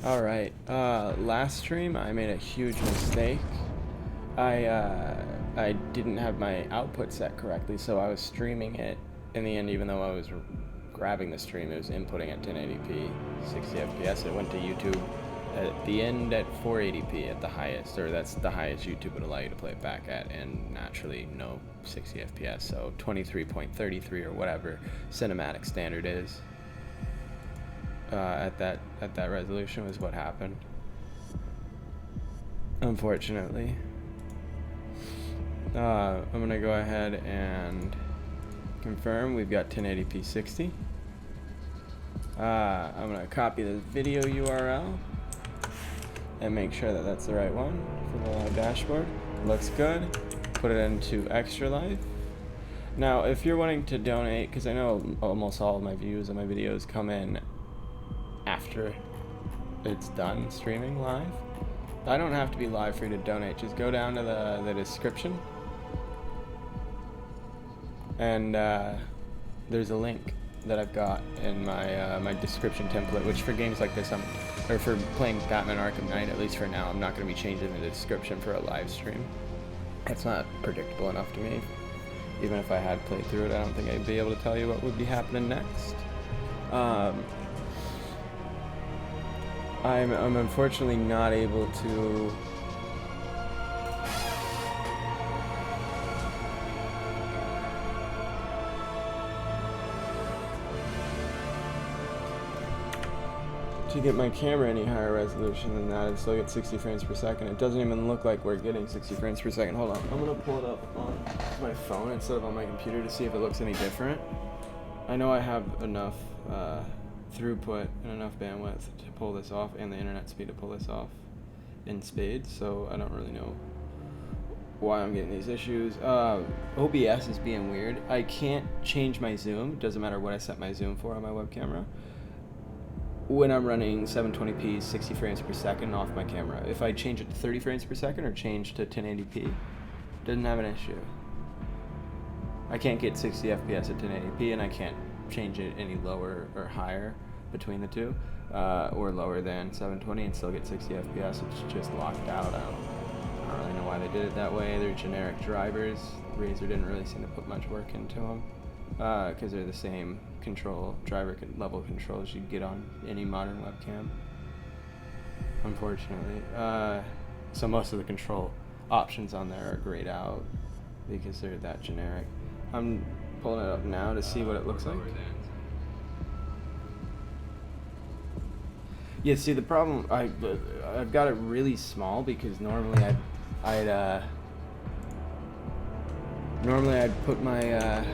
Alright, last stream I made a huge mistake. I didn't have my output set correctly, so I was streaming it in the end. Even though I was grabbing the stream, it was inputting at 1080p, 60 FPS. It went to YouTube at the end at 480p at the highest, or that's the highest YouTube would allow you to play it back at, and naturally no 60 FPS, so 23.33 or whatever cinematic standard is. At that resolution was what happened, unfortunately. I'm gonna go ahead and confirm we've got 1080p 60. I'm gonna copy the video URL and make sure that that's the right one for the live dashboard. Looks good. Put it into Extra Life. Now, if you're wanting to donate, because I know almost all of my views on my videos come in after it's done streaming live. I don't have to be live for you to donate. Just go down to the description, and there's a link that I've got in my my description template, which for games like this, or for playing Batman Arkham Knight, at least for now, I'm not going to be changing the description for a live stream. It's not predictable enough to me. Even if I had played through it, I don't think I'd be able to tell you what would be happening next. I'm unfortunately not able to get my camera any higher resolution than that and still get 60 frames per second. It doesn't even look like we're getting 60 frames per second. Hold on, I'm gonna pull it up on my phone instead of on my computer to see if it looks any different. I know I have enough throughput and enough bandwidth to pull this off, and the internet speed to pull this off in spades, so I don't really know why I'm getting these issues. OBS is being weird. I can't change my zoom. It doesn't matter what I set my zoom for on my web camera when I'm running 720p 60 frames per second off my camera. If I change it to 30 frames per second or change to 1080p, doesn't have an issue. I can't get 60 FPS at 1080p, and I can't change it any lower or higher between the two, or lower than 720 and still get 60 FPS. It's just locked out. I don't really know why they did it that way. They're generic drivers. Razer didn't really seem to put much work into them, because they're the same driver level controls you'd get on any modern webcam, unfortunately. So most of the control options on there are grayed out because they're that generic. I'm pulling it up now to see what it looks like. Yeah, see, the problem, I've got it really small because normally I'd put my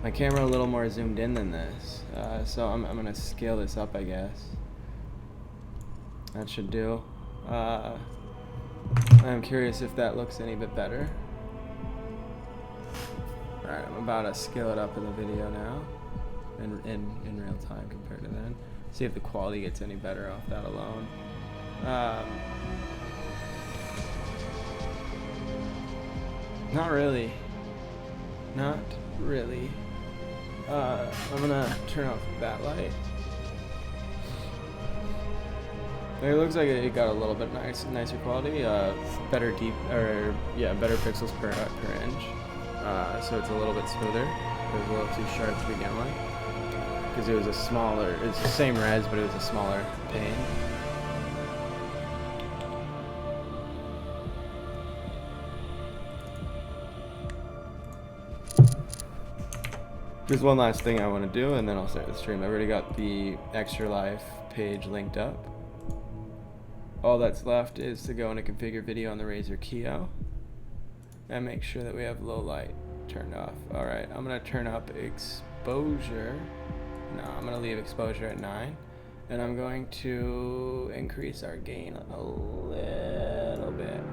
my camera a little more zoomed in than this. So I'm gonna scale this up, I guess. That should do. I'm curious if that looks any bit better. Alright, I'm about to scale it up in the video now, in real time compared to then. See if the quality gets any better off that alone. Not really. Not really. I'm gonna turn off that light. It looks like it got a little bit nicer quality, better better pixels per inch. So it's a little bit smoother. It was a little too sharp to begin with, because it was it's the same res, but it was a smaller pane. There's one last thing I want to do, and then I'll start the stream. I've already got the Extra Life page linked up. All that's left is to go into configure video on the Razer Keo and make sure that we have low light turned off. Alright, I'm going to turn up exposure. No, I'm going to leave exposure at 9. And I'm going to increase our gain a little bit.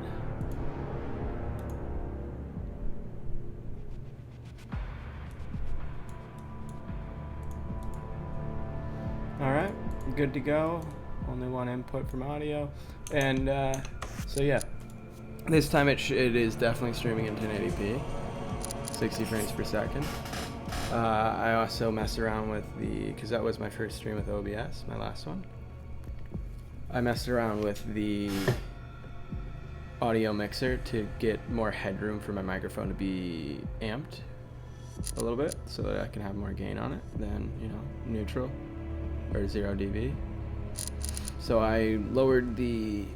Alright, good to go. Only one input from audio. And so yeah, this time it is definitely streaming in 1080p, 60 frames per second. I also messed around with because that was my first stream with OBS, my last one. I messed around with the audio mixer to get more headroom for my microphone to be amped a little bit so that I can have more gain on it than, you know, neutral or 0 dB. So I lowered the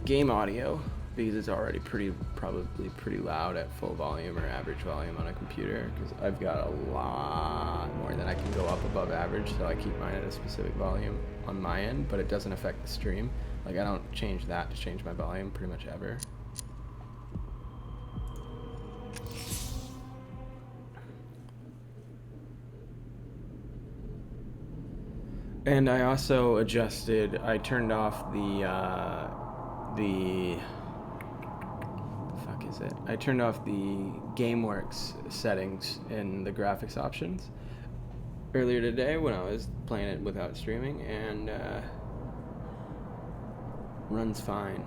game audio because it's already probably pretty loud at full volume or average volume on a computer, because I've got a lot more than I can go up above average, so I keep mine at a specific volume on my end, but it doesn't affect the stream. Like, I don't change that to change my volume pretty much ever. And I also adjusted, I turned off I turned off the GameWorks settings in the graphics options earlier today when I was playing it without streaming, and runs fine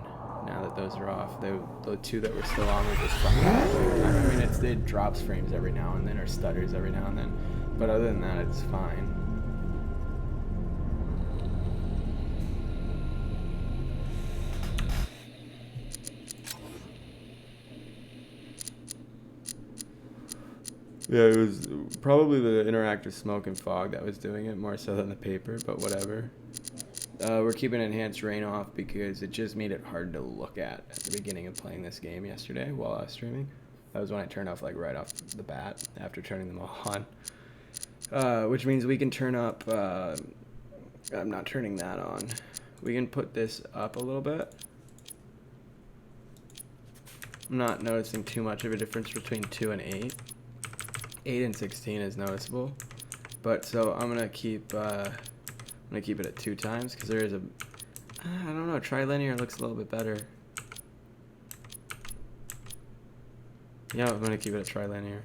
now that those are off. The two that were still on were just fine. I mean, it drops frames every now and then, or stutters every now and then, but other than that, it's fine. Yeah, it was probably the interactive smoke and fog that was doing it more so than the paper, but whatever. We're keeping enhanced rain off because it just made it hard to look at the beginning of playing this game yesterday while I was streaming. That was when I turned off, like, right off the bat after turning them all on. Which means we can turn up, I'm not turning that on. We can put this up a little bit. I'm not noticing too much of a difference between 2 and 8. 8 and 16 is noticeable, but so I'm gonna keep it at 2 times because there is a, I don't know, trilinear looks a little bit better. Yeah, I'm gonna keep it at trilinear.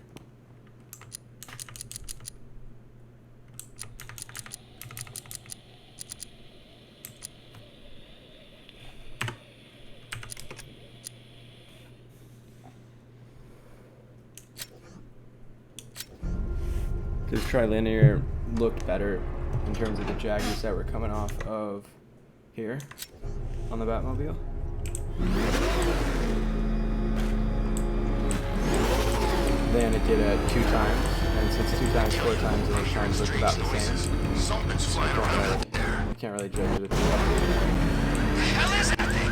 Because trilinear looked better in terms of the jaggers that were coming off of here on the Batmobile. Then it did it 2 times, and since 2 times, 4 times, and those times look about the same. Something's flying around out there. You can't really judge it with the The hell is that thing?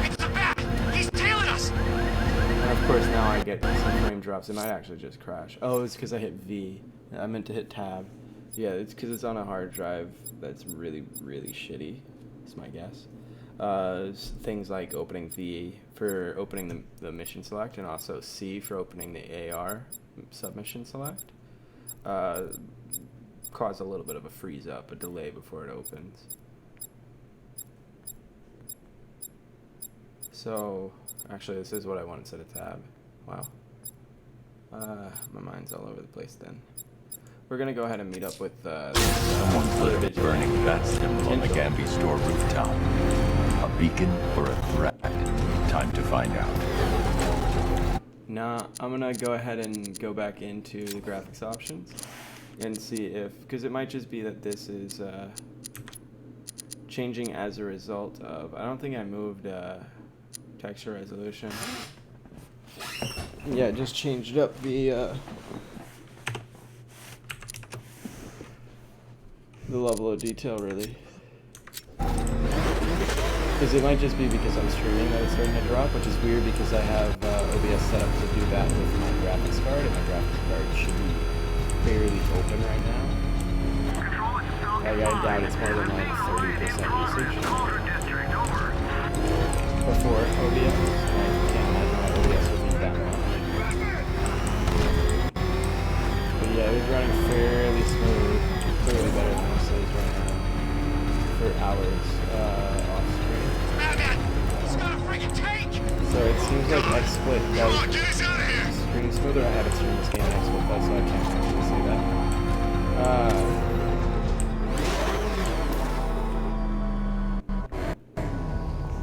It's the bat! He's tailing us! And of course now I get some frame drops. It might actually just crash. Oh, it's because I hit V. I meant to hit tab. Yeah, it's because it's on a hard drive that's really, really shitty. That's my guess. Things like opening V for opening the mission select, and also C for opening the AR submission select, cause a little bit of a freeze up, a delay before it opens. So, actually this is what I want instead of tab. Wow. My mind's all over the place then. We're gonna go ahead and meet up with Someone put a burning bat symbol on the Gamby store rooftop. A beacon or a threat? Time to find out. Nah, I'm gonna go ahead and go back into the graphics options and see if, because it might just be that this is changing as a result of, I don't think I moved texture resolution. Yeah, it just changed up the level of detail, really. Because it might just be because I'm streaming that it's starting to drop, which is weird because I have OBS set up to do that with my graphics card, and my graphics card should be fairly open right now. I doubt it's more than like 30% usage before OBS. I can't imagine why OBS would be that much. But yeah, it was running fairly smooth, clearly better than most of those right now for hours off screen. So it seems like XSplit does screen smoother. I haven't streamed this game in XSplit though, so I can't actually say that.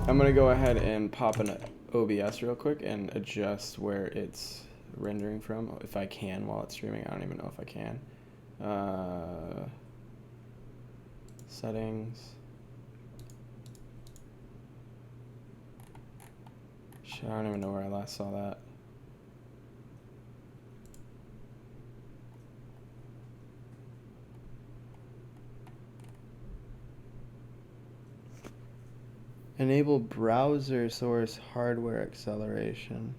I'm gonna go ahead and pop an OBS real quick and adjust where it's rendering from, if I can, while it's streaming. I don't even know if I can. Settings. Shit, I don't even know where I last saw that. Enable browser source hardware acceleration.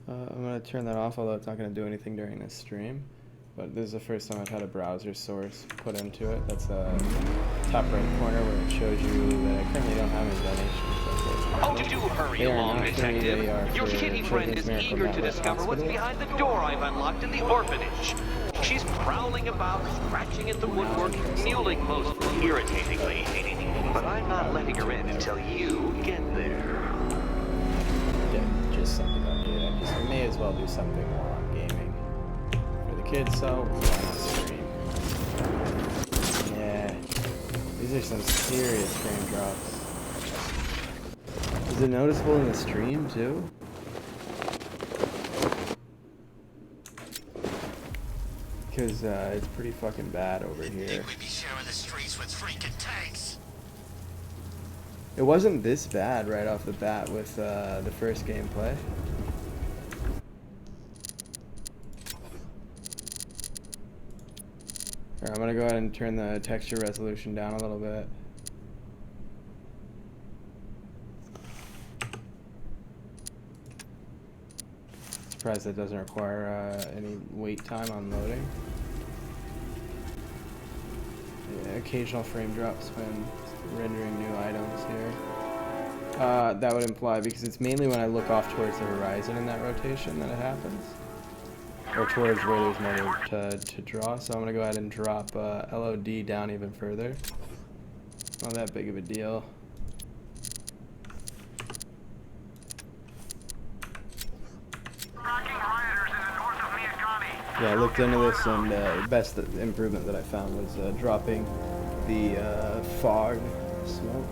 I'm going to turn that off, although it's not going to do anything during this stream. But this is the first time I've had a browser source put into it. That's the top right corner where it shows you that I currently don't have any donations. Oh, do hurry along, detective. Your kitty friend is eager to discover what's behind the door I've unlocked in the orphanage. She's prowling about, scratching at the woodwork, mewling most irritatingly. But I'm not letting her in until you get there. Yeah, just something I did. I may as well do something more on gaming for the kids, so why not stream? Yeah, these are some serious frame drops. Is it noticeable in the stream too? Because it's pretty fucking bad over here. Think we'd be sharing the streets with freaking tanks. It wasn't this bad right off the bat with the first gameplay. Alright, I'm gonna go ahead and turn the texture resolution down a little bit. Surprised that doesn't require any wait time on loading. Yeah, occasional frame drops when rendering new items here. That would imply, because it's mainly when I look off towards the horizon in that rotation that it happens. Or towards where there's more to draw. So I'm going to go ahead and drop LOD down even further. Not that big of a deal. Yeah, I looked into this, and the best improvement that I found was dropping the fog smoke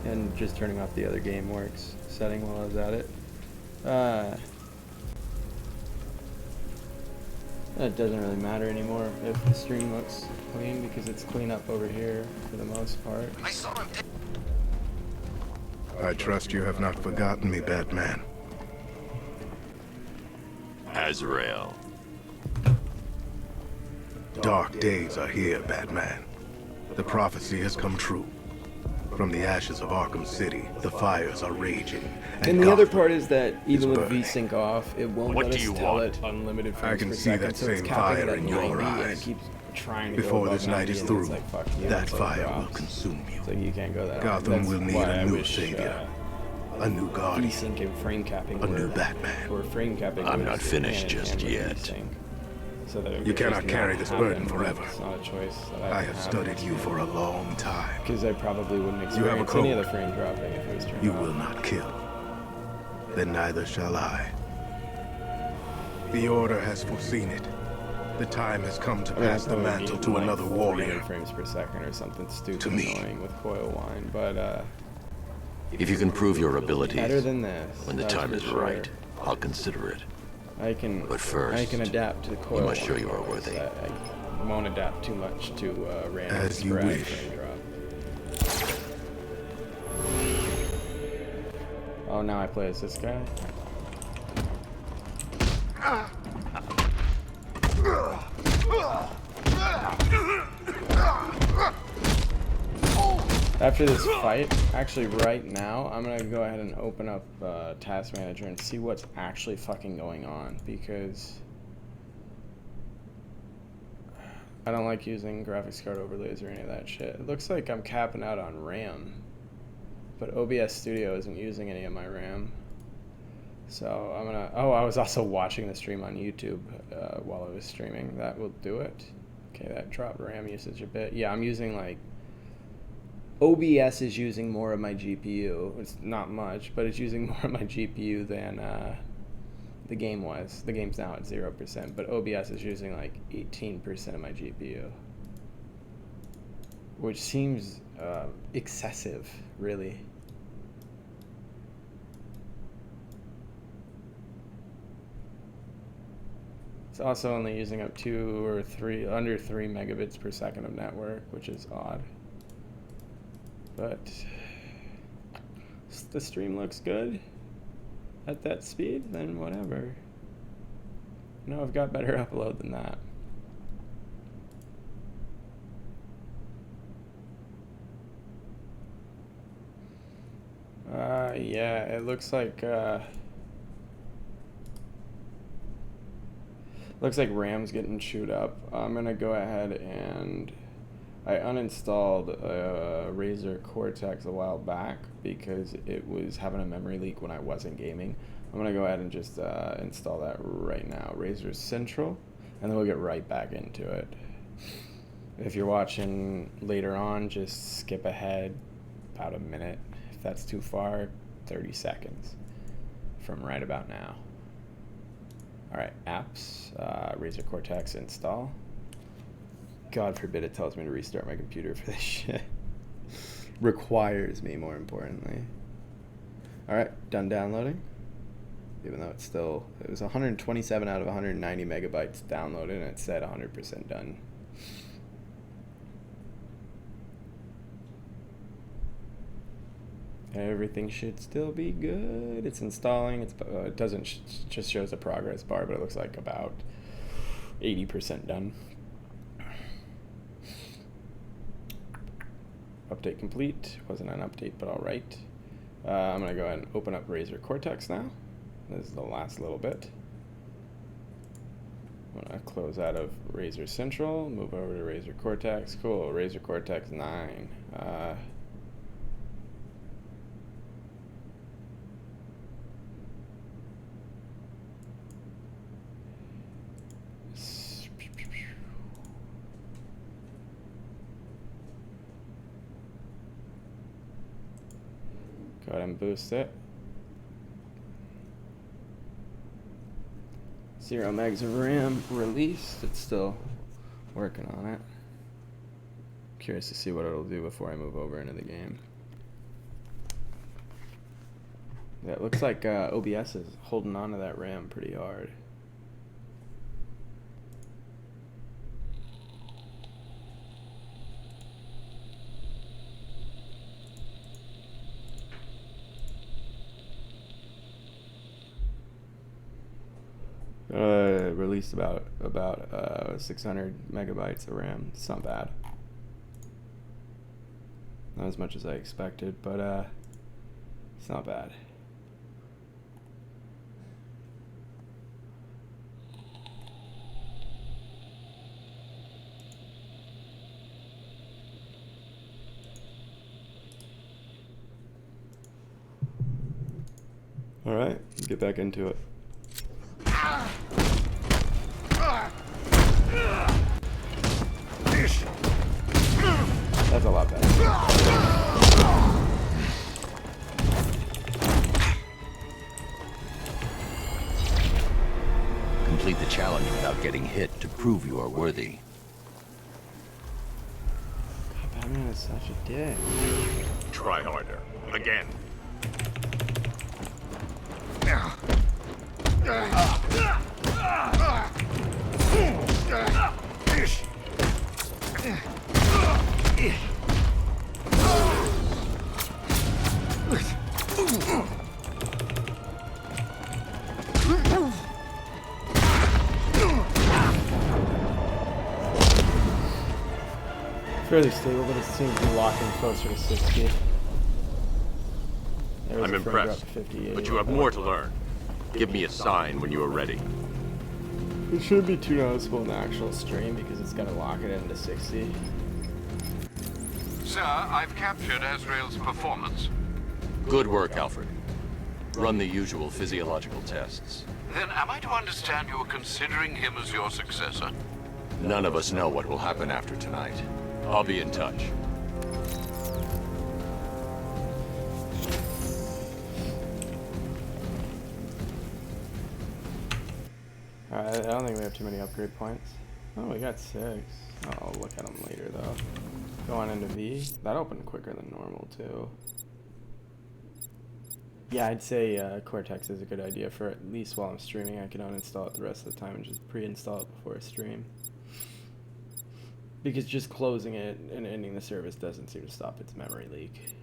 and just turning off the other GameWorks setting while I was at it. It doesn't really matter anymore if the stream looks clean, because it's clean up over here for the most part. I saw him. I trust you have not forgotten me, Batman. Azrael. Dark days are here, Batman. The prophecy has come true. From the ashes of Arkham City, the fires are raging. And the other Gotham part is that even with burning. VSync off, it won't What let do us you tell want? it unlimited I frames can per see second, that so it's same capping it fire at in your 90, and it eyes. keeps trying to Before go above this night 90, is and through, it's like, fuck you, that until it fire will drops. consume you. So you can't go that hard. Gotham That's will need why a I new wish, savior. A new guardian. VSync and frame capping A were, new Batman. or frame capping I'm was not finished hand in just hand with yet. VSync. So that it You would cannot just carry not this happen, burden but forever. It's not a choice that I have studied you for a long time. Because I probably wouldn't have a experience any of the code. frame dropping if it was turned You off. will not kill. Then neither shall I. The Order has foreseen it. The time has come to I mean, I pass the thought it would mantle be to like another 48 warrior. frames per second or something stupid To me. annoying with coil wine, but If you can prove your abilities, better than this. when the that's time for is sure. right, I'll consider it. I can. But first, I can adapt to the coil. must show wine you are noise. worthy. I won't adapt too much to random As you sporadic wish. frame drop. Oh, now I play as this guy. After this fight, actually right now, I'm gonna go ahead and open up Task Manager and see what's actually fucking going on, because I don't like using graphics card overlays or any of that shit. It looks like I'm capping out on RAM, but OBS Studio isn't using any of my RAM. So I'm gonna, oh, I was also watching the stream on YouTube while I was streaming. That will do it. Okay, that dropped RAM usage a bit. Yeah, I'm using like, OBS is using more of my GPU. It's not much, but it's using more of my GPU than the game was. The game's now at 0%, but OBS is using like 18% of my GPU, which seems excessive, really. It's also only using up under 3 megabits per second of network, which is odd. But the stream looks good at that speed, then whatever. No, I've got better upload than that. Yeah, it looks like RAM's getting chewed up. I'm gonna go ahead and I uninstalled Razer Cortex a while back because it was having a memory leak when I wasn't gaming. I'm gonna go ahead and just install that right now, Razer Central, and then we'll get right back into it. If you're watching later on, just skip ahead about a minute. If that's too far, 30 seconds from right about now. All right, apps, Razer Cortex install. God forbid it tells me to restart my computer for this shit. Requires me, more importantly. All right, done downloading. Even though it was 127 out of 190 megabytes downloaded, and it said 100% done. Everything should still be good. It's installing. It doesn't just shows a progress bar, but it looks like about 80% done. Update complete. Wasn't an update, but all right. I'm gonna go ahead and open up Razer Cortex now. This is the last little bit. I'm gonna close out of Razer Central, move over to Razer Cortex. Cool, Razer Cortex 9. Go ahead and boost it. 0 megs of RAM released. It's still working on it. Curious to see what it'll do before I move over into the game. Yeah, it looks like OBS is holding on to that RAM pretty hard. Released about 600 megabytes of RAM. It's not bad. Not as much as I expected, but it's not bad. All right, get back into it. That's a lot better. Complete the challenge without getting hit to prove you are worthy. God, Batman is such a dick. Try harder. Again. Fairly stable, but it seems to be locking closer to 60. I'm impressed, but you have more to learn. Give me a sign when you are ready. It shouldn't be too noticeable in the actual stream because it's going to lock it into 60. Sir, I've captured Azrael's performance. Good work, Alfred. Run the usual physiological tests. Then am I to understand you are considering him as your successor? None of us know what will happen after tonight. I'll be in touch. Alright, I don't think we have too many upgrade points. Oh, we got 6. I'll look at them later, though. Go on into V. That opened quicker than normal, too. Yeah, I'd say Cortex is a good idea for at least while I'm streaming. I can uninstall it the rest of the time and just pre-install it before I stream. Because just closing it and ending the service doesn't seem to stop its memory leak.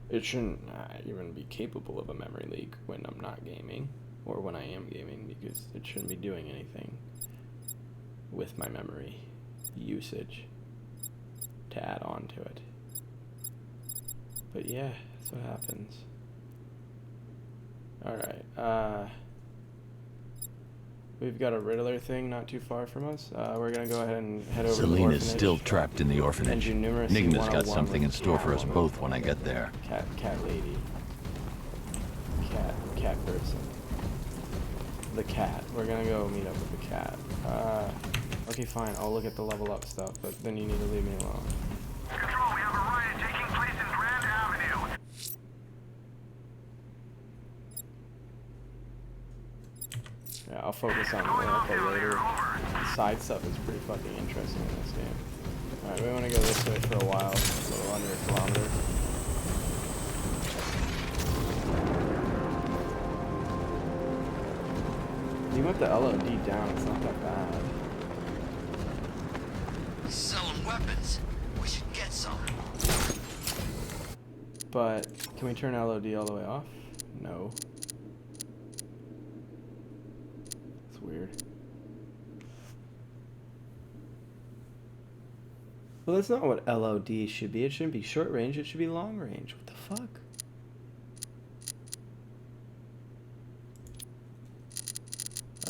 it shouldn't even be capable of a memory leak when I'm not gaming, or when I am gaming, because it shouldn't be doing anything with my memory usage to add on to it. But yeah, that's what happens. Alright, we've got a Riddler thing not too far from us. We're gonna go ahead and head over to the orphanage. Selena's still trapped in the orphanage. Enigma's got something in store for us both when I get there. Cat lady. Cat person. The cat. We're gonna go meet up with the cat. Okay, fine. I'll look at the level up stuff, but then you need to leave me alone. Control, we have a riot taking place in Grand Avenue. Yeah, I'll focus on the later. Side stuff is pretty fucking interesting in this game. Alright, we want to go this way for a while. A little under a kilometer. Even with the LOD down, it's not that bad. Selling weapons. We should get some. But can we turn LOD all the way off? No. It's weird. Well, that's not what LOD should be. It shouldn't be short range, it should be long range. What the fuck?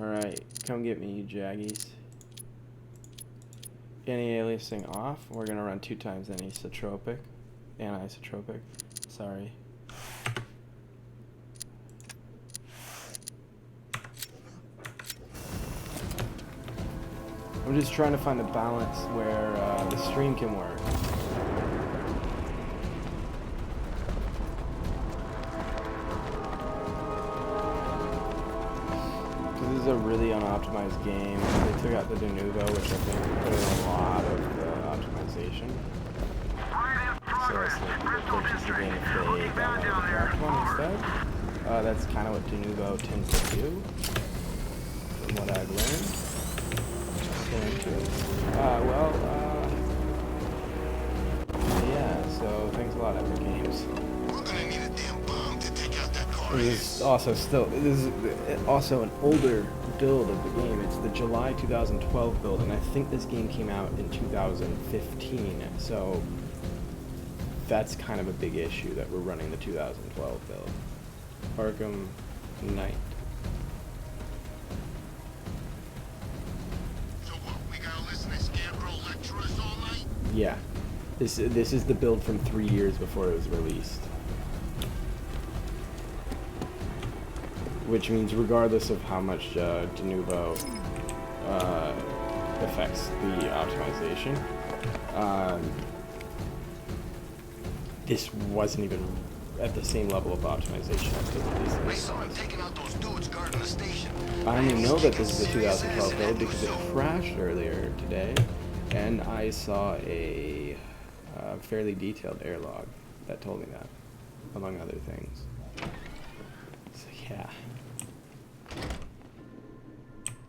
Alright, come get me, you jaggies. Anti-aliasing off. We're gonna run 2 times anisotropic. Sorry. I'm just trying to find the balance where the stream can work. This is a really unoptimized game. They took out the de novo, which I think put in a lot of optimization. So it's like you could purchase the game if they download the cracked one instead. That's kind of what de novo tends to do, from what I've learned. Yeah, so thanks a lot, Epic Games. We're gonna need a damn bomb to take out that car. This is also an older build of the game. It's the July 2012 build, and I think this game came out in 2015, so that's kind of a big issue that we're running the 2012 build. Arkham Knight. So what, we gotta listen to Scarecrow lecturers all night? Yeah. This is the build from 3 years before it was released. Which means regardless of how much de novo affects the optimization, this wasn't even at the same level of optimization as the release. I saw him taking out those dudes guarding the station. I only know that this is the 2012 build because it crashed earlier today, and I saw a fairly detailed air log that told me that, among other things. So yeah.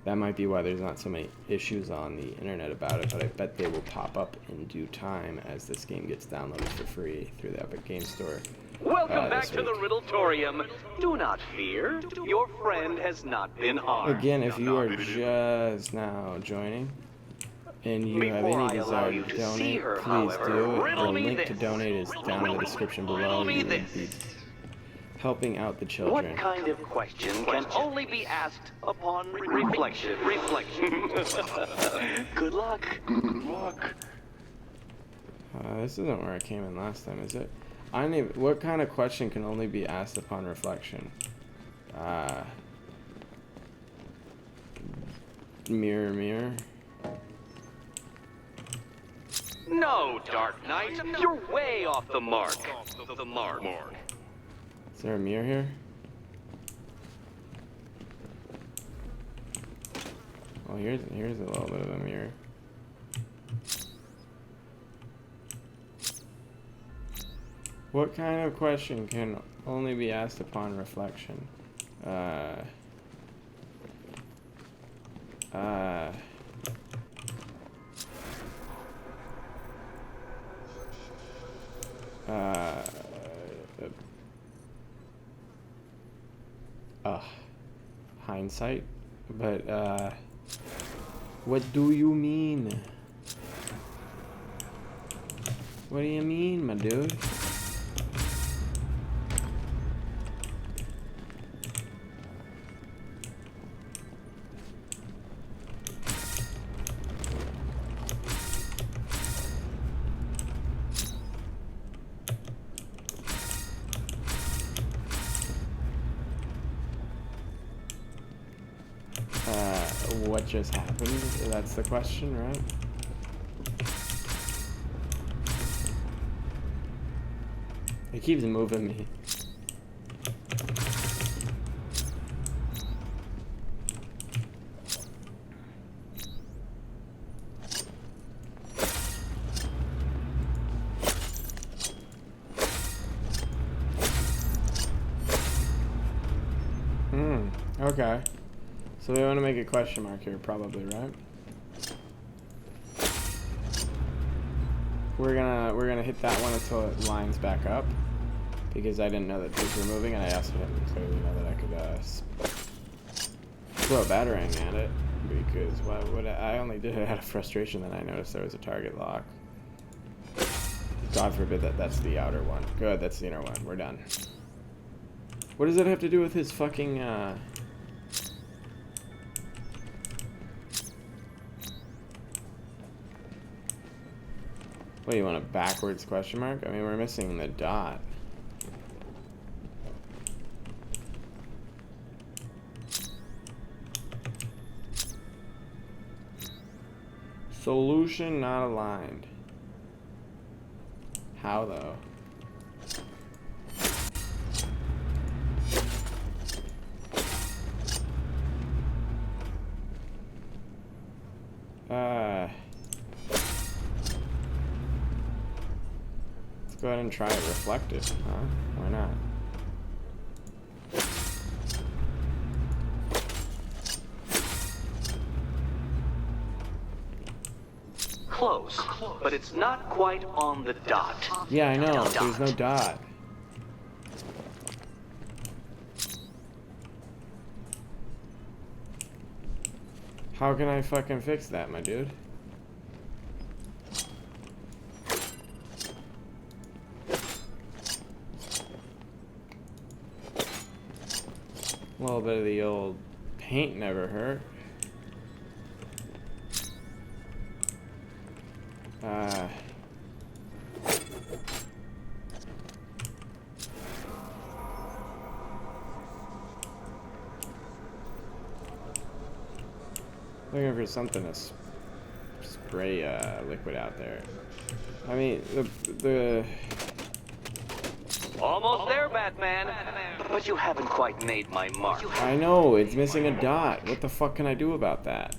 That might be why there's not so many issues on the internet about it, but I bet they will pop up in due time as this game gets downloaded for free through the Epic Game Store. Welcome back to the Riddletorium. Do not fear. Your friend has not been harmed. Again, if you are just now joining, and you have Before any I allow desire you to to donate, see her, please however, do. The riddle me link to this. donate is down in the description below. Riddle me You will this. be helping out the children. What kind of question can only be asked upon reflection? Reflection. Good luck. Good luck. This isn't where I came in last time, is it? I don't even. What kind of question can only be asked upon reflection? Mirror, mirror. No, Dark Knight. You're way off the mark. The mark. Is there a mirror here? Well, here's a little bit of a mirror. What kind of question can only be asked upon reflection? hindsight, but what do you mean? What do you mean, my dude? What just happened? That's the question, right? It keeps moving me. Okay. So we want to make a question mark here, probably, right? We're gonna hit that one until it lines back up, because I didn't know that these were moving, and I also didn't clearly know that I could throw a batarang at it, because why would I only did it out of frustration. Then I noticed there was a target lock. God forbid that that's the outer one. Good, that's the inner one. We're done. What does that have to do with his fucking Wait, you want a backwards question mark? I mean, we're missing the dot. Solution not aligned. How though? Let's go ahead and try it reflected, huh? Why not? Close, but it's not quite on the dot. Yeah, I know. There's no dot. How can I fucking fix that, my dude? A little bit of the old paint never hurt. Looking for something to spray liquid out there. I mean, the Almost there, Batman. But you haven't quite made my mark. I know, it's missing a dot. What the fuck can I do about that?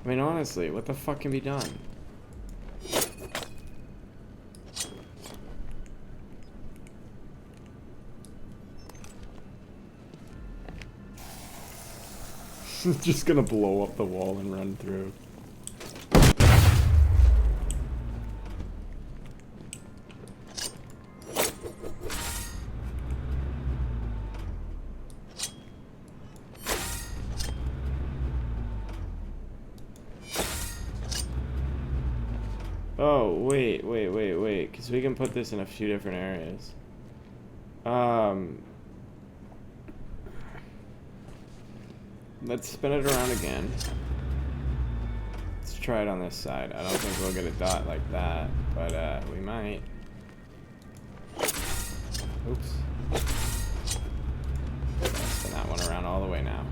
I mean, honestly, what the fuck can be done? Just gonna blow up the wall and run through. Oh, wait, because we can put this in a few different areas. Let's spin it around again. Let's try it on this side. I don't think we'll get a dot like that, but we might. Oops. Let's spin that one around all the way now.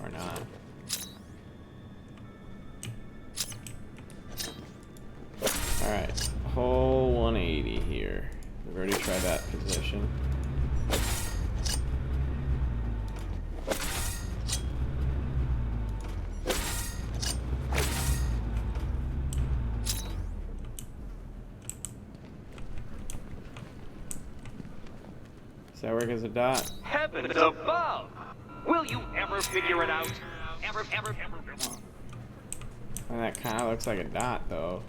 Or not. Alright, whole 180 here. We've already tried that position. Does that work as a dot? Heavens above! Will you ever figure it out? Ever. And that kind of looks like a dot, though.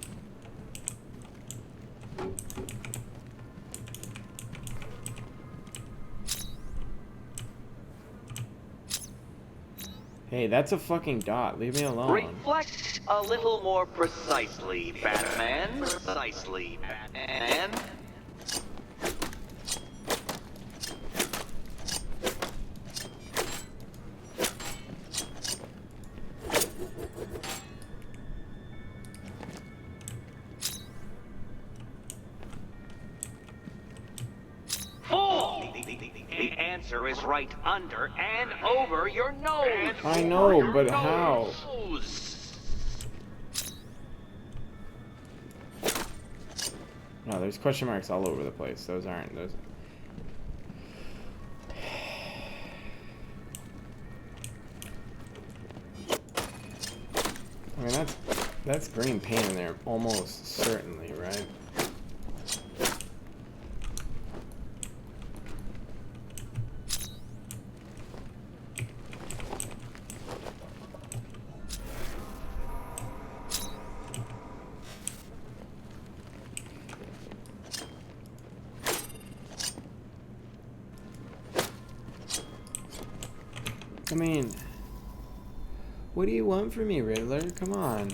Hey, that's a fucking dot. Leave me alone. Reflect a little more precisely, Batman. Precisely, Batman. The answer is right under and over your nose. I know, but how? No, there's question marks all over the place. Those aren't those. I mean, that's green paint in there, almost certainly, right? I mean, what do you want from me, Riddler? Come on.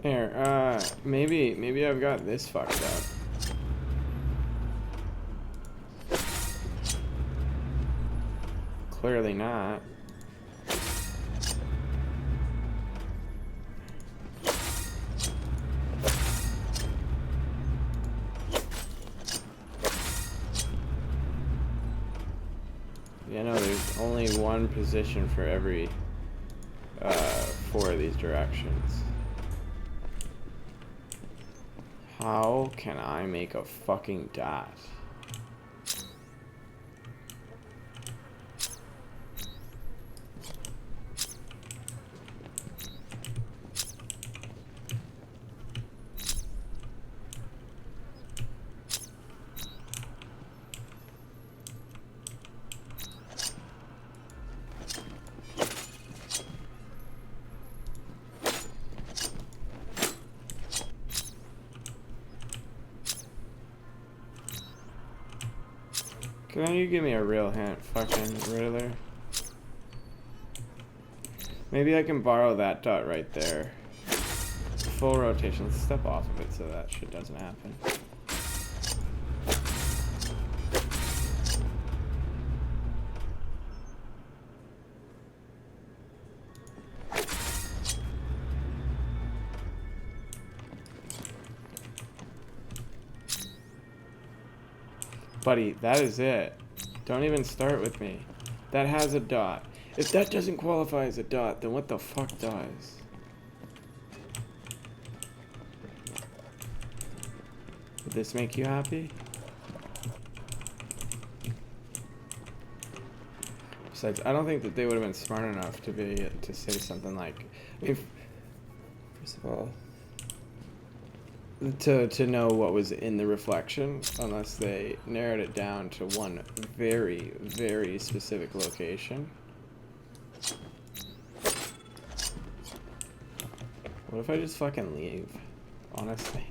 Here, maybe I've got this fucked up. Clearly not. Yeah, no, there's only one position for every 4 of these directions. How can I make a fucking dot? Can you give me a real hint, fucking Riddler? Maybe I can borrow that dot right there. Full rotation. Let's step off of it so that shit doesn't happen. Buddy, that is it. Don't even start with me. That has a dot. If that doesn't qualify as a dot, then what the fuck does? Would this make you happy? Besides, I don't think that they would have been smart enough to say something like, I mean, first of all, to know what was in the reflection, unless they narrowed it down to one very, very specific location. What if I just fucking leave? Honestly.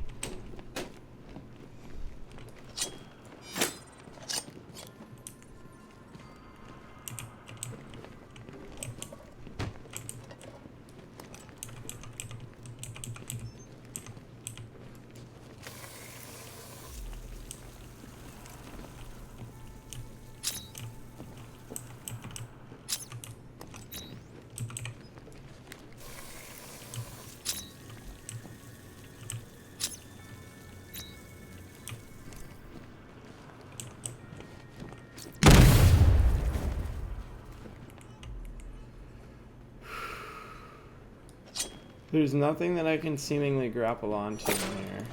There's nothing that I can seemingly grapple onto in here.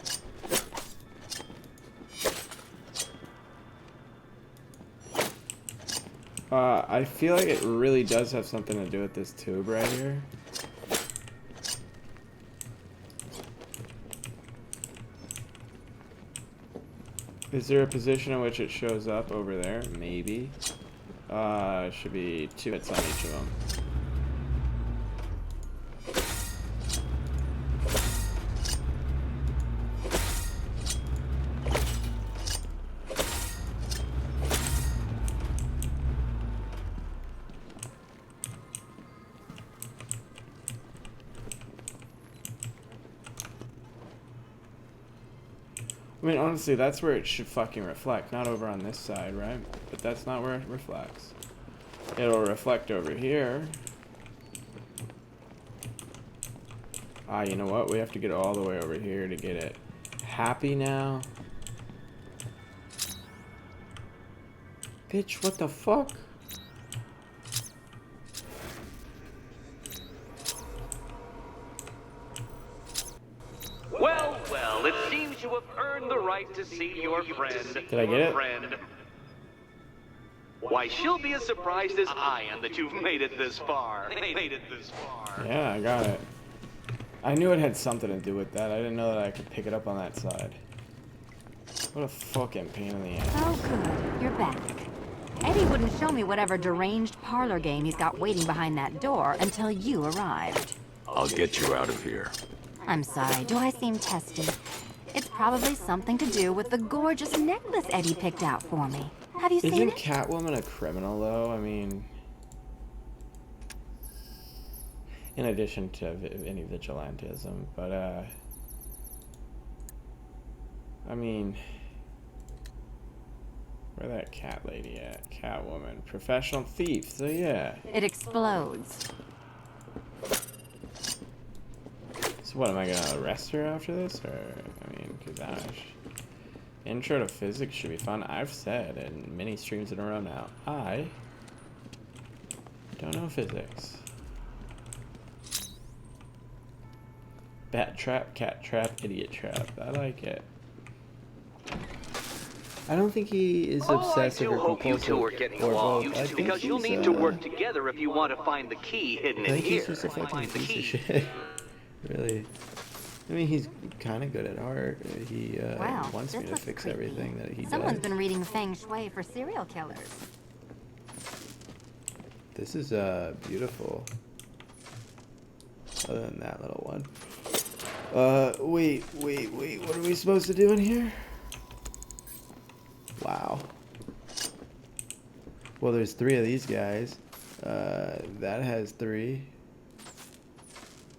I feel like it really does have something to do with this tube right here. Is there a position in which it shows up over there? Maybe. Should be 2 hits on each of them. I mean, honestly, that's where it should fucking reflect, not over on this side, right? But that's not where it reflects. It'll reflect over here. Ah, you know what? We have to get all the way over here to get it happy now. Bitch, what the fuck? Well, well, it seems you have earned the right to see your friend. Did I get it? Why, she'll be as surprised as I am that you've made it this far. Yeah, I got it. I knew it had something to do with that. I didn't know that I could pick it up on that side. What a fucking pain in the ass. Oh, good. You're back. Eddie wouldn't show me whatever deranged parlor game he's got waiting behind that door until you arrived. I'll get you out of here. I'm sorry, do I seem testy? It's probably something to do with the gorgeous necklace Eddie picked out for me. Have you seen Isn't it? Catwoman a criminal, though? I mean... In addition to any vigilantism, but, I mean... Where that cat lady at? Catwoman. Professional thief, so yeah. It explodes. So what, am I gonna arrest her after this? Or, I mean, gosh. Intro to physics should be fun. I've said in many streams in a row now, I don't know physics. Bat trap, cat trap, idiot trap. I like it. I don't think he is obsessive or hope you compulsive two are getting or along, both. I think because you'll he's, need to work together if you want to find the key hidden I in think here. he's just a fucking piece of shit. Really. I mean, he's kind of good at art. He Wow, wants me this to looks fix creepy. everything that he Someone's does. been reading Feng Shui for serial killers. This is beautiful. Other than that little one. Wait. What are we supposed to do in here? Wow. Well, there's 3 of these guys. That has 3.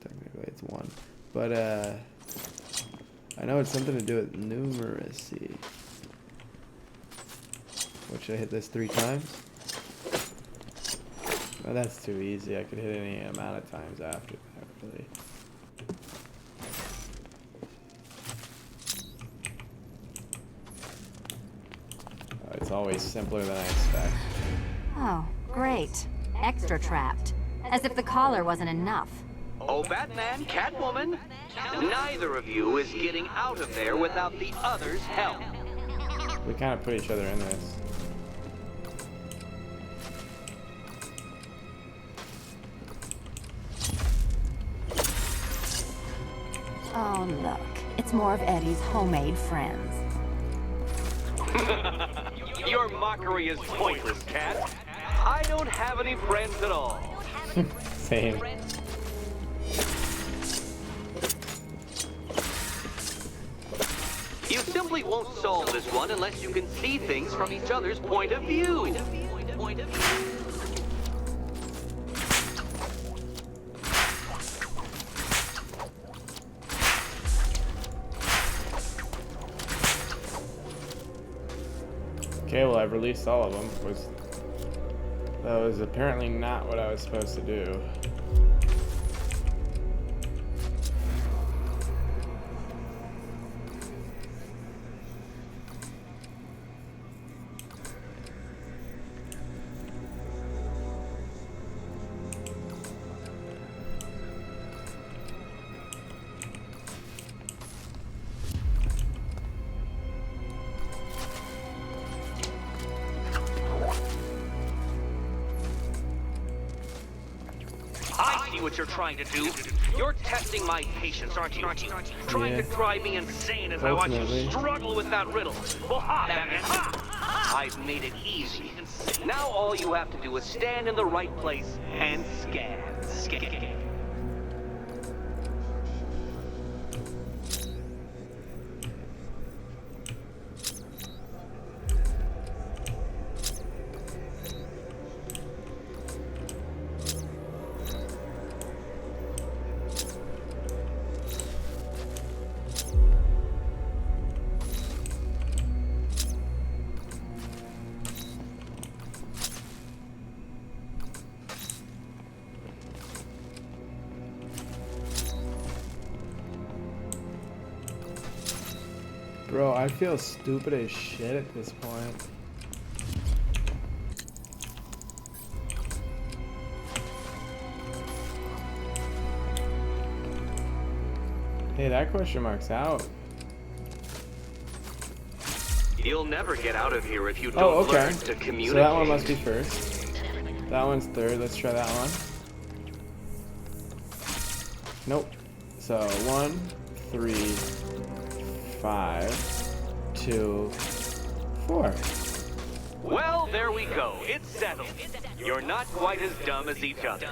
Technically, it's 1. But, I know it's something to do with numeracy. What, should I hit this 3 times? Oh, that's too easy. I could hit any amount of times after that, really. It's always simpler than I expect. Oh, great. Extra trapped. As if the collar wasn't enough. Oh, Batman, Catwoman, neither of you is getting out of there without the other's help. We kind of put each other in this. Oh, look. It's more of Eddie's homemade friends. Your mockery is pointless, Cat. I don't have any friends at all. Same. You simply won't solve this one unless you can see things from each other's point of view. Okay, well, I've released all of them. That was apparently not what I was supposed to do. I see what you're trying to do. You're testing my patience, aren't you? Trying to drive me insane as I watch Ultimately. you struggle with that riddle. Well, ha, Batman, ha! I've made it easy. Now all you have to do is stand in the right place and scan. Bro, I feel stupid as shit at this point. Hey, that question mark's out. You'll never get out of here if you don't learn to communicate. So that one must be first. That one's third. Let's try that one. Nope. So 1, 3, 5, 2, 4. Well, there we go. It's settled. You're not quite as dumb as each other.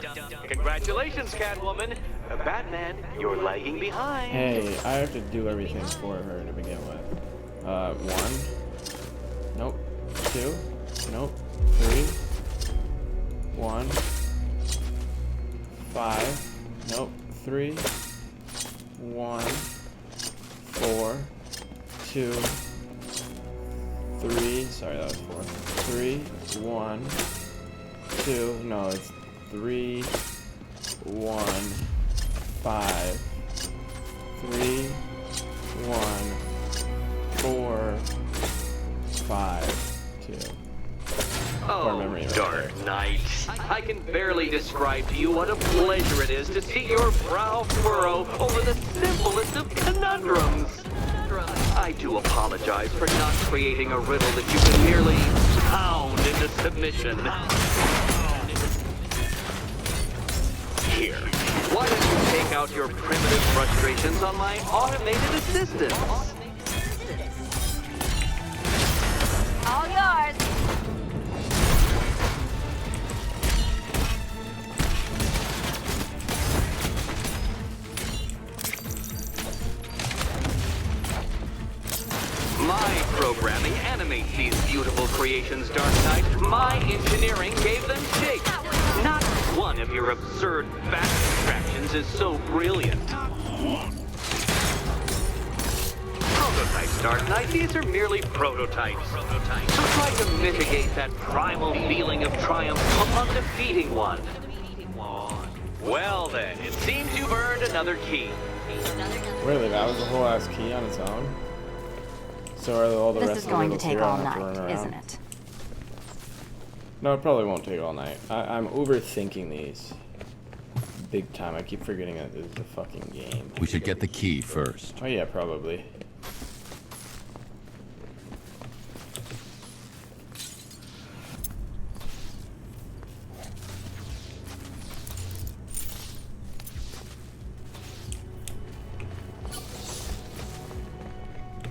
Congratulations, Catwoman. Batman, you're lagging behind. Hey, I have to do everything for her to begin with. 1. Nope. 2. Nope. 3. 1. 5. Nope. 3. 1. 4. 2. 3. Sorry, that was 4. 3. 1. 2. No, it's 3. 1. 5. 3. 1. 4. 5. 2. Oh, Dark Knight. I can barely describe to you what a pleasure it is to see your brow furrow over the simplest of conundrums. I do apologize for not creating a riddle that you can merely pound into submission. Here, why don't you take out your primitive frustrations on my automated assistant? All yours. My programming animates these beautiful creations, Dark Knight. My engineering gave them shape. Not one of your absurd back distractions is so brilliant. Prototypes, Dark Knight. These are merely prototypes. So try to mitigate that primal feeling of triumph upon defeating one. Well then, it seems you've earned another key. Really, that was the whole ass key on its own? So are all the This rest is of the going to riddles take here all I have to run night, around? isn't it? No, it probably won't take all night. I'm overthinking these. Big time. I keep forgetting that this is a fucking game. We should get the key first. Oh yeah, probably.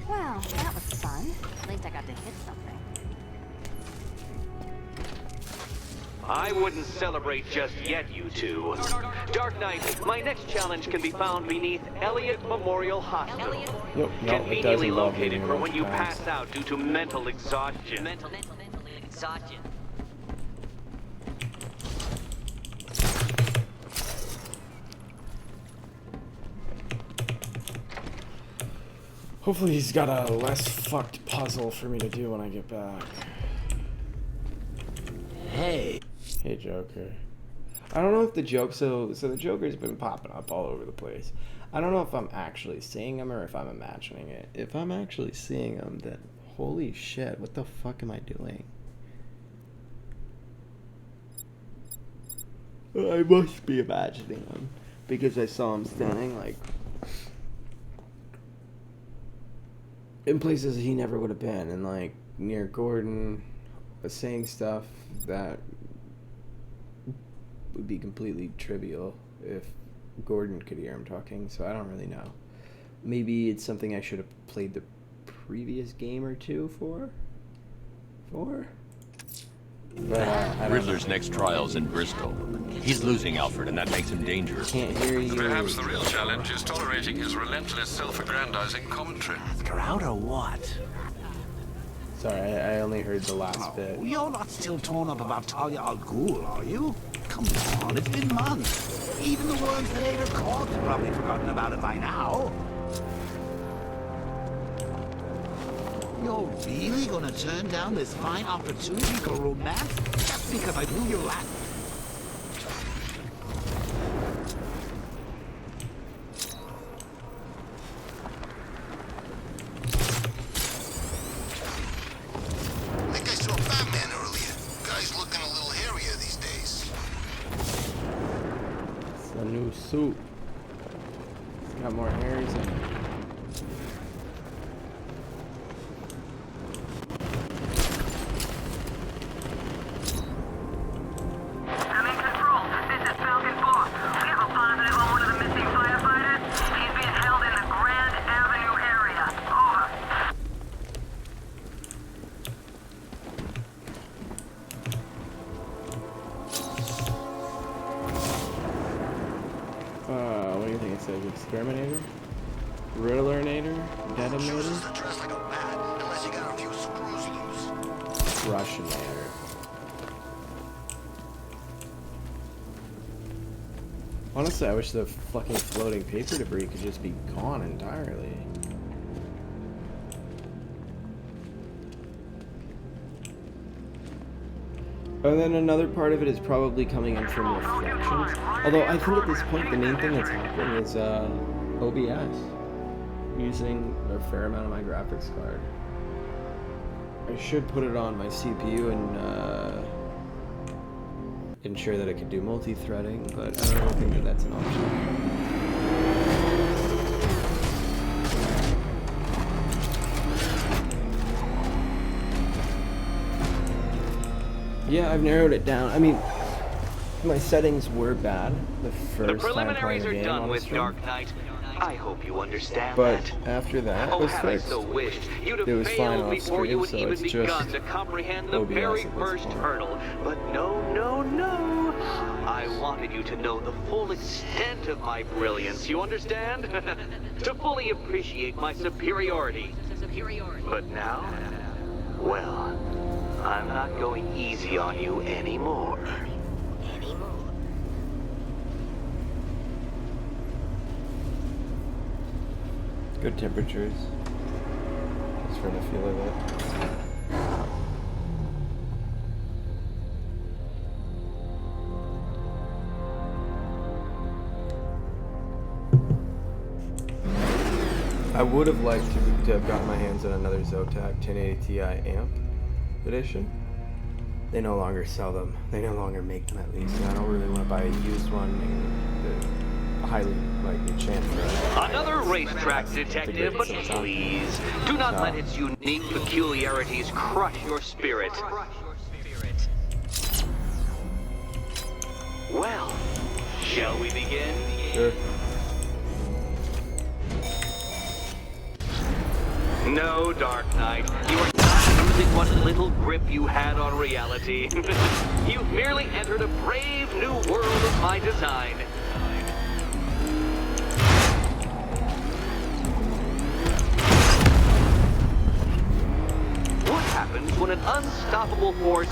Well, that was fun. At least I got to hit something. I wouldn't celebrate just yet, you two. Dark Knight, my next challenge can be found beneath Elliott Memorial Hospital. Yep, no, it does Conveniently involve located reading a for bunch when of you times. pass out due to mental exhaustion. Exhaustion. Hopefully he's got a less fucked puzzle for me to do when I get back. Hey. Hey, Joker. I don't know if the joke... So the Joker's been popping up all over the place. I don't know if I'm actually seeing him or if I'm imagining it. If I'm actually seeing him, then holy shit, what the fuck am I doing? I must be imagining him. Because I saw him standing, like... in places he never would have been. And, like, near Gordon... saying stuff that would be completely trivial if Gordon could hear him talking, so I don't really know. Maybe it's something I should have played the previous game or two for? But, I don't Riddler's know. next trial's in Bristol. He's losing Alfred, and that makes him dangerous. Can't hear you. Perhaps the real challenge is tolerating his relentless self-aggrandizing commentary. Ask her out or what? Sorry, I only heard the last bit. You're not still torn up about Talia al Ghul, are you? Come on, it's been months. Even the ones that ate her caught have probably forgotten about it by now. You're really gonna turn down this fine opportunity for romance just because I blew your last... suit. It's got more hairs in it. What do you think it says? Exterminator? Riddlernator? Detonator? Russianator. Honestly, I wish the fucking floating paper debris could just be gone entirely. And then another part of it is probably coming in from reflections. Although I think at this point the main thing that's happening is OBS. Using a fair amount of my graphics card. I should put it on my CPU and ensure that it can do multi-threading, but I don't really think that that's an option. Yeah, I've narrowed it down. I mean, my settings were bad the first time playing the game on the stream. Dark Knight. I hope you understand but that. After that, it was fixed. So wished you'd have it was fine off before you stream, would so even it's just begun to comprehend the OBS very at this first point. hurdle. But no. I wanted you to know the full extent of my brilliance, you understand? To fully appreciate my superiority. But now, well, I'm not going easy on you anymore. Good temperatures. Just for the feel of it. I would have liked to have gotten my hands on another Zotac 1080 Ti amp edition. They no longer sell them. They no longer make them, at least. And I don't really want to buy a used one. And highly likely chance for it. Another racetrack detective, but please do not let its unique peculiarities crush your spirit. Well, shall we begin? Sure. No, Dark Knight, you are not losing what little grip you had on reality. You've merely entered a brave new world of my design. What happens when an unstoppable force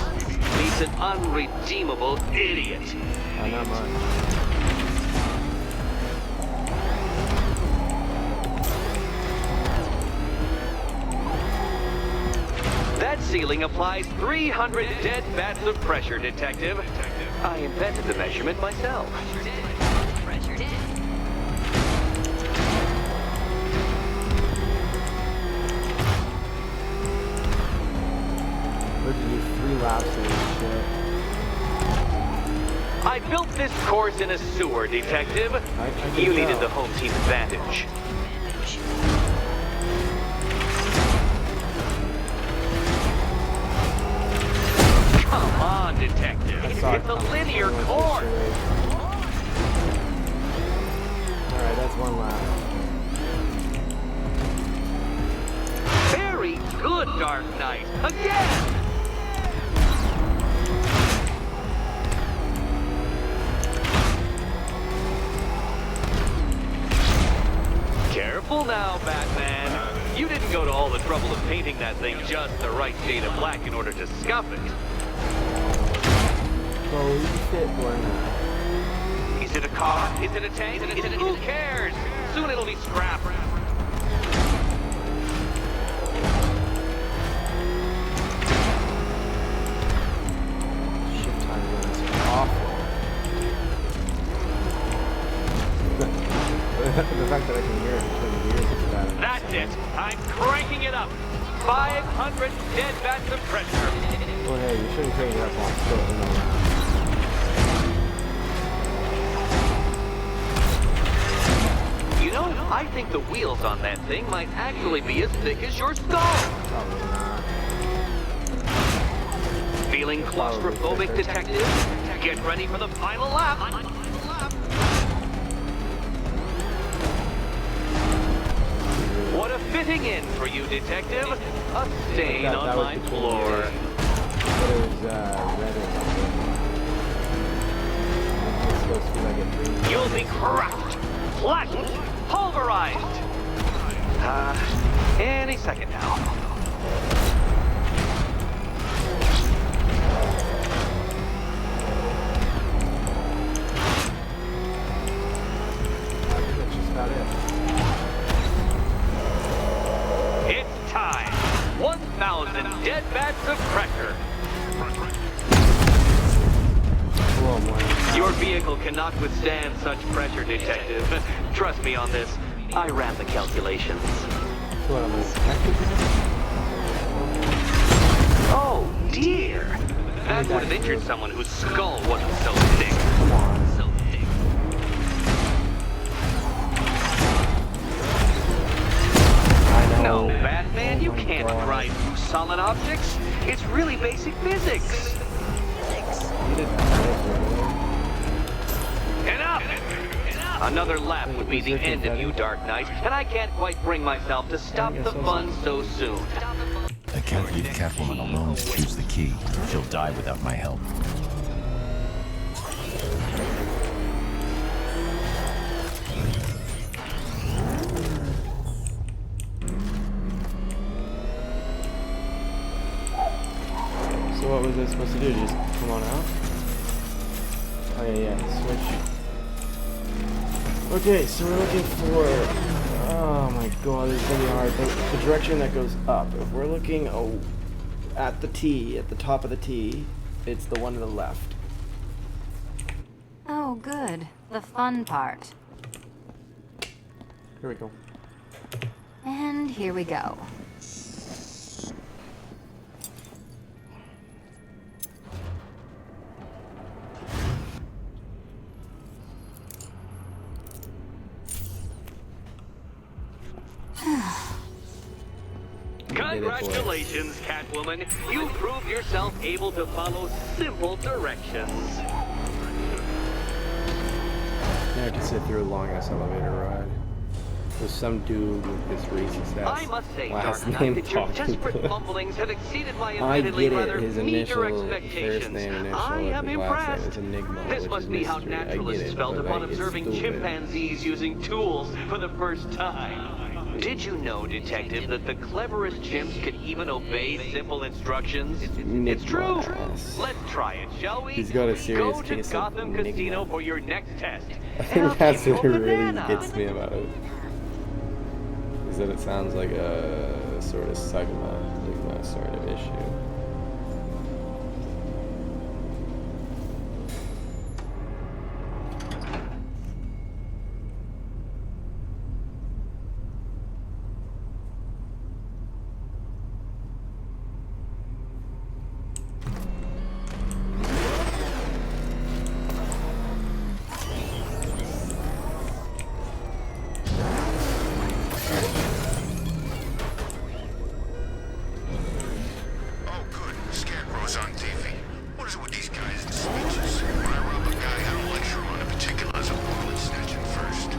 meets an unredeemable idiot? Not much. That ceiling applies 300 dead bats of pressure, Detective. I invented the measurement myself. We're to do 3 laps of this shit. I built this course in a sewer, Detective. You needed the home team advantage. Come on, Detective. It's a linear course. Alright, that's 1 lap. Very good, Dark Knight. Again! Careful now, Batman. You didn't go to all the trouble of painting that thing just the right shade of black in order to scuff it. Holy shit, or not. Is it a car? Is it a tank? Who cares? Soon it'll be scrap. Shift time runs awful. The fact that I can hear it between the gears is bad. That's it. I'm cranking it up. 500 dead bats of pressure. Well, hey, you shouldn't crank it up on still in the You know, I think the wheels on that thing might actually be as thick as your skull. Probably not. Feeling claustrophobic, detective? Get ready for the final lap. What a fitting end for you, detective. A stain on my floor. But it was red or something. It's supposed to be like a green. You'll be crushed, flattened, pulverized. Any second now. That's just about it. It's time. 1,000 dead bats of pressure. Whoa, boy. Your vehicle cannot withstand such pressure, detective. Trust me on this. I ran the calculations. What, I'm inspecting? Oh, dear. That would have injured someone whose skull wasn't so thick. Come on. So thick. I know. No, Batman, you Oh my can't God. drive through solid objects. It's really basic physics. You didn't Enough! Another lap would be the end of you, Dark Knight, and I can't quite bring myself to stop the fun so soon. I can't leave Catwoman alone to choose the key. She'll die without my help. So what was I supposed to do? Just come on out? Oh yeah, switch. Okay, so we're looking for... Oh my god, this is gonna be hard. The direction that goes up. If we're looking at the T, at the top of the T, it's the one to the left. Oh, good. The fun part. Here we go. And here we go. Congratulations, Catwoman. You proved yourself able to follow simple directions. Never to sit through a long ass elevator ride. There's some dude with this racist ass I must say, last Dark name Knight, that your talking desperate to it. mumblings have exceeded my I admittedly get it. rather His meager initial expectations. first name, initial, I am his last name impressed. is Enigma, This which must is be how mystery. I get naturalists it, felt but, upon like, it's observing stupid. chimpanzees using tools for the first time. Did you know, Detective, that the cleverest chimps can even obey simple instructions? It's true. Yes. Let's try it, shall we? He's got a serious Go to case of Gotham Enigma. Casino for your next test. I And I'll think that's give you what a really banana. gets me about it. Is that it sounds like a sort of Sigma sort of issue. Oh, good. Scarecrow's on TV. What is it with these guys and speeches? When I rob a guy, I don't lecture on the particulars of wallet snatching first.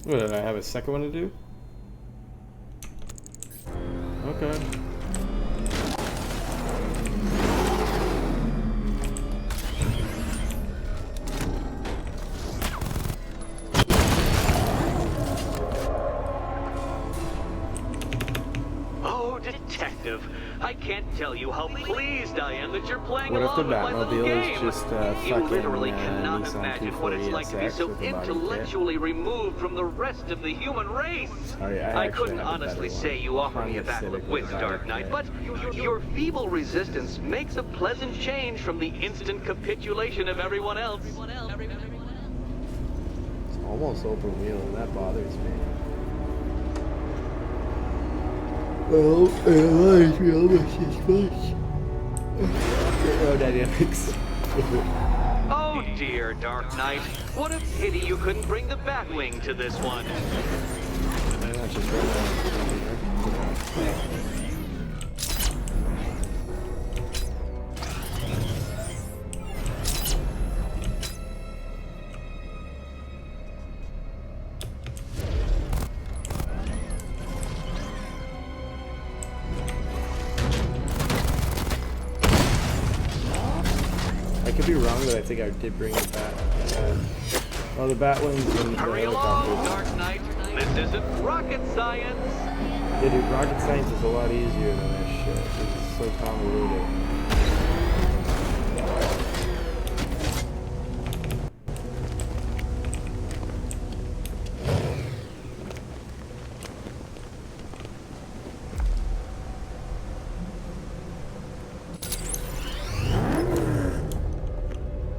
What, did I have a second one to do? Okay. Oh, Detective, I can't tell you how pleased I am that you're playing What if the along with my little Batmobile is game. just You fucking literally cannot Nissan imagine what it's like to be 240SX so with a body kit? intellectually removed from the rest of the human race. Sorry, I I actually couldn't have a honestly better say one. you offer me a Honda battle of Civic with wits, a Dark body Knight, kit. but your feeble resistance makes a pleasant change from the instant capitulation of everyone else. It's almost open wheel, and that bothers me. Well, it reminds me almost as much. Aerodynamics. Oh dear, Dark Knight. What a pity you couldn't bring the Batwing to this one. Why not just run down? I could be wrong, but I think I did bring it back. Oh, the Batwings and the Hurry along, helicopters. Dark Knight. This isn't rocket science. Yeah, dude, rocket science is a lot easier than this shit. It's so convoluted.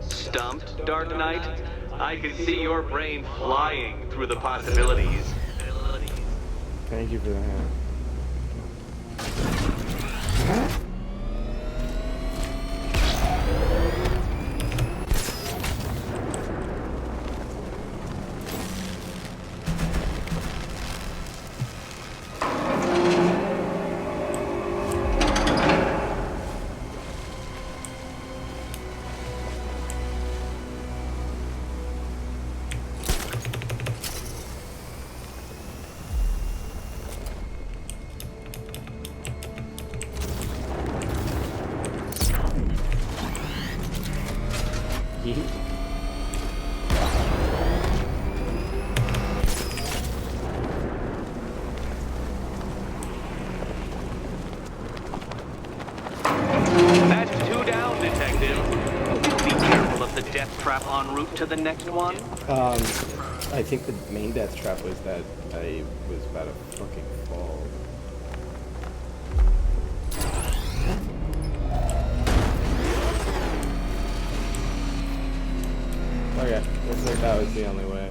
Stumped, Dark Knight? I can see your brain flying through the possibilities. Thank you for the hand. That's 2 down, Detective. Be careful of the death trap en route to the next one. I think the main death trap was that I was about to fucking fall. Okay, looks like that was the only way.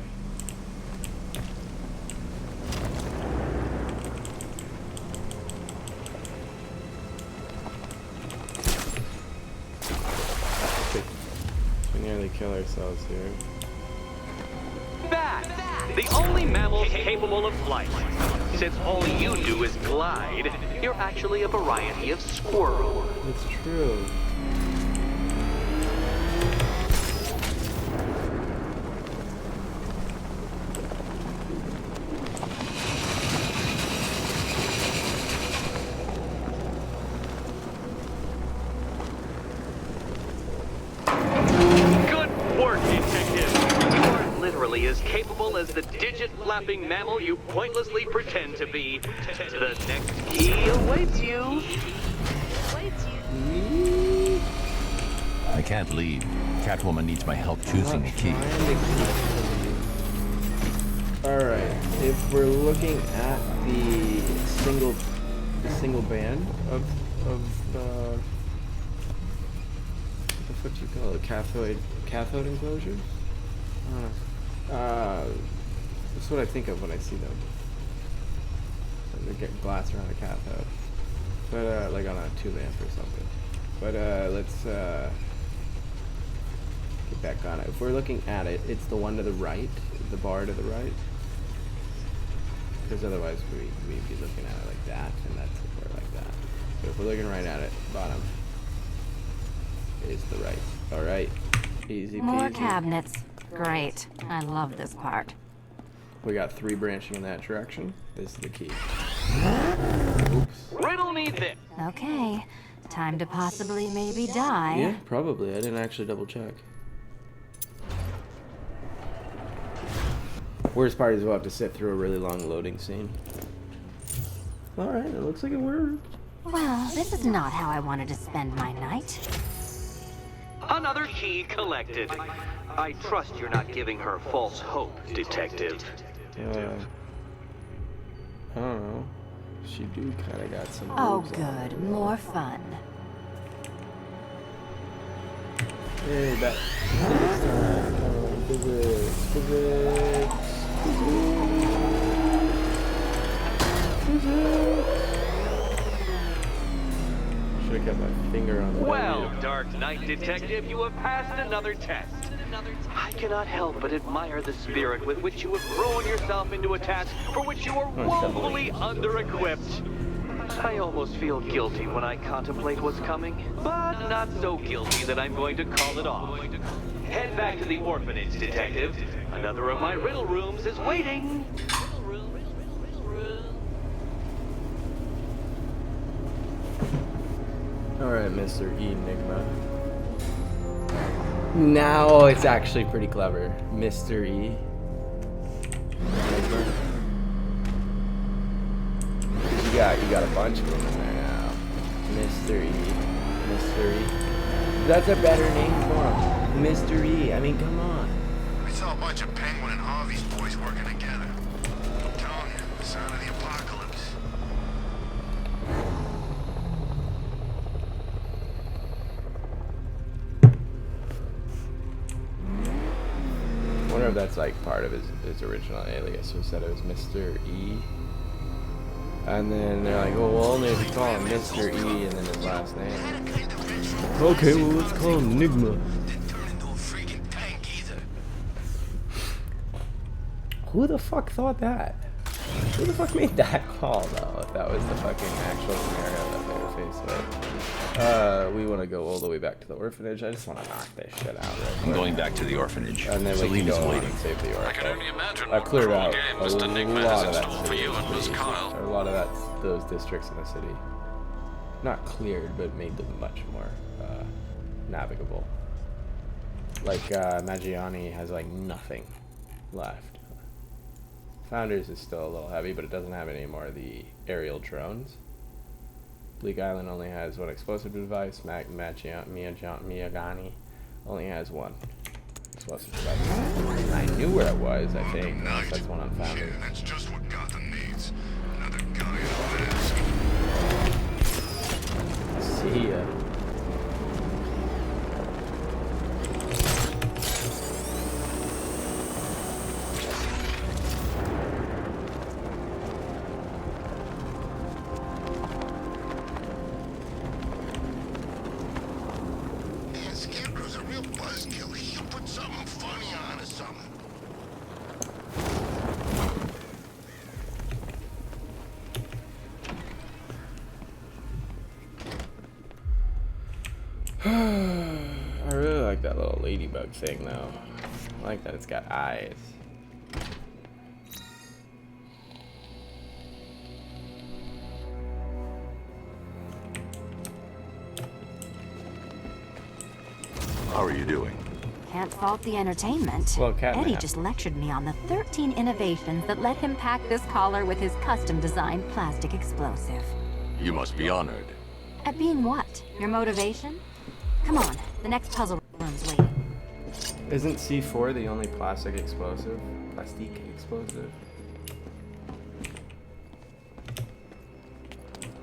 We nearly kill ourselves here. Bat! The only mammal capable of flight. Since all you do is glide, you're actually a variety of squirrel. It's true. Good work, Detective. You are literally as capable as the digit-flapping mammal you pointlessly pretend to be. The next key awaits you. I can't leave. Catwoman needs my help choosing the key. Alright, if we're looking at the single band of what the fuck do you call it? Cathode enclosures? I don't know. That's what I think of when I see them. They get glass around a cathode. But like on a tube amp or something. But let's get back on it. If we're looking at it, it's the one to the right, the bar to the right. Because otherwise we'd be looking at it like that, and that's or like that. But if we're looking right at it, bottom is the right. Alright. Easy peasy. More cabinets. Great. I love this part. We got 3 branching in that direction. This is the key. Oops. Riddle me this. Okay. Time to possibly maybe die. Yeah, probably. I didn't actually double check. Worst part is we'll have to sit through a really long loading scene. Alright, it looks like it worked. Well, this is not how I wanted to spend my night. Another key collected. I trust you're not giving her false hope, Detective. I don't know. She do kind of got some. Oh, moves on her. good. More fun. Hey, back. Physics. Should have kept my finger on the Well, Dark Knight Detective, you have passed another test. I cannot help but admire the spirit with which you have thrown yourself into a task for which you are woefully under-equipped. I almost feel guilty when I contemplate what's coming, but not so guilty that I'm going to call it off. Head back to the orphanage, detective. Another of my riddle rooms is waiting. Alright, Mr. Enigma. Now it's actually pretty clever. Mr. E. Enigma. You got a bunch of them in there now. Mr. E. Mr. E. That's a better name for him. Mr. E. I mean, come on. We saw a bunch of Penguin and Harvey's boys working together. I'm telling you, the sign of the apocalypse. I wonder if that's like part of his original alias. He said it was Mr. E. And then they're like, oh, well, only if you call him Mr. E and then his last name. Okay, well, let's call him Enigma. Who the fuck thought that? Who the fuck made that call, though, if that was the fucking actual scenario that they were faced with? We want to go all the way back to the orphanage. I just want to knock this shit out right I'm going back to the orphanage. And then we can go on and save the orphanage. I can only imagine I've cleared out game a Mr. Enigma lot has of in that store for city. you and Miss Kyle. A lot of those districts in the city. Not cleared, but made them much more navigable. Like, Maggiani has, like, nothing left. Founders is still a little heavy, but it doesn't have any more of the aerial drones. Bleak Island only has one explosive device. Miyagani only has one explosive device. I knew where it was, I think. That's one on Founders. Yeah, that's just what Gotham needs. Another guy in a mask. See ya. Man, Scarecrow's a real buzzkill. He'll put something funny on or something. I really like that little ladybug thing, though. I like that it's got eyes. How are you doing? Can't fault the entertainment. Well, cat Eddie nap. just lectured me on the 13 innovations that let him pack this collar with his custom-designed plastic explosive. You must be honored. At being what? Your motivation? Come on, the next puzzle room's waiting. Isn't C4 the only plastic explosive? Plastique explosive?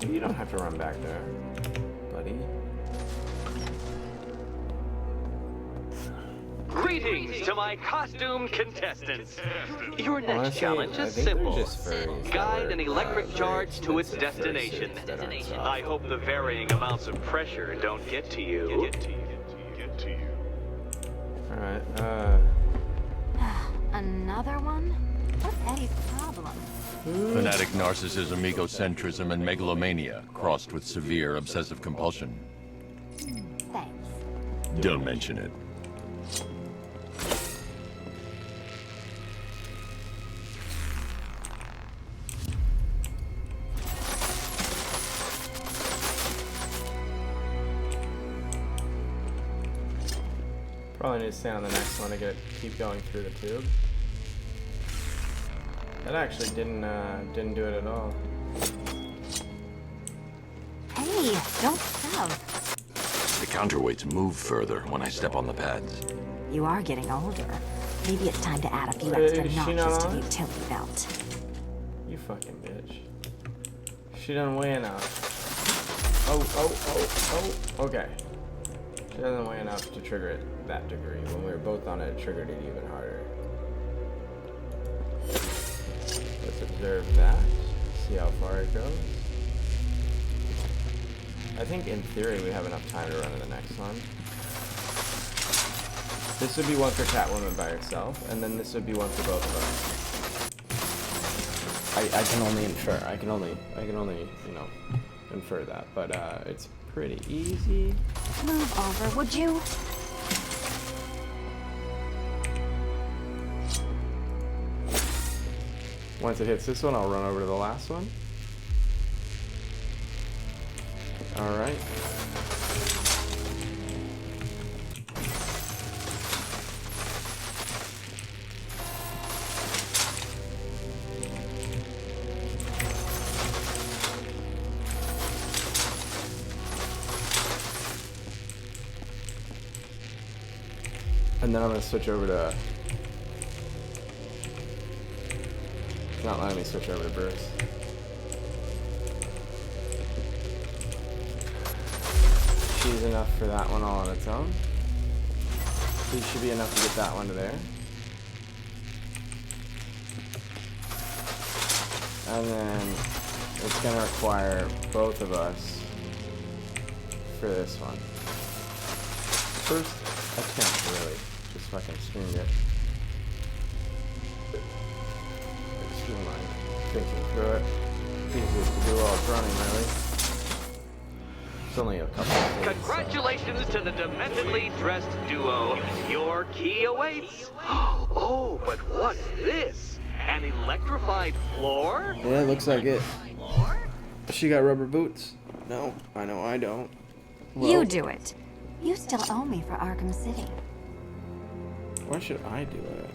You don't have to run back there, buddy. Greetings to my costumed contestants. Your next Honestly, challenge I is think they're simple. just furries that Guide wear, an electric very charge to its expensive destination. fursuits that aren't soft. I hope the varying amounts of pressure don't get to you. Alright, Another one? What's Eddie's problem? Fanatic narcissism, egocentrism, and megalomania, crossed with severe obsessive compulsion. Thanks. Don't mention it. probably need to stay on the next one to keep going through the tube. That actually didn't do it at all. Hey, don't shove. The counterweights move further when I step on the pads. You are getting older. Maybe it's time to add a few Hey, extra is she notches not to on the it? utility belt. You fucking bitch. She done weigh enough. Oh, okay. She doesn't weigh enough to trigger it that degree. When we were both on it, it triggered it even harder. Let's observe that. See how far it goes. I think in theory we have enough time to run to the next one. This would be one for Catwoman by herself, and then this would be one for both of us. I can only infer. I can only, you know, infer that. But it's pretty easy. Move over, would you? Once it hits this one, I'll run over to the last one. All right. And then I'm gonna switch over to. It's not letting me switch over to Bruce. She's enough for that one all on its own. She should be enough to get that one to there. And then it's gonna require both of us for this one. First attempt, really. Just fucking streamed it. Just mind thinking through it. Easiest to do while it's running, really. It's only a couple of days, Congratulations to the dementedly dressed duo. Your key awaits. Oh, but what's this? An electrified floor? Yeah, looks like it. She got rubber boots. No, I know I don't. Well, You do it. You still owe me for Arkham City. why should I do it?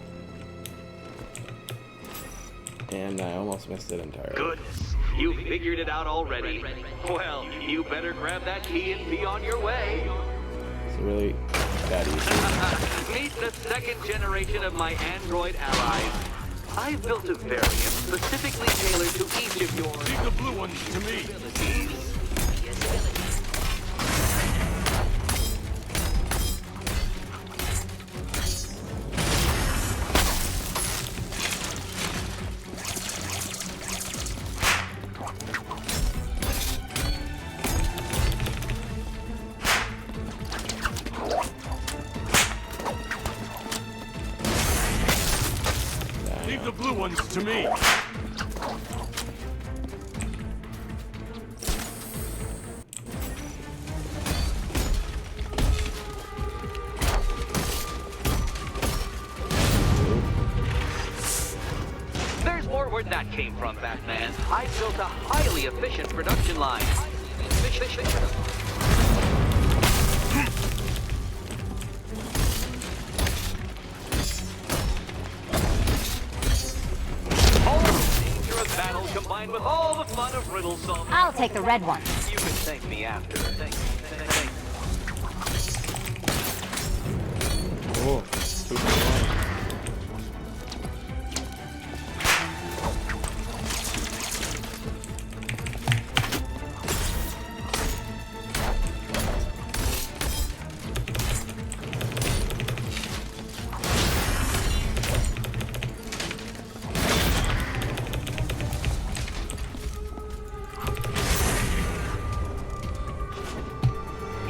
And I almost missed it entirely. Goodness, you figured it out already. Well, you better grab that key and be on your way. It's really that easy. Meet the second generation of my android allies. I've built a variant specifically tailored to each of your... Leave the blue ones to me. Leave the blue ones to me. There's more where that came from, Batman. I built a highly efficient production line. All the danger of battle combined with all the fun of riddle solving. I'll take the red one. You can thank me after. Thank you. Cool.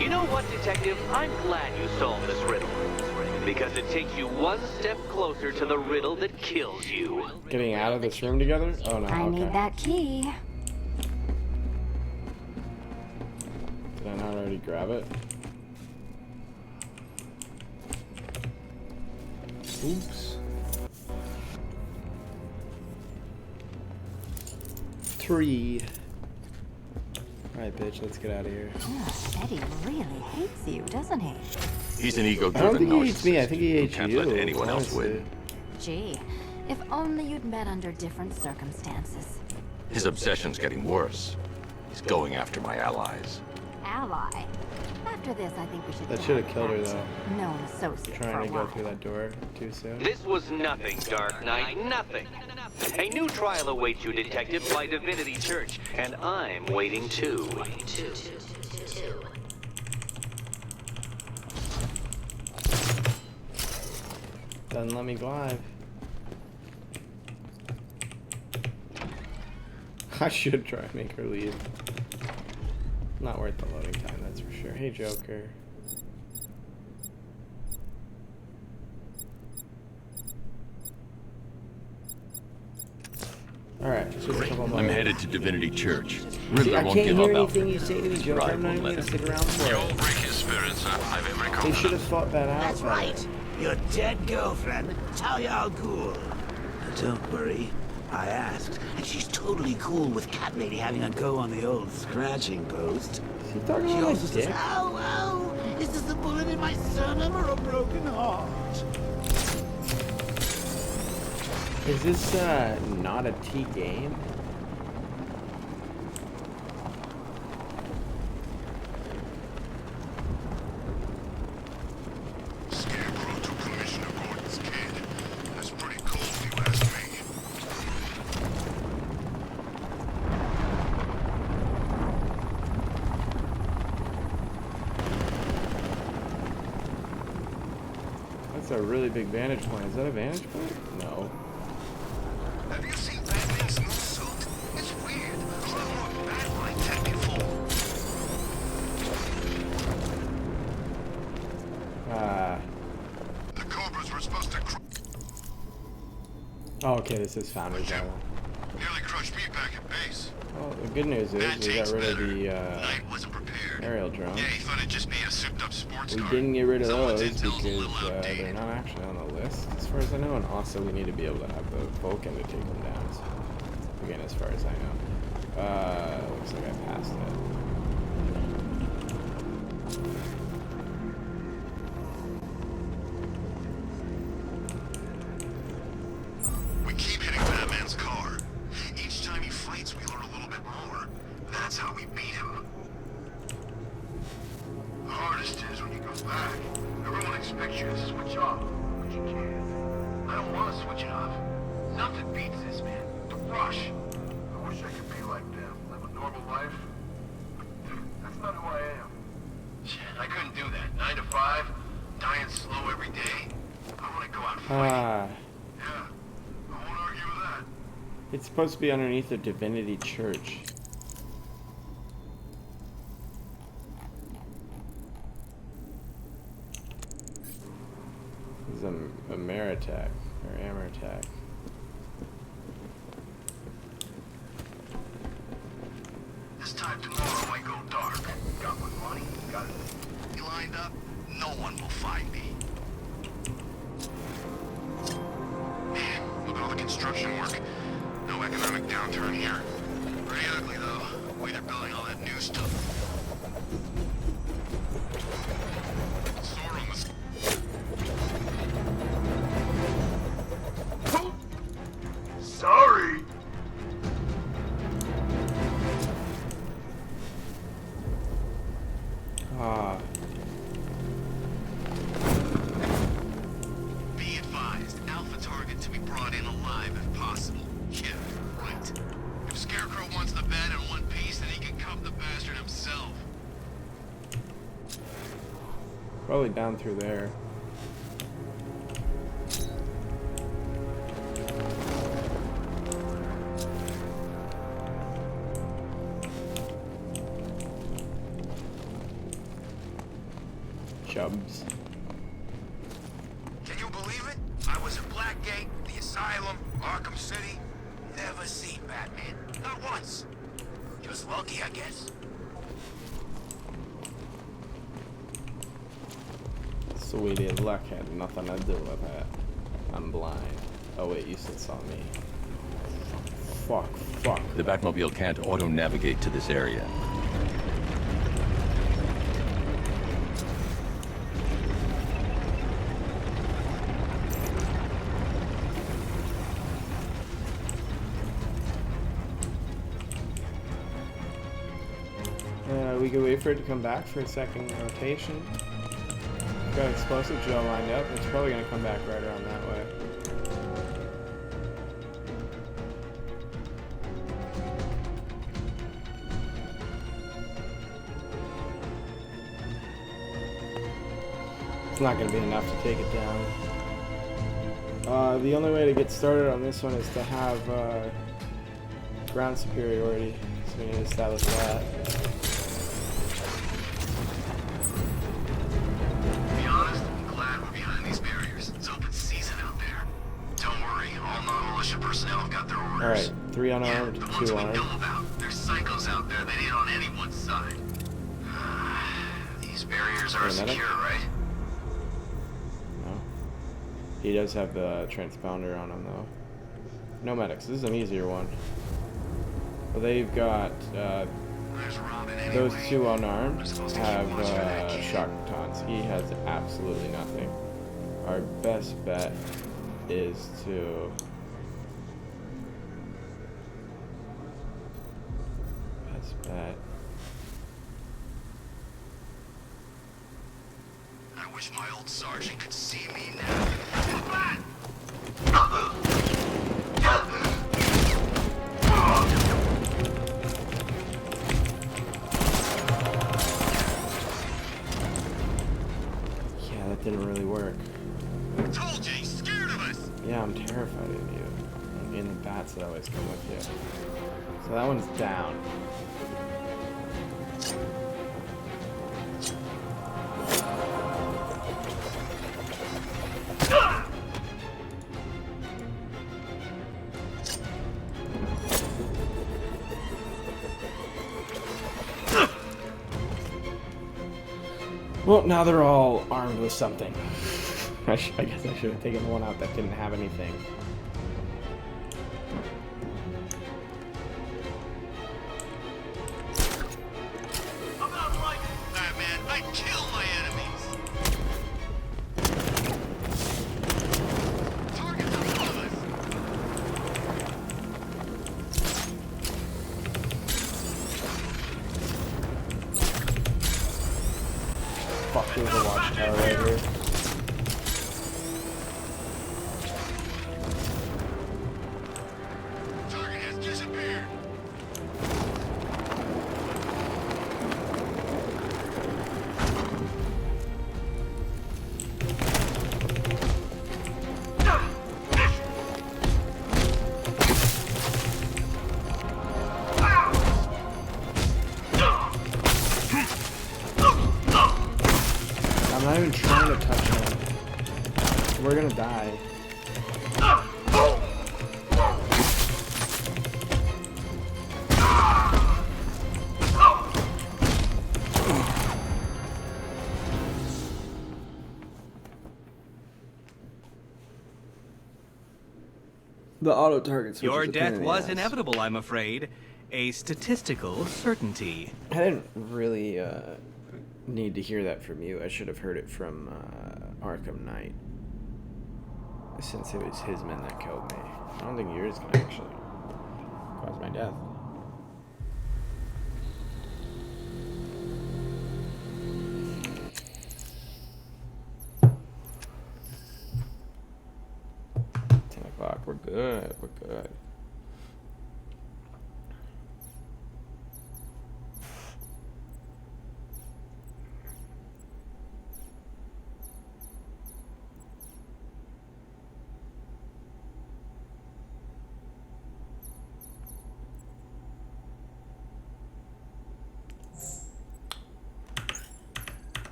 You know what, Detective? I'm glad you solved this riddle. Because it takes you one step closer to the riddle that kills you. Getting out of this room together? Oh no, I okay. need that key. Did I not already grab it? Oops. 3. Alright, bitch, let's get out of here. Oh, Eddie really hates you, doesn't he? He's an I don't ego-driven think he hates me, I think he who hates can't you. let anyone else honestly. win. Gee, if only you'd met under different circumstances. His obsession's getting worse. He's going after my allies. Ally. After this, I think we should... That get should have out killed her, of though. that known associate for Trying a to go while. through that door too soon. This was nothing, Dark Knight, nothing. A new trial awaits you, Detective, by Divinity Church, and I'm waiting too. Doesn't let me glide. I should try and make her leave. Not worth the loading time, that's for sure. Hey, Joker. Alright, just a couple more. I'm headed to Divinity Church. See, Riddler I won't can't give hear up anything Alfred. you say to me, His Joker. pride I'm not won't even let gonna him. stick around for You will it. break his spirit, sir. I've every They confidence. should have fought that out. That's better. right. Your dead girlfriend, Talia al Ghul. Don't worry. I asked, and she's totally cool with Cat Lady having a go on the old scratching post. Is he talking She about also his says, dick? "Ow, ow, is this a bullet in my sternum or a broken heart?" Is this not a T game? Scarecrow took Commissioner Gordon's kid. That's pretty cool if you ask me. That's a really big vantage point. Is that a vantage point? No. Have you seen Batman's new suit? It's weird. A lot more bat-like than before. The Cobras were supposed to Oh, okay, this is Founders Island. nearly crushed me back at base. Well, the good news is we got rid of the Knight wasn't prepared. aerial drones. Yeah, he thought it'd just be a souped-up sports We car. didn't get rid of Someone's those intel's a because little outdated. they're not actually on the list, as far as I know, and also we need to be able to have the Vulcan to take them down. So, again, as far as I know. Looks like I passed it. We keep hitting Batman's car. Each time he fights, we learn a little bit more. That's how we beat him. The hardest is when you go back. Everyone expects you to switch off, but you can't. I don't want to switch it off. Nothing beats this, man. The rush. I wish I could be like them. Live a normal life. That's not who I am. Shit, I couldn't do that. 9 to 5, dying slow every day. I want to go out fighting. Yeah, I won't argue with that. It's supposed to be underneath the Divinity Church. This is a Maritech, or Amertech. This time tomorrow I go dark. Got my money, got it lined up. No one will find me. Man, look at all the construction work. No economic downturn here. Pretty ugly though. Way they're building all that new stuff. Sword on the Sorry. Be advised, Alpha target to be brought in alive if possible. Yeah, right. If Scarecrow wants the bat in one piece, then he can cuff the bastard himself. Probably down through there. Chubs. Can you believe it? I was at Blackgate, the Asylum, Arkham City. Never seen Batman. Not once. He was lucky, I guess. Sweetie, luck had nothing to do with it. I'm blind. Oh wait, you still saw me. Fuck. The Batmobile can't auto-navigate to this area. We can wait for it to come back for a second rotation. Got Explosive Joe lined up. It's probably gonna come back right around that way. It's not gonna be enough to take it down. The only way to get started on this one is to have ground superiority. So we need to establish that. To be honest, I'm glad we're behind these barriers. It's open season out there. Don't worry, all non-militia personnel have got their orders. Alright, 3 unarmed, the ones 2 we know armed. about. There's psychos out there that ain't on anyone's side. These barriers are secure, right? No. He does have the transponder on him, though. No medics. This is an easier one. Well, they've got, those 2 unarmed have, shock batons. He has absolutely nothing. Our best bet is to... Best bet... I wish my old sergeant could see me now. Yeah, that didn't really work. Told you, he's scared of us. Yeah, I'm terrified of you. And the bats that always come with you. So that one's down. Well, now they're all armed with something. I guess I should have taken the one out that didn't have anything. I'm not like that, man. I kill my enemies. Targets are above us. Fuck, there's a watchtower right here. Target has disappeared. I'm not even trying to touch him. We're gonna die. The auto target switch Your is a pain death in the was ass. inevitable, I'm afraid. A statistical certainty. I didn't really need to hear that from you. I should have heard it from Arkham Knight. Since it was his men that killed me. I don't think yours can actually cause my death. We're good. We're good.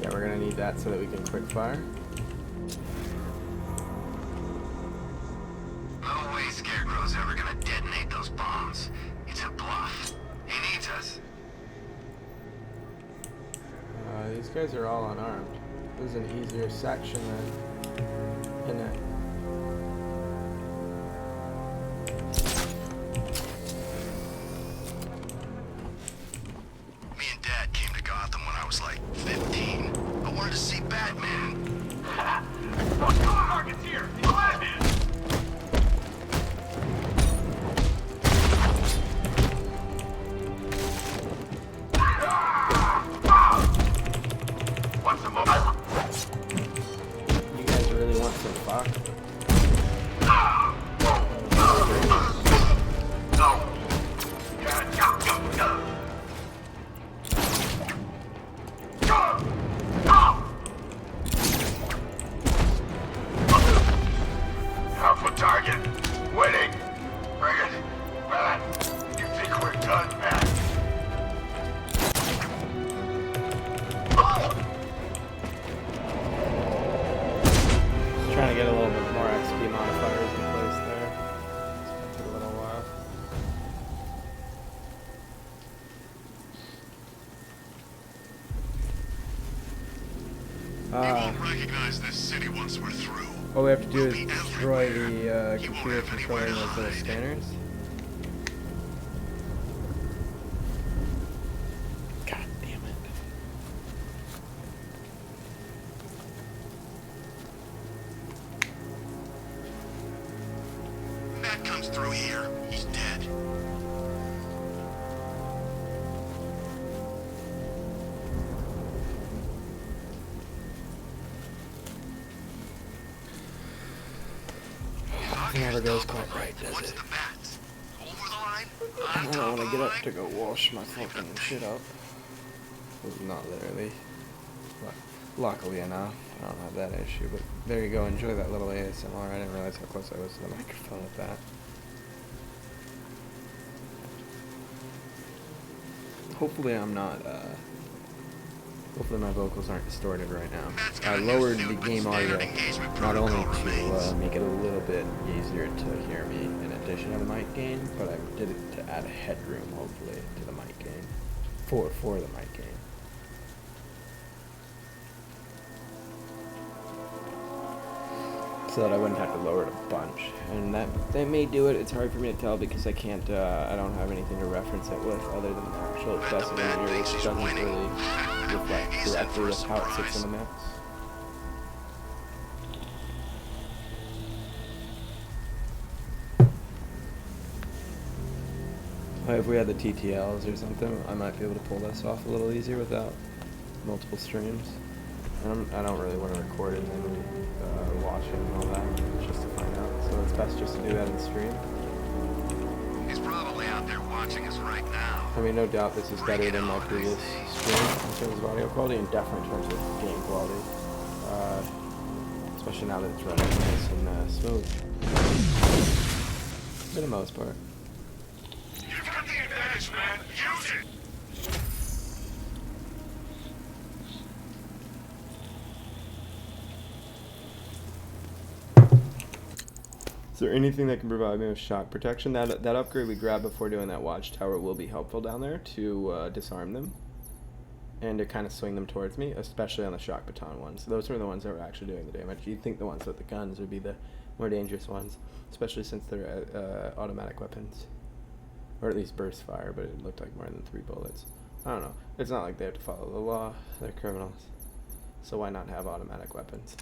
Yeah, we're gonna need that so that we can quick fire. No way Scarecrow's ever gonna detonate those bombs. It's a bluff. He needs us. These guys are all unarmed. This is an easier section than in it. Me and Dad came to Gotham when I was like 15. I wanted to see Batman. Those targets here! Go ahead! Want some more? You guys really want some fuck? Alpha target. Winning. Bring it. Man, you think we're done, man? Just trying to get a little bit more XP modifiers in place there. won't recognize this city once we're through. All we have to do is destroy the computer controlling those little scanners. God damn it. Matt comes through here, he's dead. It never goes quite right, does it? I don't want to get up to go wash my fucking shit up. Not literally. But luckily enough, I don't have that issue. But there you go, enjoy that little ASMR. I didn't realize how close I was to the microphone with that. Hopefully I'm not, hopefully my vocals aren't distorted right now. I lowered the game audio not only to make it a little bit easier to hear me in addition to the mic gain, but I did it to add headroom, hopefully, to the mic gain. For the mic gain. So that I wouldn't have to lower it a bunch. And that may do it. It's hard for me to tell because I can't, I don't have anything to reference it with other than the actual decibel meter, which doesn't really reflect directly with how it sits in the mix. If we had the TTLs or something, I might be able to pull this off a little easier without multiple streams. I don't really want to record it and then watch it and all that, just to find out. So it's best just to do that in stream. He's probably out there watching us right now. I mean, no doubt this is better than my previous stream in terms of audio quality and definitely in terms of game quality. Especially now that it's running nice and smooth. For the most part. You've got the advantage, man. Use it! Is there anything that can provide me with shock protection? That upgrade we grabbed before doing that watchtower will be helpful down there to disarm them and to kind of swing them towards me, especially on the shock baton ones. Those are the ones that were actually doing the damage. You'd think the ones with the guns would be the more dangerous ones, especially since they're automatic weapons, or at least burst fire, but it looked like more than 3 bullets. I don't know. It's not like they have to follow the law. They're criminals. So why not have automatic weapons?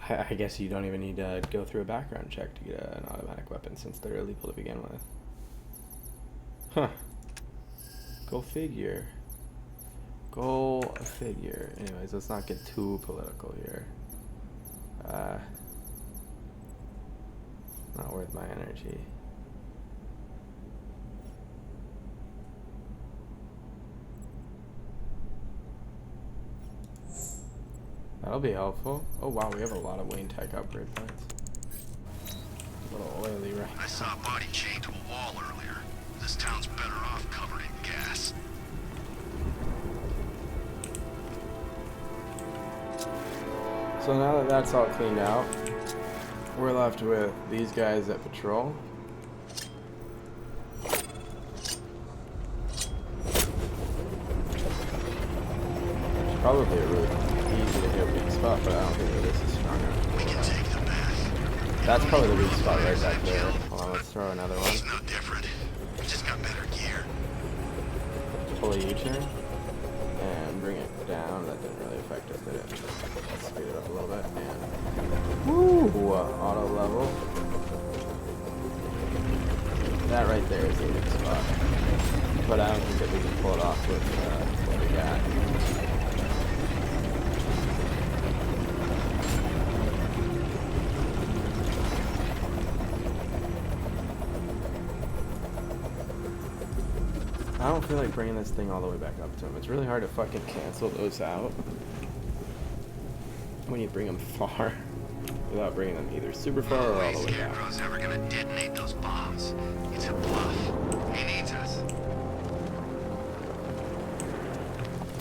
I guess you don't even need to go through a background check to get an automatic weapon since they're illegal to begin with. Huh. Go figure. Go figure. Anyways, let's not get too political here. Not worth my energy. That'll be helpful. Oh wow, we have a lot of Wayne Tech upgrade points. A little oily, right? I saw a body chained to a wall earlier. This town's better off covered in gas. So now that that's all cleaned out, we're left with these guys at patrol. Probably a really easy to hit weak spot, but I don't think that this is strong enough. We can take them back. That's probably the weak spot right back there. Hold on, let's throw another one. It's no different. We just got better gear. Pull a U-turn and bring it down. That didn't really affect it, did it? Let's speed it up a little bit and woo! Auto level. That right there is the weak spot. But I don't think that we can pull it off with what we got. I don't feel like bringing this thing all the way back up to him. It's really hard to fucking cancel those out when you bring them far without bringing them either super far or all the way down. Scarecrow's ever gonna detonate those bombs. It's a bluff. He needs us.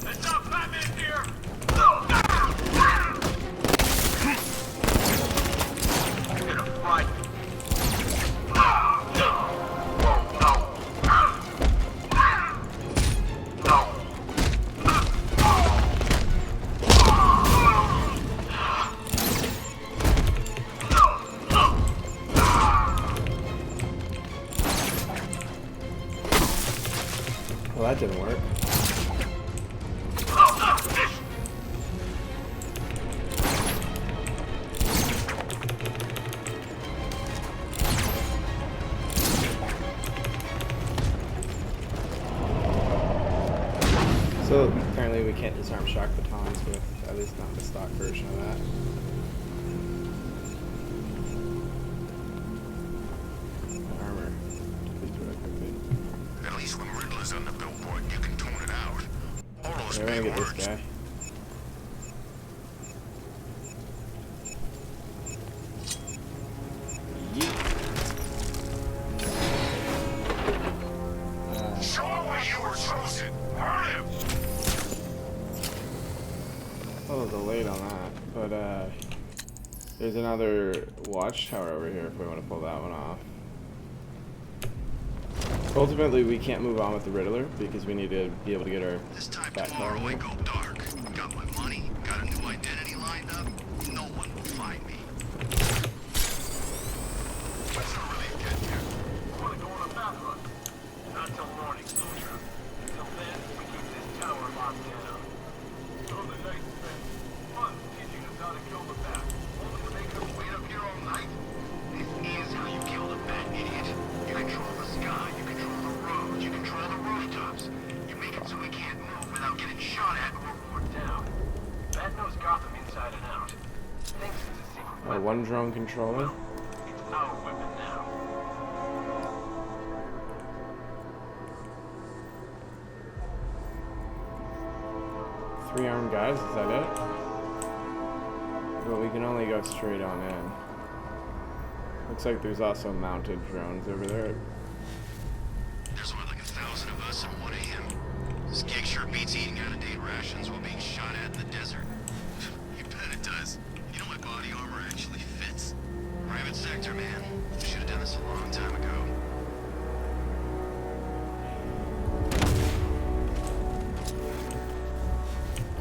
Heads up, Batman here! You're gonna fight. that didn't work. So apparently we can't disarm shock batons with, at least not the stock version of that. Armor. At least when Riddler's on the billboard, you can tune it out. All those We're gonna big get words. this guy. Show him why you were chosen. Hurt him. A little delayed on that, but there's another watchtower over here if we want to pull that one off. Ultimately, we can't move on with the Riddler because we need to be able to get our back car Tomorrow I here. go dark. Got my money, got a new identity lined up. No one will find me. What's the relief get here? I want to go on a bath run. Not till morning, soldier. Until then, we keep this tower locked down. So the night's been fun teaching us how to kill the bat. Only to make us wait up here all night? This is how you kill the bat, idiot. You control the sky, you control the roads, you control the rooftops. You make it so we can't move without getting shot at or worn down. Bat knows Gotham inside and out. Thinks it's a secret weapon. One drone controller. It's our weapon now. Three armed guys, is that it? Well, we can only go straight on in. Looks like there's also mounted drones over there. There's what, like 1,000 of us at 1 a.m. This gig sure beats eating out-of-date rations while being shot at in the desert. You bet it does. You know my body armor actually fits. Private sector, man. Should have done this a long time ago.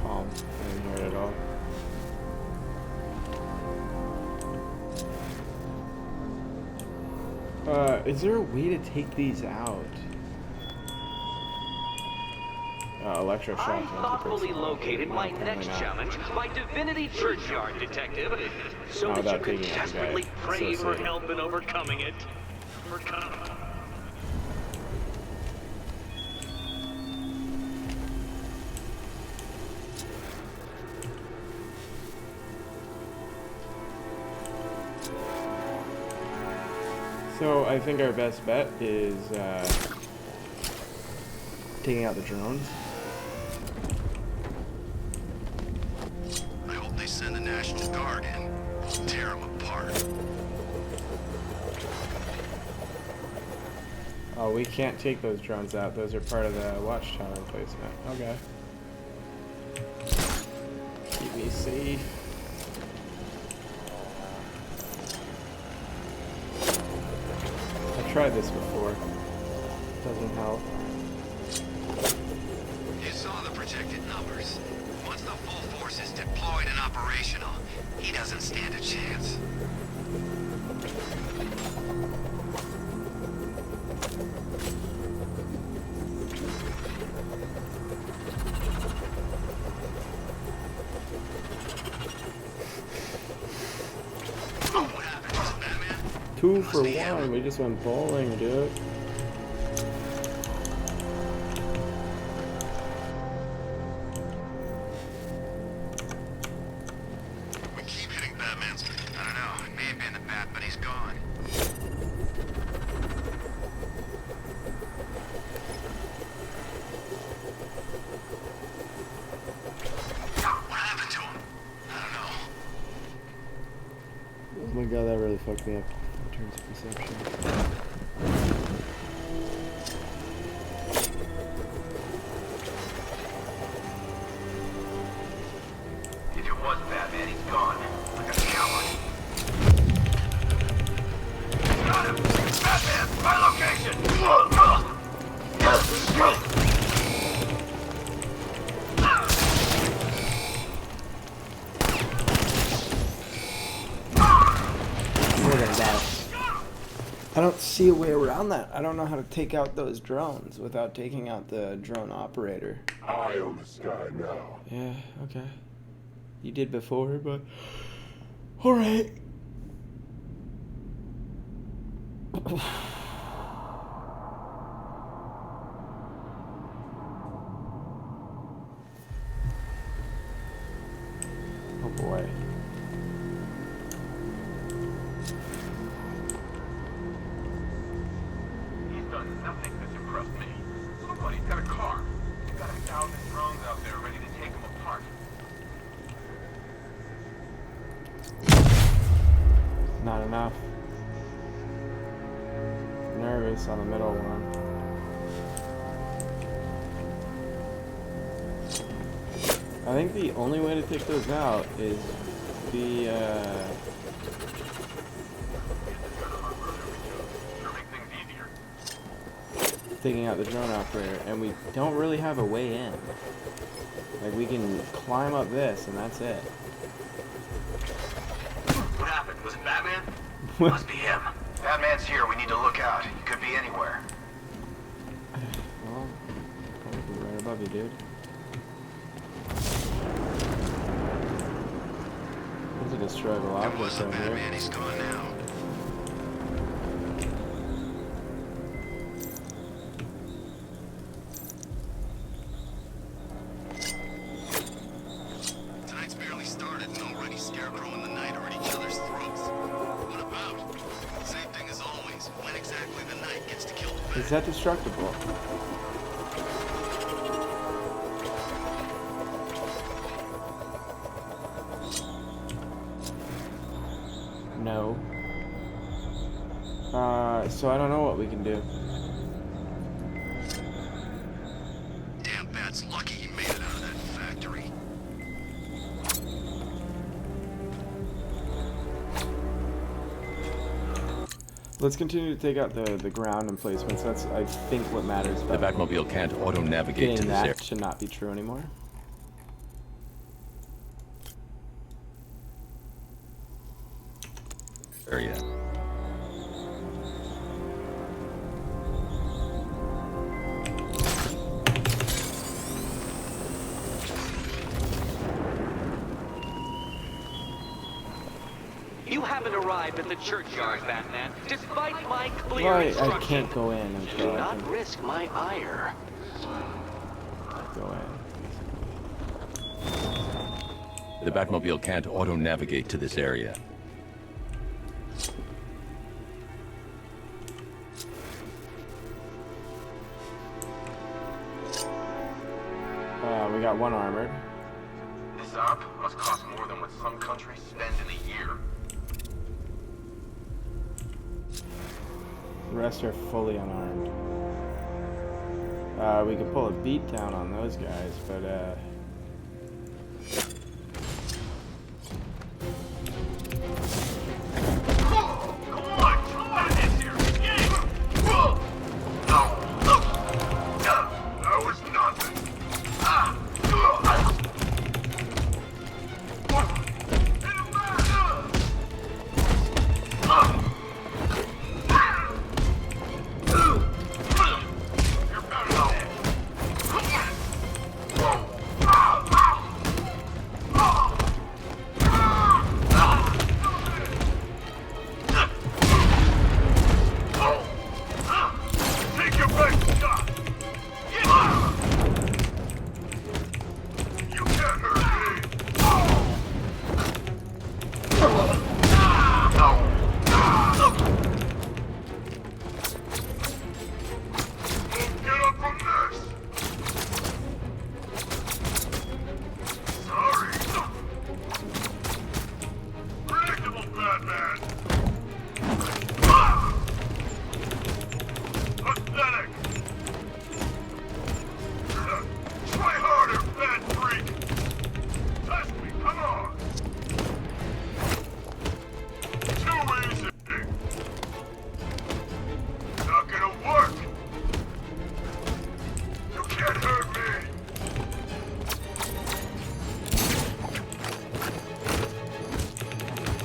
Calm. I didn't hear it at all. Is there a way to take these out? Electroshock. I thoughtfully located my next not. challenge, my Divinity Churchyard detective, so Not that you without could taking out the desperately guy pray for associated. help in overcoming it. So I think our best bet is taking out the drones. I hope they send the National Guard in. We'll tear them apart. Oh, we can't take those drones out. Those are part of the watchtower replacement. Okay. Keep me safe. I've tried this before. Doesn't help. You saw the projected numbers. Once the full force is deployed and operational, he doesn't stand a chance. What happened, Batman? 2 for 1. We just went bowling, dude. We keep hitting Batman's... I don't know. It may have been the Bat, but he's gone. What happened to him? I don't know. Oh my god, that really fucked me up in terms of perception. If it was Batman, he's gone. Like a coward. Got him! Batman! My location! We're gonna die. I don't see a way around that. I don't know how to take out those drones without taking out the drone operator. Eye on the sky now. Yeah, okay. You did before, but... Alright. Oh boy. He's done nothing that's impressed me. Somebody's got a car. He's got 1,000 drones out there ready to take him apart. Not enough. Nervous on the middle one. I think the only way to take those out is the taking out the drone operator, and we don't really have a way in. Like, we can climb up this, and that's it. What happened? Was it Batman? Must be him. Batman's here. We need to look out. He could be anywhere. Well, probably right above you, dude. There's a destroyable object over here. Batman. He's gone now. Tonight's barely started, and already Scarecrow and the Night are at each other's throats. What about? Same thing as always. When exactly the Night gets to kill the Bat. Is that destructible? No. So I don't know what we can do. Damn Bat's lucky he made it out of that factory. Let's continue to take out the ground emplacements. That's, I think, what matters. The Batmobile can't auto-navigate to Getting this area. that should not be true anymore. You haven't arrived at the churchyard, Batman, despite my clear Right, I instructions. can't go in until Do I not can risk my ire. go in. The Batmobile can't auto-navigate to this area. We got one armored. This op must cost more than what some countries spend in a year. The rest are fully unarmed. We could pull a beat down on those guys, but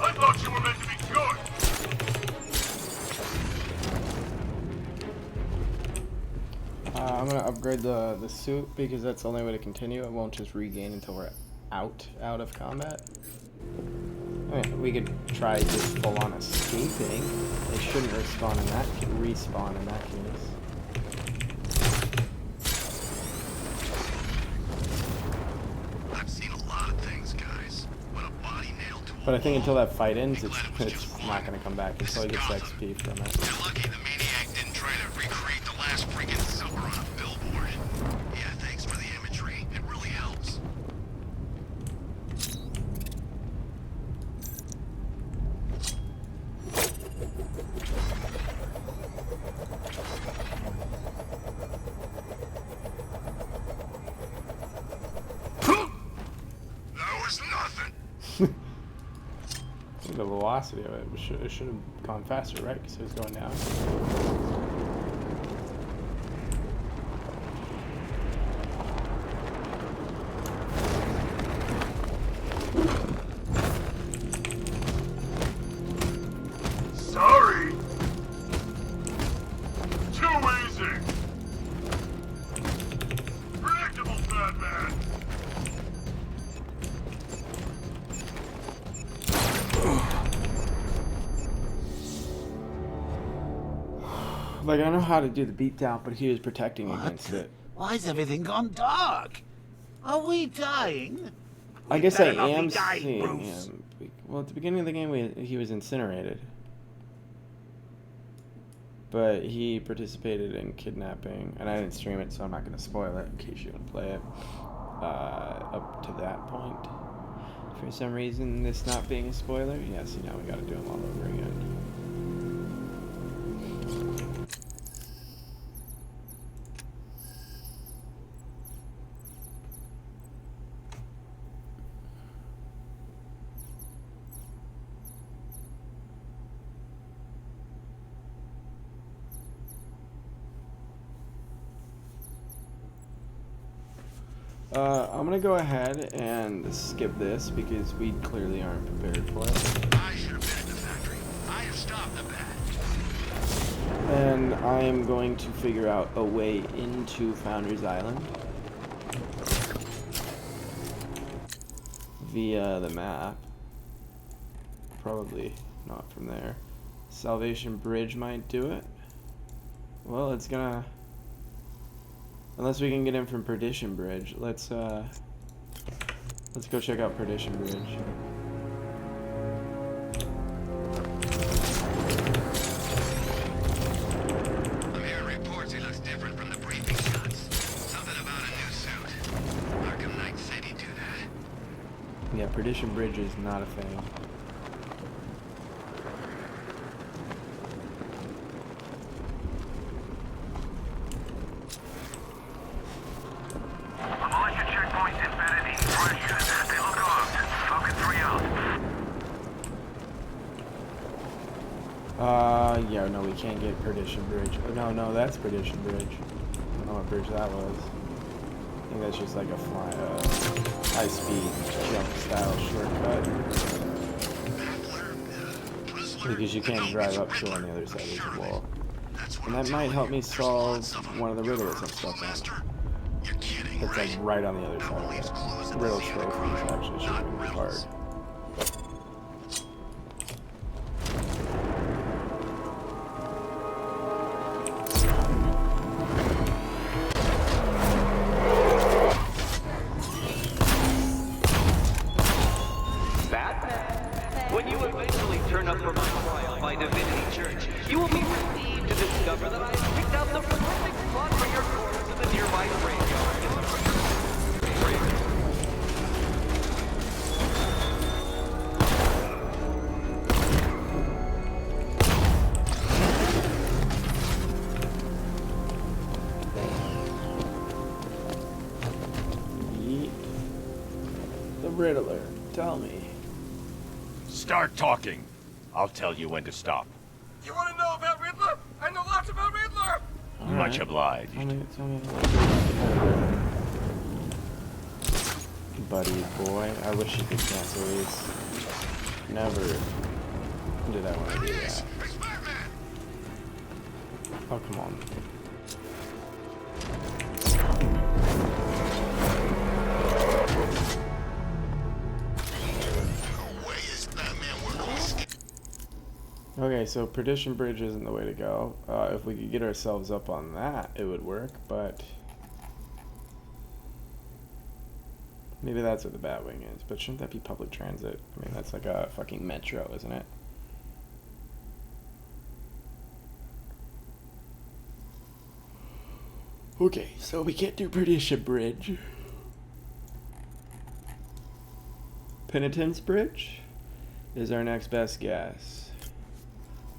I thought you were meant to be good. upgrade the suit because that's the only way to continue. It won't just regain until we're out of combat. I mean, we could try just full on escaping. It shouldn't respawn in that case. I've seen a lot of things, guys. When a body nailed to a But I think until that fight ends, wall, it's not going to come back until he gets XP from it. You're lucky the maniac didn't try to recreate the last freaking supper on a billboard. Yeah, thanks for the imagery. It really helps. That was nothing. The velocity of it should have gone faster, right? Because it was going down. Sorry. Too easy. Predictable, Batman. Like, I know how to do the beatdown, but he was protecting against it. Why's everything gone dark? Are we dying? I guess I better not be am dying, seeing Bruce. him. Well, at the beginning of the game, he was incinerated. But he participated in kidnapping, and I didn't stream it, so I'm not going to spoil it in case you want to play it up to that point. For some reason, this not being a spoiler, yeah, see, now we got to do them all over again. I'm gonna go ahead and skip this because we clearly aren't prepared for it. I should have been at the factory. I have stopped the bat. And I am going to figure out a way into Founders Island via the map. Probably not from there. Salvation Bridge might do it. Well, it's gonna... Unless we can get in from Perdition Bridge. Let's go check out Perdition Bridge. I'm hearing reports he looks different from the briefing shots. Something about a new suit. Arkham Knight said he'd do that. Yeah, Perdition Bridge is not a thing. Militia checkpoint embedded in Preston. They look armed. Falcon 3 out. Yeah, no, we can't get Perdition Bridge. Oh, no, that's Perdition Bridge. I don't know what bridge that was. I think that's just like a high-speed jump style shortcut. Because you can't drive up to on the other side of the wall. And that might help me solve one of the riddles I'm stuck on. It's like right on the other side of it. Riddle trophies actually should be hard. Batman, when you eventually turn up for my trial by Divinity Church, you will be relieved to discover that I have picked out the perfect spot for your corpse in the nearby graveyard. Yeet. The Riddler, tell me. Start talking. I'll tell you when to stop. You want to know about Riddler? I know lots about Riddler! Much obliged. Tell me. Buddy boy, I wish you could cancel these. Never did I want to do that. Oh, come on. Okay, so Perdition Bridge isn't the way to go. If we could get ourselves up on that, it would work, but maybe that's what the Batwing is. But shouldn't that be public transit? I mean, that's like a fucking metro, isn't it? Okay, so we can't do Perdition Bridge. Penitence Bridge is our next best guess.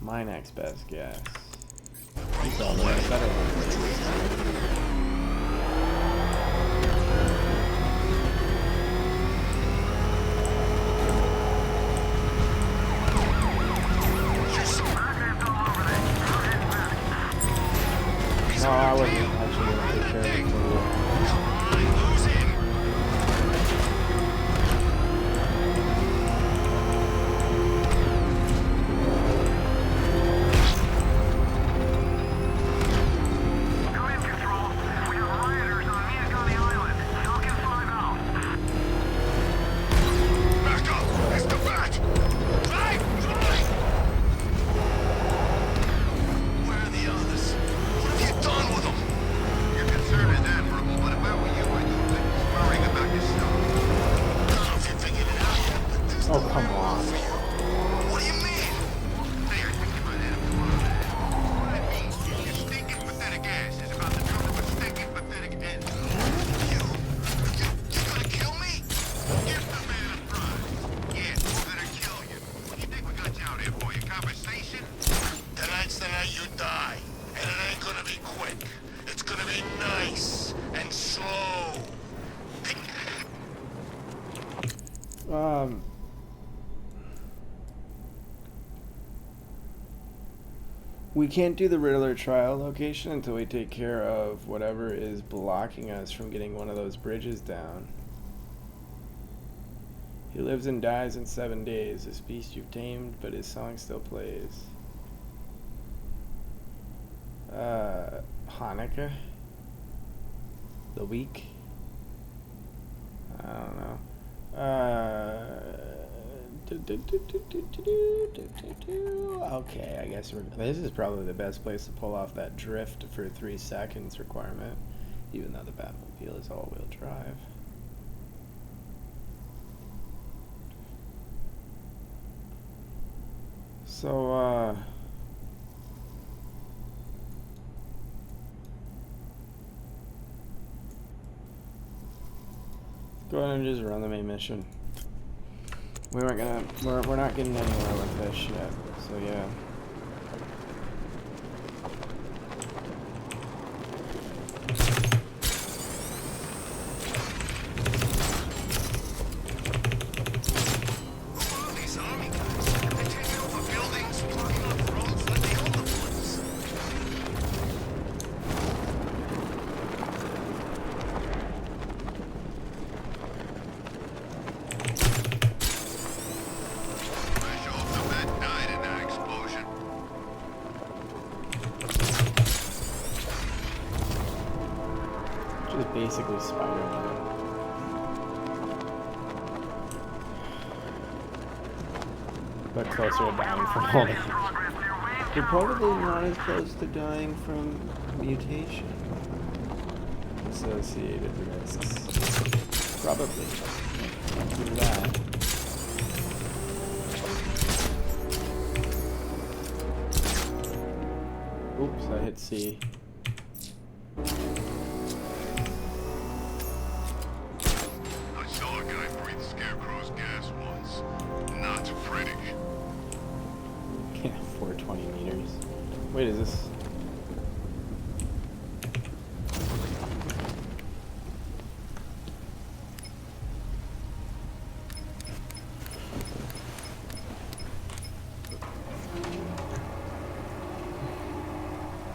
My next best guess. You called it a better one. No, I wasn't actually going to take care of it for you. Oh, come on. What do you mean? They are thinking about animal. What it means to you, your stinking pathetic ass is about to come to a stinking pathetic end. You gonna kill me? Give the man a prize. Yeah, we're gonna kill you. What do you think we got you out here for? Your conversation? Tonight's the night you die. And it ain't gonna be quick. It's gonna be nice and slow. We can't do the Riddler trial location until we take care of whatever is blocking us from getting one of those bridges down. He lives and dies in 7 days, a beast you've tamed, but his song still plays. Hanukkah? The week? I don't know. Okay, I guess this is probably the best place to pull off that drift for 3 seconds requirement, even though the Batmobile is all-wheel drive. So, go ahead and just run the main mission. We're not getting anywhere with this yet, so yeah. Basically Spider-Man. But closer to dying from all the... You're probably not as close to dying from mutation. Associated risks. Probably. Do that. Oops, I hit C. Wait, is this...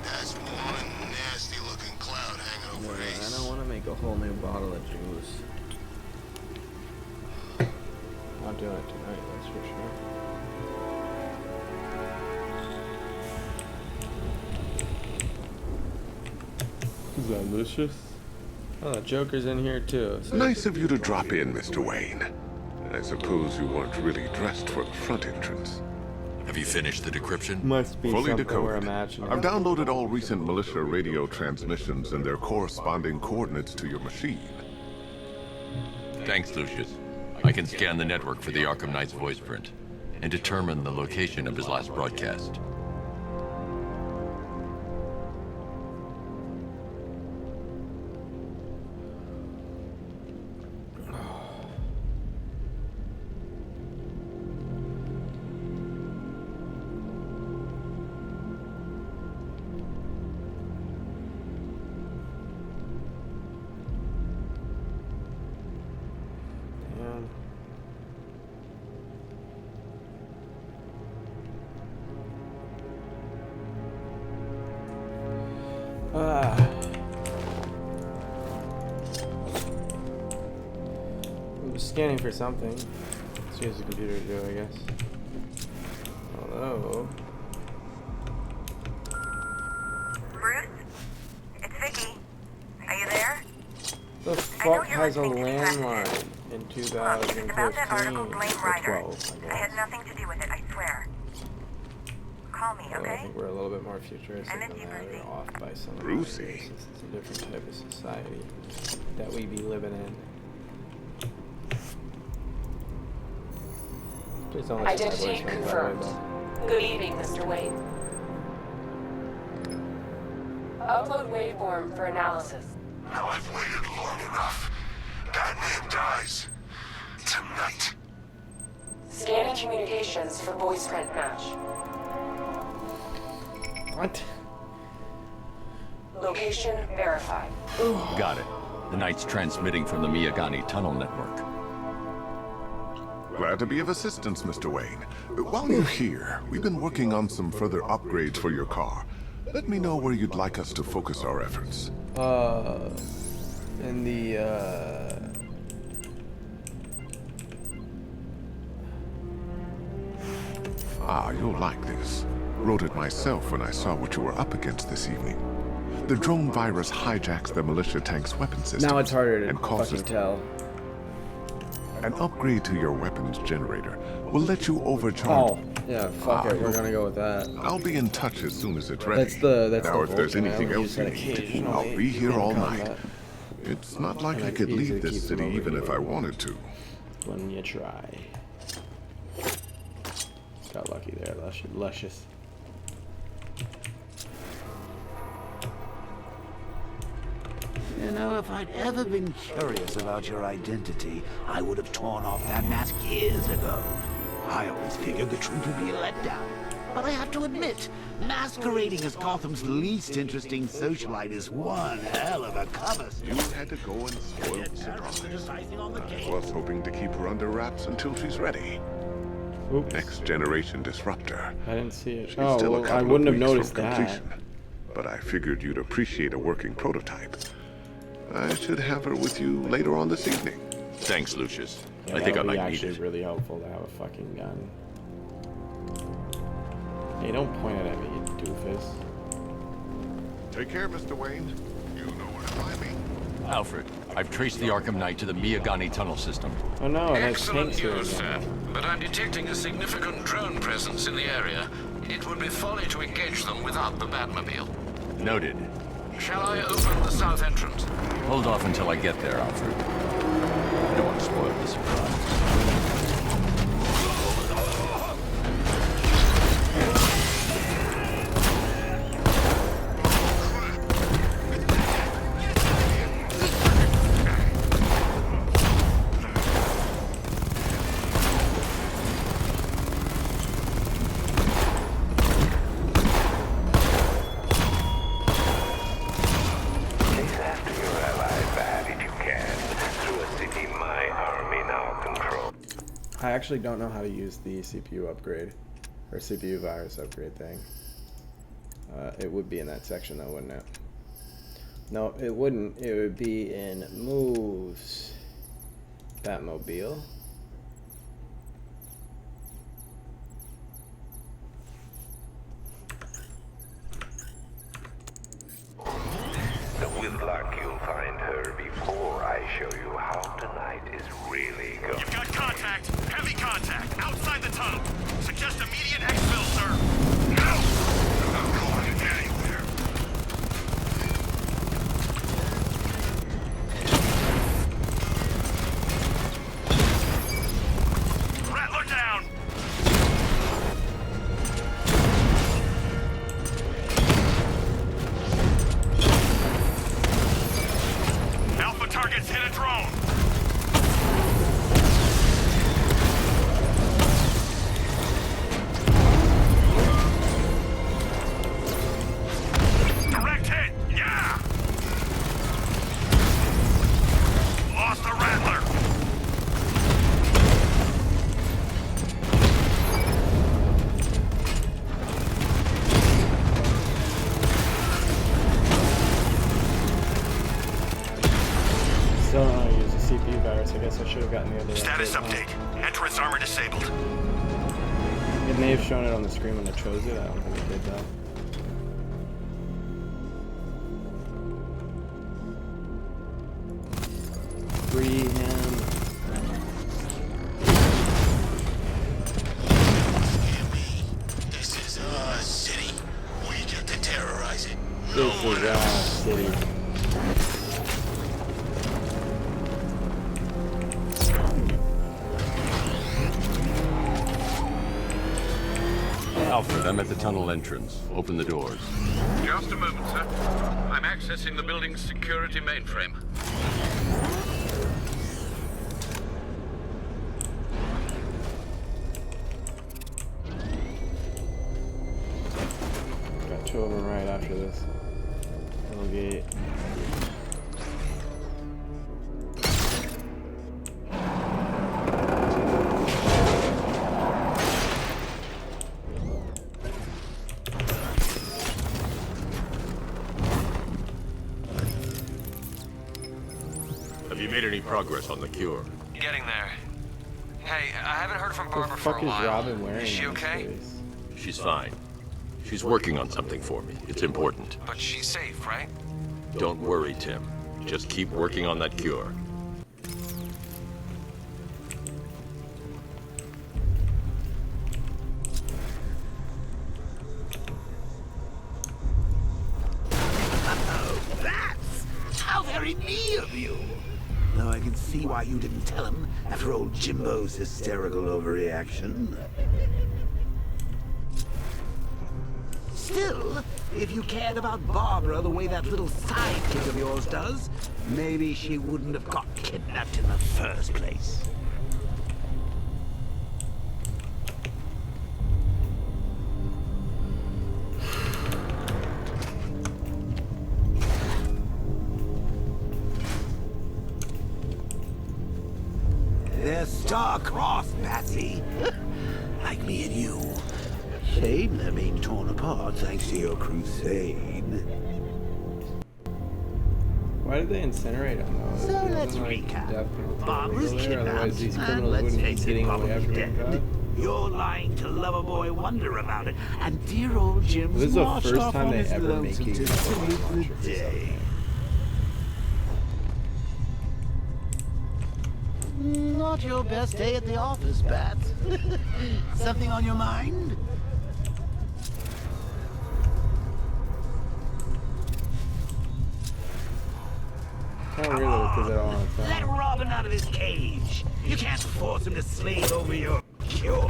That's one nasty looking cloud hanging over Ace. I don't want to make a whole new bottle of juice. Not doing it tonight, that's for sure. Is that Lucius? Oh, Joker's in here too. So nice of you to drop in, Mr. Wayne. I suppose you weren't really dressed for the front entrance. Have you finished the decryption? Must be Fully something we're decoded. imagining. I've downloaded all recent militia radio transmissions and their corresponding coordinates to your machine. Thanks, Lucius. I can scan the network for the Arkham Knight's voice print and determine the location of his last broadcast. I'm scanning for something. Let's use the computer to do, I guess. Hello. Bruce? It's Vicky. Are you there? The fuck has a landline in 2015 It's about that article, Blame or Rider. 12, I I had guess. nothing to do with it, I swear. Call me, Well, I okay? think we're a little bit more futuristic than that, or off by some Brucey. basis. It's a different type of society that we be living in. Please don't listen to my Identity voice, confirmed. Good evening, Mr. Wayne. Upload waveform for analysis. Now I've waited long enough. Batman dies. Tonight. Scanning communications for voice print match. What? Location verified. Got it. The Knight's transmitting from the Miyagani tunnel network. Glad to be of assistance, Mr. Wayne. While you're here, we've been working on some further upgrades for your car. Let me know where you'd like us to focus our efforts. In the, Ah, you'll like this. Wrote it myself when I saw what you were up against this evening. The drone virus hijacks the militia tank's weapon system. now it's harder to and causes fucking tell. an upgrade to your weapons generator will let you overcharge. Oh, yeah, fuck it, we're gonna go with that. I'll be in touch as soon as it's ready. That's now, the if there's Vulcan. I anything only else use you that need, occasionally I'll be here in all combat. night. It's not like And I I could easily leave this keep city them even if I overloaded. wanted to. When you try. Got lucky there, luscious. You know, if I'd ever been curious about your identity, I would have torn off that mask years ago. I always figured the truth would be a letdown. But I have to admit, masquerading as Gotham's least interesting socialite is one hell of a cover. You had to go and spoil the surprise. I was hoping to keep her under wraps until she's ready. Oops. Next generation disruptor. I didn't see it. She's Oh, still a well, I couple of wouldn't have weeks noticed from that. completion. But I figured you'd appreciate a working prototype. I should have her with you later on this evening. Thanks, Lucius. Yeah, I think I that'd be might need actually it. really helpful to have a fucking gun. Hey, don't point it at me, you doofus. Take care, Mr. Wayne. You know where to find me. Alfred, I've traced the Arkham Knight to the Miyagani tunnel system. Oh no, it has Excellent tanks here news, again. sir. But I'm detecting a significant drone presence in the area. It would be folly to engage them without the Batmobile. Noted. Shall I open the south entrance? Hold off until I get there, Alfred. I don't want to spoil the surprise. Chase after your ally bad if you can. Through a city my army now controls. I actually don't know how to use the CPU upgrade, or CPU virus upgrade thing. It would be in that section though, wouldn't it? No, it wouldn't. It would be in moves. Batmobile. So with luck you'll find her before I show you how tonight is really going. You've got contact. Heavy contact. Outside the tunnel. Suggest immediate exfil should have gotten the other. Status update. Entrance armor disabled. It may have shown it on the screen when it chose it. I don't think it did that. Free him. This is our city. We get to terrorize it. This is our city. Alfred, I'm at the tunnel entrance. Open the doors. Just a moment, sir. I'm accessing the building's security mainframe. Got two of them right after this. Little gate. Have you made any progress on the cure? Getting there. Hey, I haven't heard from Barbara What the for fuck a is while. Robin wearing? Is she on his okay? face? She's fine. She's working on something for me. It's important. But she's safe, right? Don't worry, Tim. Just keep working on that cure. Oh, that's how very me of you. Though I can see why you didn't tell him after old Jimbo's hysterical overreaction. Still, if you cared about Barbara the way that little sidekick of yours does, maybe she wouldn't have got kidnapped in the first place. They're star-crossed, Patsy. Like me and you. Shame they're being torn apart thanks to your crusade. Why did they incinerate him though? So let's recap. Barbara's kidnapped, and let's face it, probably dead. You're lying to Loverboy Wonder about it, and dear old Jim's This is the marched first off time on they his ever make lonesome you to save the day. Not your best day at the office, Bats. Something on your mind? Not really, because they're all on its own. Let Robin out of his cage. You can't force him to slave over your cure.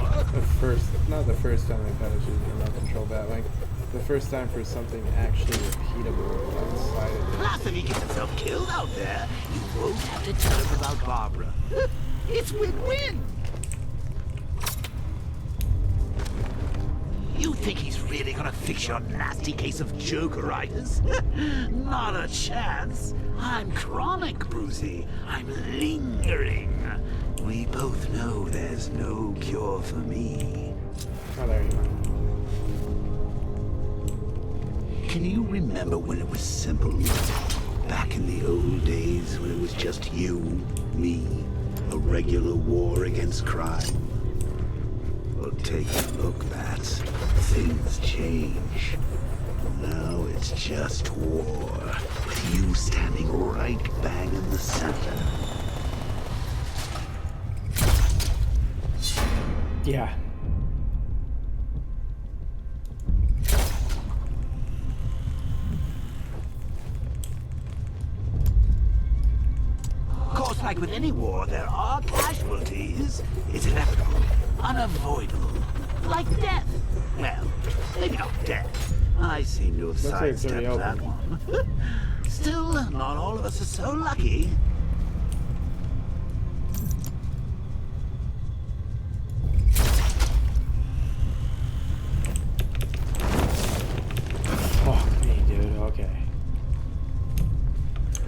Not the first time they've had issues with remote control bat, like the first time for something actually repeatable outside of this. Plus, if he gets himself killed out there, you won't have to tell him about Barbara. It's win-win. You think he's really gonna fix your nasty case of Jokeritis? Not a chance. I'm chronic, Brucey. I'm lingering. We both know there's no cure for me. Oh, there you go. Can you remember when it was simple? Back in the old days when it was just you, me, a regular war against crime? Well, take a look, Bats. Things change. Now it's just war, with you standing right bang in the center. Yeah. Of course, like with any war, there are casualties. It's inevitable, unavoidable, like death. Well, maybe not death. I seem to have Looks like it's already sidestepped that one. Still, not all of us are so lucky. Fuck me, dude. Okay.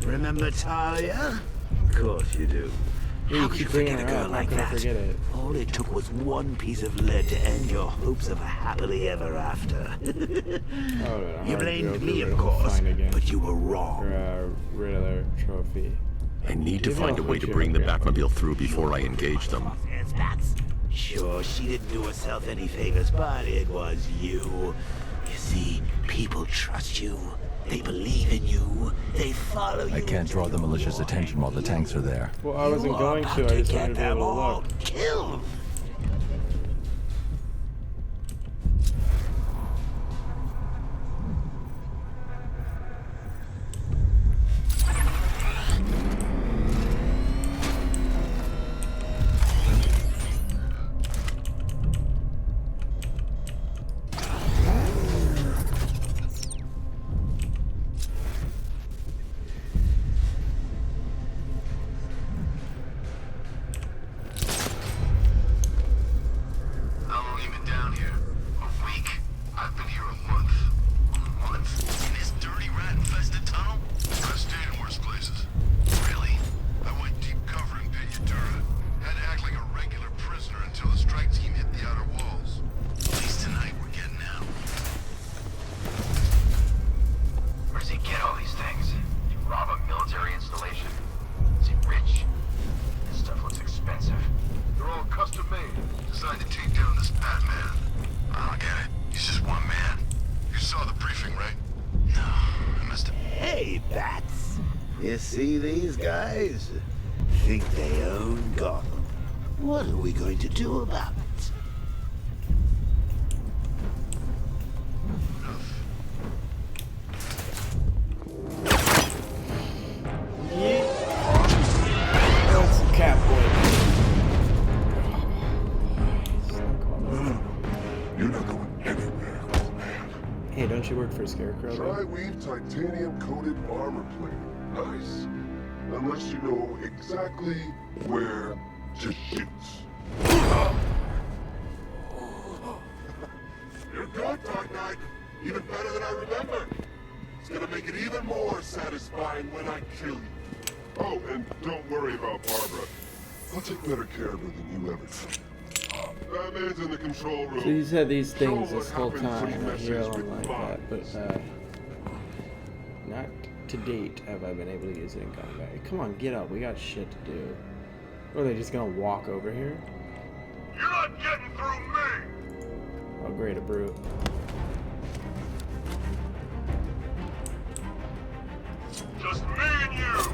Remember Talia? Of course you do. Yeah, How could you forget a girl like that? Forget it. All it took was one piece of lead to end your hopes of a happily ever after. You blamed me, of course, but you were wrong. Rid of their trophy. I need to find a way to bring the Batmobile through before I engage them. Sure, she didn't do herself any favors, but it was you. You see, people trust you. They believe in you. They follow you. I can't draw the militia's attention while the tanks are there. Well, I wasn't going to. I just wanted to be able to look. Killed. You see these guys? Think they own Gotham. What are we going to do about it? That's Catboy. You're not going anywhere, man. Hey, don't you work for Scarecrow? Tri-weave titanium-coated armor plate. Nice. Unless you know exactly where to shoot. You're good, Dark Knight. Even better than I remember. It's gonna make it even more satisfying when I kill you. Oh, and don't worry about Barbara. I'll take better care of her than you ever did. Batman's in the control room. So he's had these things this whole time. I hear them like that, but not to date have I been able to use it in combat. Come on, get up. We got shit to do. Or are they just gonna walk over here? You're not getting through me! Oh, great, a brute. Just me and you!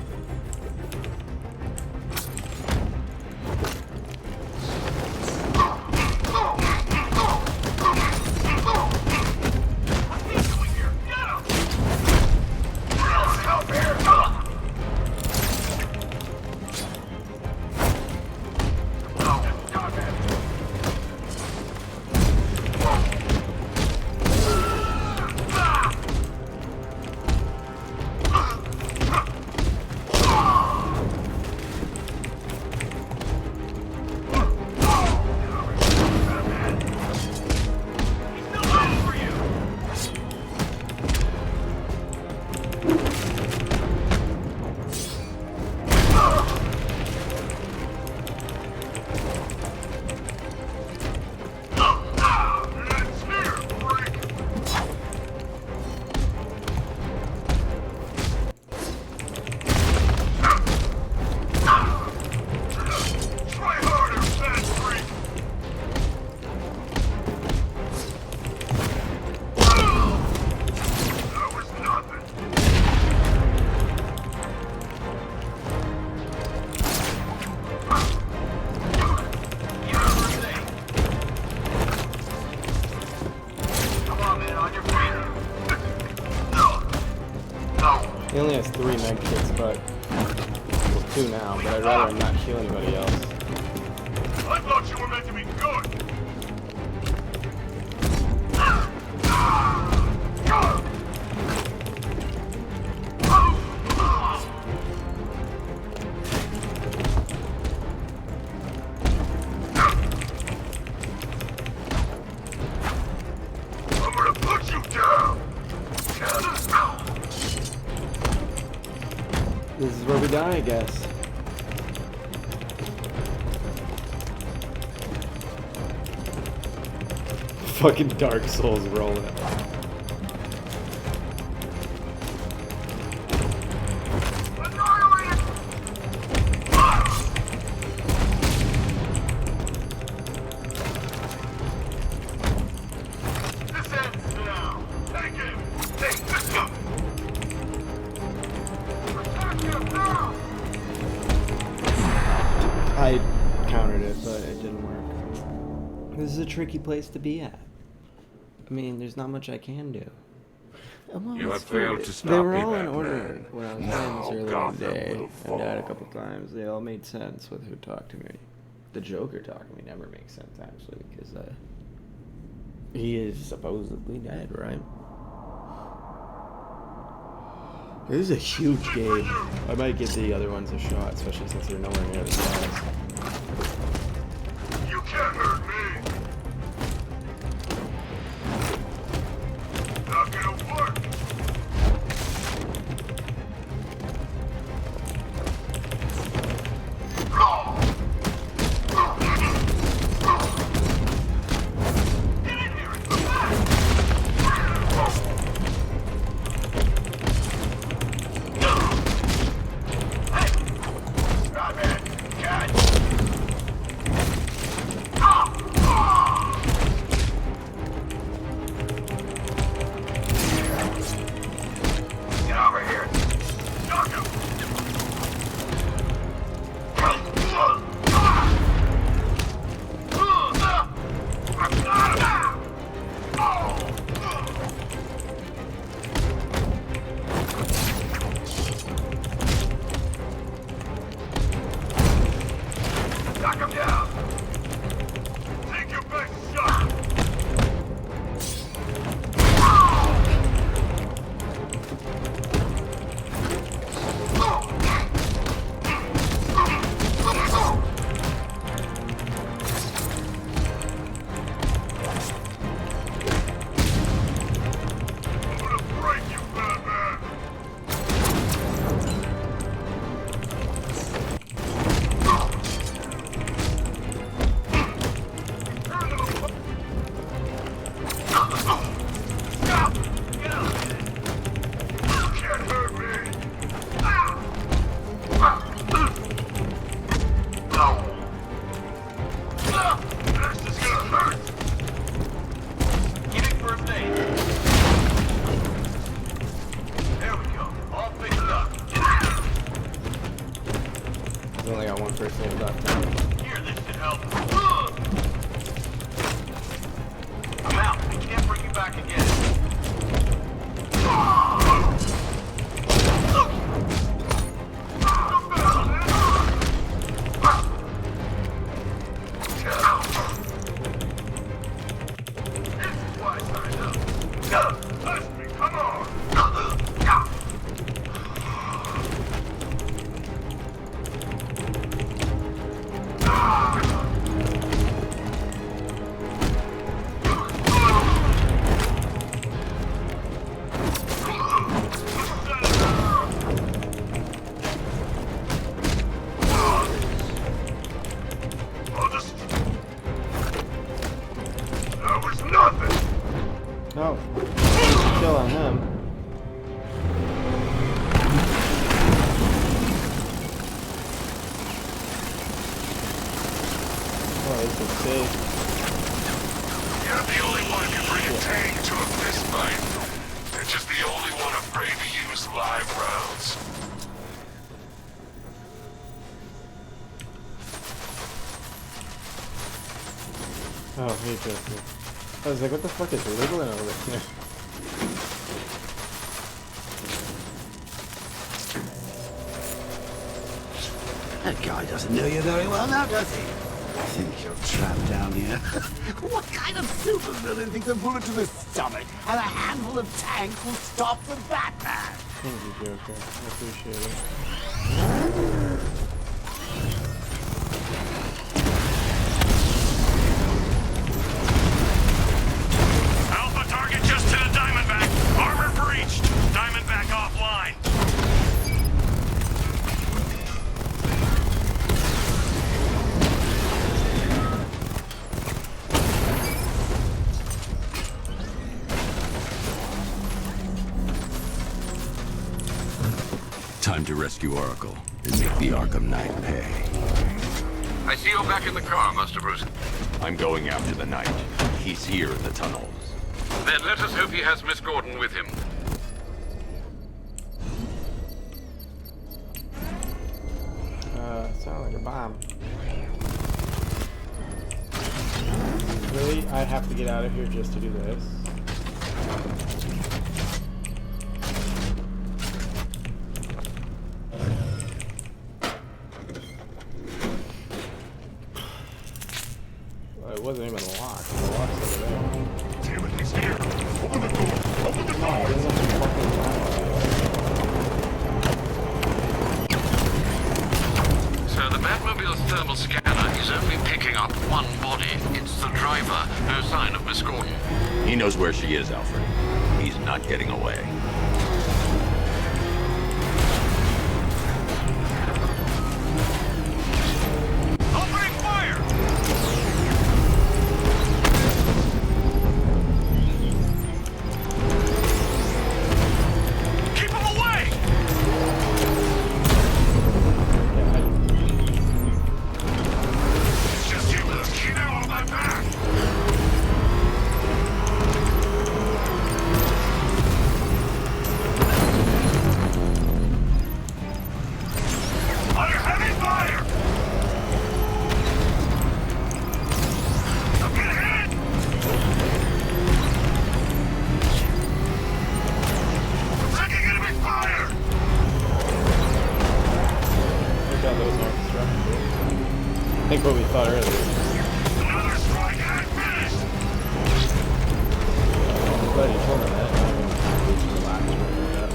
He only has 3 med kits, but well, 2 now, but I'd rather him not kill anybody else. I thought you were meant to be good! I'm gonna put you down! This is where we die, I guess. Fucking Dark Souls rolling. is a tricky place to be at. I mean, there's not much I can do. Well, You have failed to stop they were me, all in Batman. order when I was playing this earlier Gotham today. will I died a fall. couple times. They all made sense with who talked to me. The Joker talking to me never makes sense, actually, because he is supposedly dead, right? This is a huge game. I might give the other ones a shot, especially since they're nowhere near the size. You can't hurt me! Not gonna work! Knock him down! Take your best shot! I'm gonna break you, Batman! I've only got one first aid left. Here, this should help. I'm out. I can't bring you back again. Touch me, come on! That was nothing! No. Kill on him. Oh, this is safe. You're the only one who can bring a tank to a fist fight. They're just the only one afraid to use live rounds. Oh, hey, Jessica. I was like, what the fuck is wiggling over there? That guy doesn't know you very well now, does he? I think you're trapped down here. What kind of supervillain thinks a bullet to the stomach and a handful of tanks will stop the Batman? Thank you, Joker. I appreciate it. Alpha target just to the Diamondback. Armor breached. Diamondback offline. Time to rescue Oracle and make the Arkham Knight pay. I see you're back in the car, Master Bruce. I'm going after the Knight. He's here in the tunnels. Then let us hope he has Miss Gordon with him. Sound like a bomb. Really? I have to get out of here just to do this? Well, it wasn't even locked. The lock's over there. Damn it, he's here! Open the door! Open the door! So the Batmobile's thermal scanner is only picking up one body. It's the driver. No sign of Miss Gordon. He knows where she is, Alfred. He's not getting away. Opening fire! Keep him away! It's just you with a kid out on my back! Under heavy fire! I'm getting hit! I'm taking enemy fire! Look out those orchestra. I think what we thought earlier. Another strike and I'm finished! I'm glad you told me that. Just relax right now.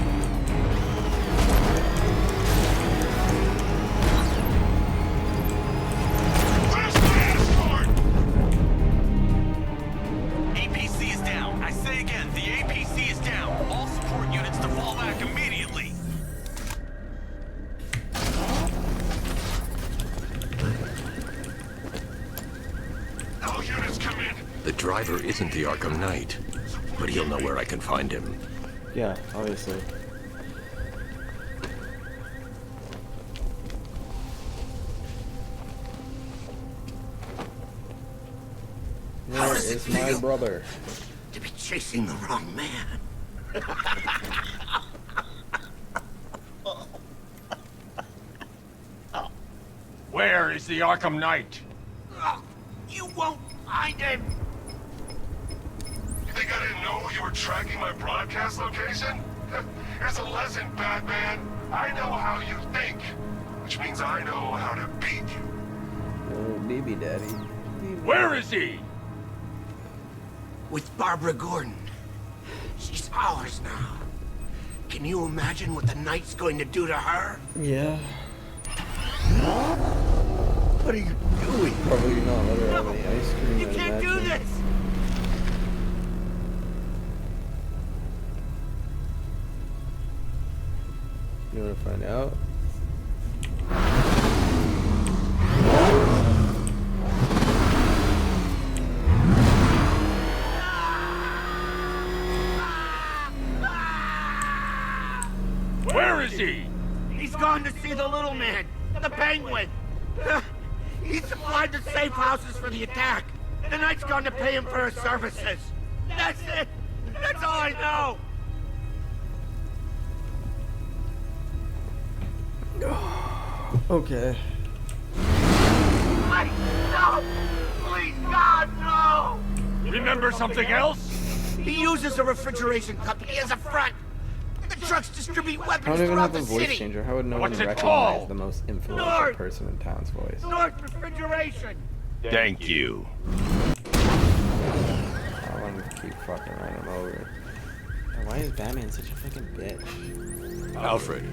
Where's my escort? APC is down. I say again, the APC is down. All support units to fall back immediately. All units come in. The driver isn't the Arkham Knight, but he'll know where I can find him. Yeah, obviously. Where is my brother? To be chasing the wrong man. Where is the Arkham Knight? You won't find him! You think I didn't know you were tracking my broadcast location? Here's a lesson, Batman. I know how you think, which means I know how to beat you. Oh, baby daddy. Where is he? With Barbara Gordon. She's ours now. Can you imagine what the Knight's going to do to her? Yeah. What are you doing? Probably not let her have any ice cream. You I'd can't do imagine. this! You wanna find out? Where is he? He's gone to see the little man, the Penguin. He supplied the safe houses for the attack. The Knight's gone to pay him for his services. That's it. That's all I know. Okay. Wait, no! Please, God, no! Remember something else? He uses a refrigeration company as a front. The trucks distribute I weapons don't even throughout have a the voice city. changer. How would no one What's it recognize called? the most influential North. person in town's voice? North Refrigeration. Thank you. I want to keep fucking running him over. And why is Batman such a fucking bitch? Alfred,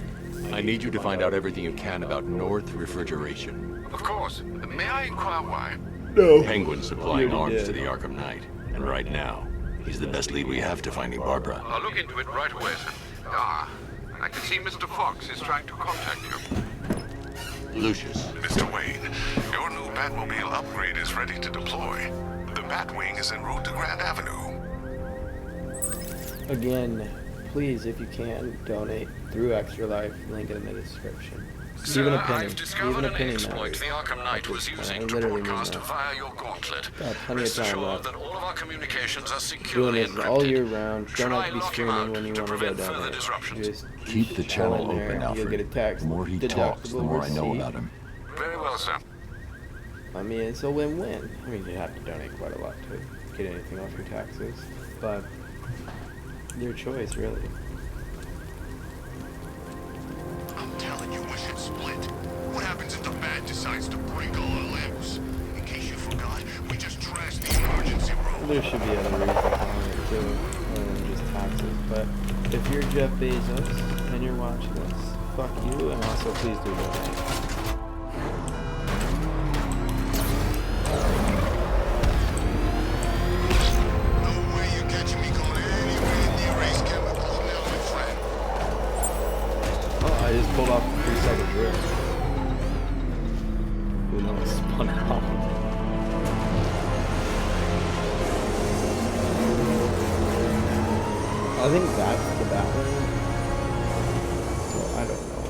I need you to find out everything you can about North Refrigeration. Of course. May I inquire why? No. Penguin's supplying You arms did. to the Arkham Knight, and right now, he's the best lead we have to finding Barbara. I'll look into it right away, sir. Ah, I can see Mr. Fox is trying to contact you. Lucius. Mr. Wayne, your new Batmobile upgrade is ready to deploy. The Batwing is en route to Grand Avenue. Again, please, if you can, donate through Extra Life. Link in the description. Sir, Even a penny. I've discovered Even a an penny exploit matters. the Arkham Knight was using to literally mean broadcast that. via your gauntlet. Got plenty of Rest time assured left. that all of our communications are Doing securely this all encrypted. year round. Should Don't I have to be lock him streaming out when you to want to go prevent down further there. disruptions? Just Keep the channel go in there, open, Alfred. You'll get a text. The more he talks, the Deductible more I know receipt. about him. Very well, sir. I mean, it's a win-win. I mean, you have to donate quite a lot to get anything off your taxes, but your choice, really. I'm telling you, we should split. What happens if the Bat decides to break all our limbs? In case you forgot, we just trashed the emergency room. There should be other reasons behind it too, other than just taxes. But if you're Jeff Bezos and you're watching this, fuck you, and also please do donate. No way you're catching me going anywhere near race chemicals now, my friend. Oh, I just pulled off a 3-second drift. Who knows? Spun out. I think that's the bathroom. Well, I don't know.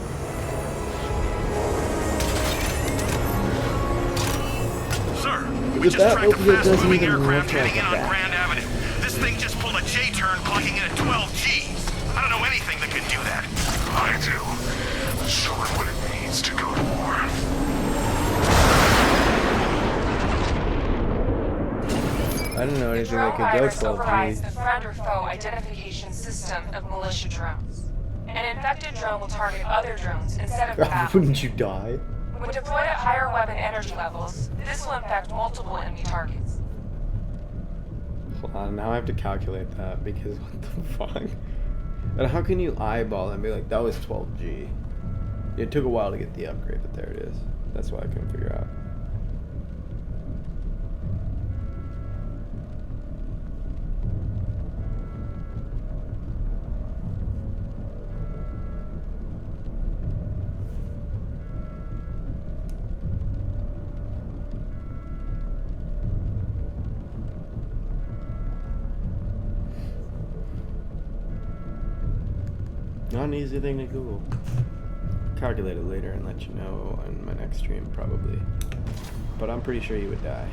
Sir, If we the just bat tracked a opens, it doesn't fast-moving even aircraft look like heading in a on bat. Grand Avenue. This thing just pulled a J-turn, clocking in at 12 Gs. I don't know anything that can do that. I do. Show it what it means to go to war. I didn't know The anything drone that could go virus 12 overrides G. the friend or foe identification system of militia drones. An infected drone will target other drones instead of the battle. Wouldn't you die? When deployed at higher weapon energy levels, this will infect multiple enemy targets. Hold on, now I have to calculate that because what the fuck? And how can you eyeball and be like, that was 12 G? It took a while to get the upgrade, but there it is. That's why I couldn't figure out. Not an easy thing to Google. Calculate it later and let you know on my next stream, probably. But I'm pretty sure you would die.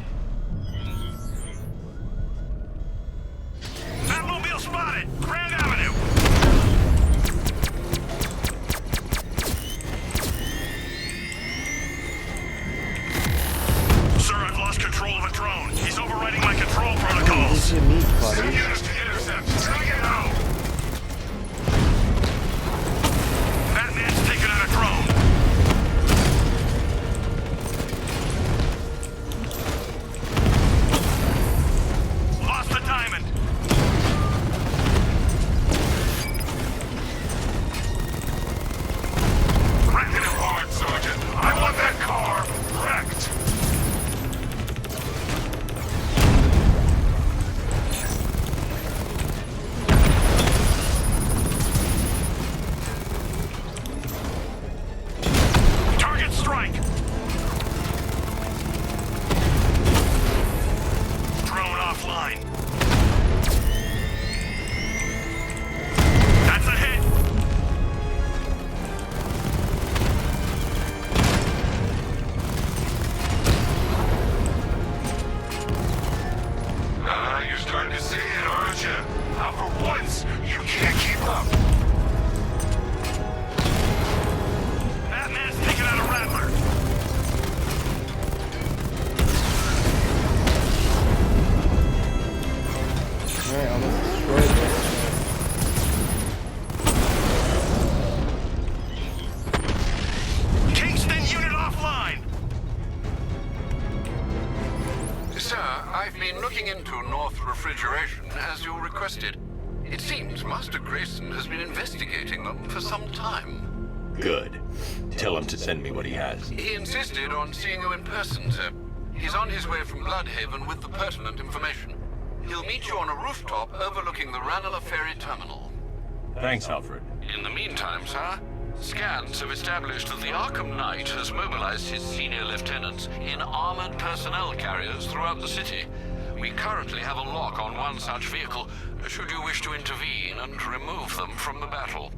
Batmobile spotted! Grand Avenue! Sir, I've lost control of a drone. He's overriding my control protocols. What you mean, buddy? Send units to intercept. Take it out. Batman's taken out a drone. Lost the diamond. Wreck it apart, Sergeant. I want that car wrecked. Target strike. Drone offline. That's a hit. You're starting to see it, aren't you? Now for once, you can't keep up. Batman's taken out a Rattler. Alright, almost destroyed this. Kingston unit offline. Sir, I've been looking into North Refrigeration as you requested. It seems Master Grayson has been investigating them for some time. Good. Tell him to send me what he has. He insisted on seeing you in person, sir. He's on his way from Bloodhaven with the pertinent information. He'll meet you on a rooftop overlooking the Ranelagh Ferry Terminal. Thanks, Alfred. In the meantime, sir, scans have established that the Arkham Knight has mobilized his senior lieutenants in armored personnel carriers throughout the city. We currently have a lock on one such vehicle, should you wish to intervene and remove them from the battle.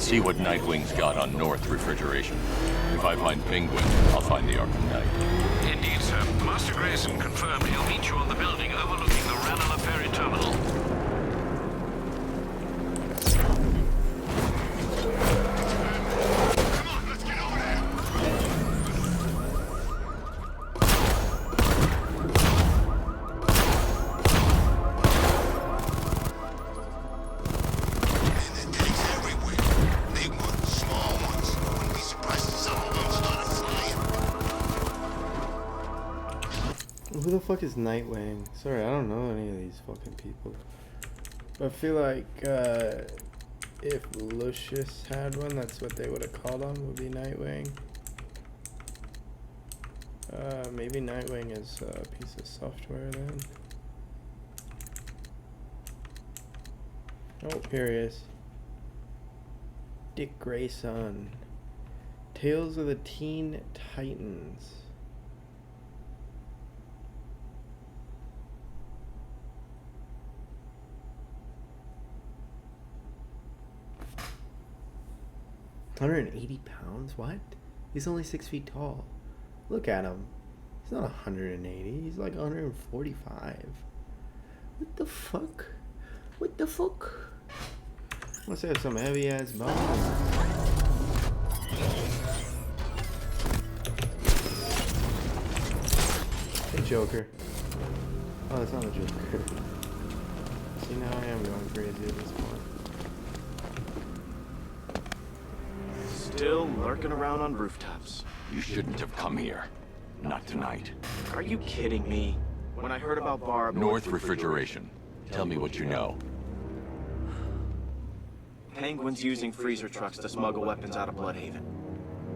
See what Nightwing's got on North Refrigeration. If I find Penguin, I'll find the Arkham Knight. Indeed, sir. Master Grayson confirmed he'll meet you on the building overlooking the Ranelagh Ferry Terminal. Who the fuck is Nightwing? Sorry, I don't know any of these fucking people. I feel like if Lucius had one, that's what they would have called him, would be Nightwing. Maybe Nightwing is a piece of software then. Oh, here he is. Dick Grayson. Tales of the Teen Titans. £180? What? He's only 6 feet tall. Look at him. He's not 180. He's like 145. What the fuck? What the fuck? Must have some heavy ass bones. Hey, Joker. Oh, that's not a Joker. See, now I am going crazy at this point. Still lurking around on rooftops. You shouldn't have come here. Not tonight. Are you kidding me? When I heard about Barb... North Refrigeration. Tell me what you know. Penguin's using freezer trucks to smuggle weapons out of Bloodhaven.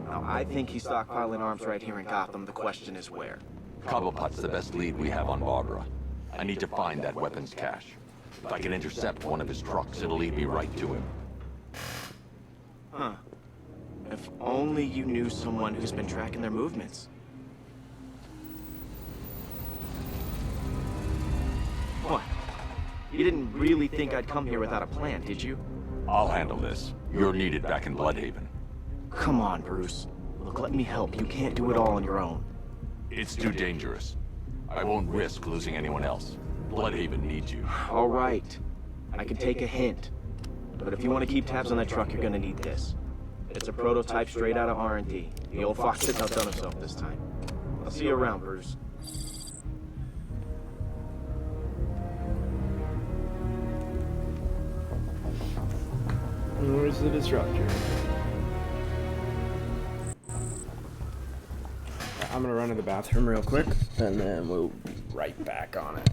Now, I think he's stockpiling arms right here in Gotham. The question is where. Cobblepot's the best lead we have on Barbara. I need to find that weapons cache. If I can intercept one of his trucks, it'll lead me right to him. Huh. If only you knew someone who's been tracking their movements. What? You didn't really think I'd come here without a plan, did you? I'll handle this. You're needed back in Bloodhaven. Come on, Bruce. Look, let me help. You can't do it all on your own. It's too dangerous. I won't risk losing anyone else. Bloodhaven needs you. All right. I can take a hint. But if you want to keep tabs on that truck, you're gonna need this. It's a prototype straight out of R&D. The old fox has outdone himself this time. I'll see you around, Bruce. Where's the disruptor? I'm gonna run to the bathroom real quick, and then we'll be right back on it.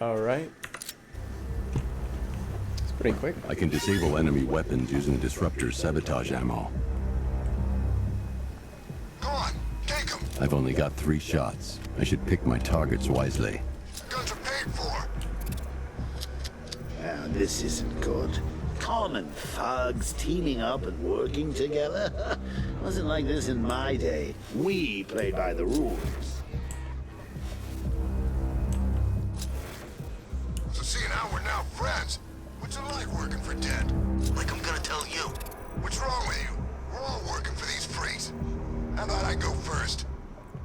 Alright. It's pretty quick. I can disable enemy weapons using Disruptor's sabotage ammo. Go on, take them. I've only got 3 shots. I should pick my targets wisely. Guns are paid for. Now, this isn't good. Common thugs teaming up and working together? Wasn't like this in my day. We played by the rules. So see, now we're now friends. What's it like working for Dead? Like I'm gonna tell you. What's wrong with you? We're all working for these freaks. How about I go first?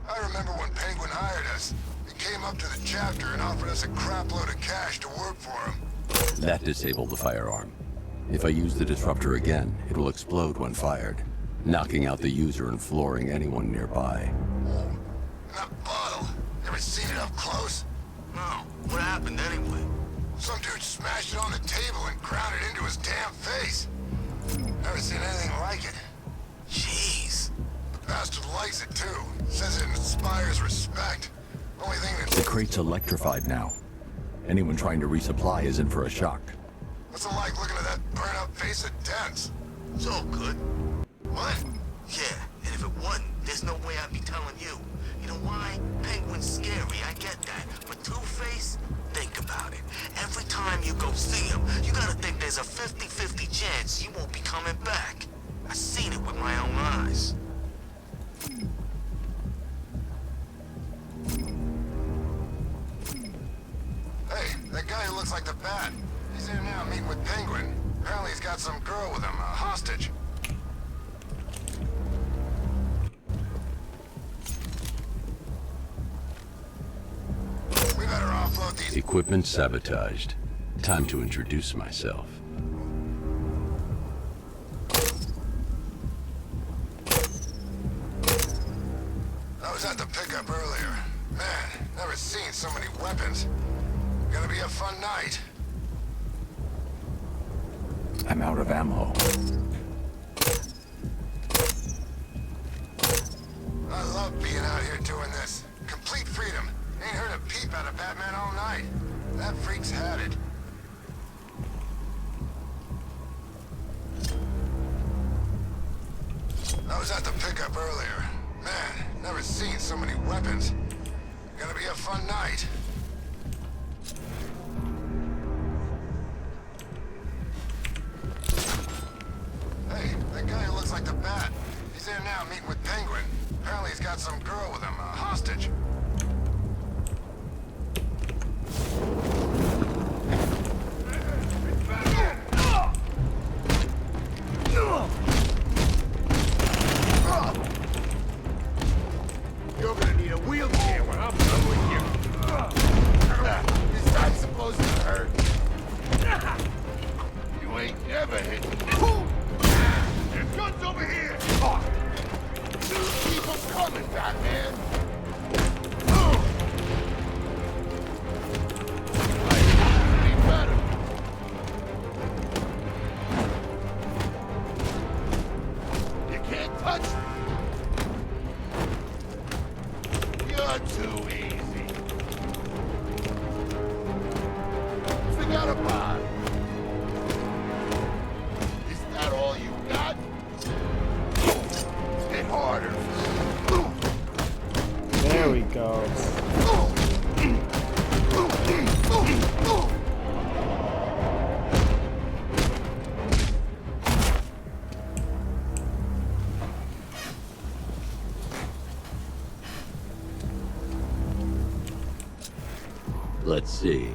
I remember when Penguin hired us. He came up to the chapter and offered us a crap load of cash to work for him. That disabled the firearm. If I use the disruptor again, it will explode when fired, knocking out the user and flooring anyone nearby. That bottle. Ever seen it up close? No. What happened anyway? Some dude smashed it on the table and ground it into his damn face. Never seen anything like it. Jeez. The bastard likes it too. Says it inspires respect. Only thing that's... The crate's electrified now. Anyone trying to resupply is in for a shock. What's it like looking at that burnt-up face of Dents? It's all good. What? Yeah, and if it wasn't, there's no way I'd be telling you. You know why? Penguin's scary, I get that. But Two-Face? Think about it. Every time you go see him, you gotta think there's a 50-50 chance you won't be coming back. I've seen it with my own eyes. Hey, that guy who looks like the Bat. He's here now meeting with Penguin. Apparently he's got some girl with him, a hostage. We better offload these... Equipment sabotaged. Time to introduce myself. I was at the pickup earlier. Man, never seen so many weapons. Gonna be a fun night. I'm out of ammo. I love being out here doing this. Complete freedom. Ain't heard a peep out of Batman all night. That freak's had it. I was at the pickup earlier. Man, never seen so many weapons. Gonna be a fun night. Hey, that guy who looks like the Bat. He's there now meeting with Penguin. Apparently he's got some girl with him, a hostage. You're gonna need a wheelchair when I'm done with you. This guy's supposed to hurt. You ain't never hit me. There's guns over here! Keep them coming, Batman! I be better. You can't touch me! You're too easy. Forgot about it. Is that all you got? Hit harder. There we go. Let's see.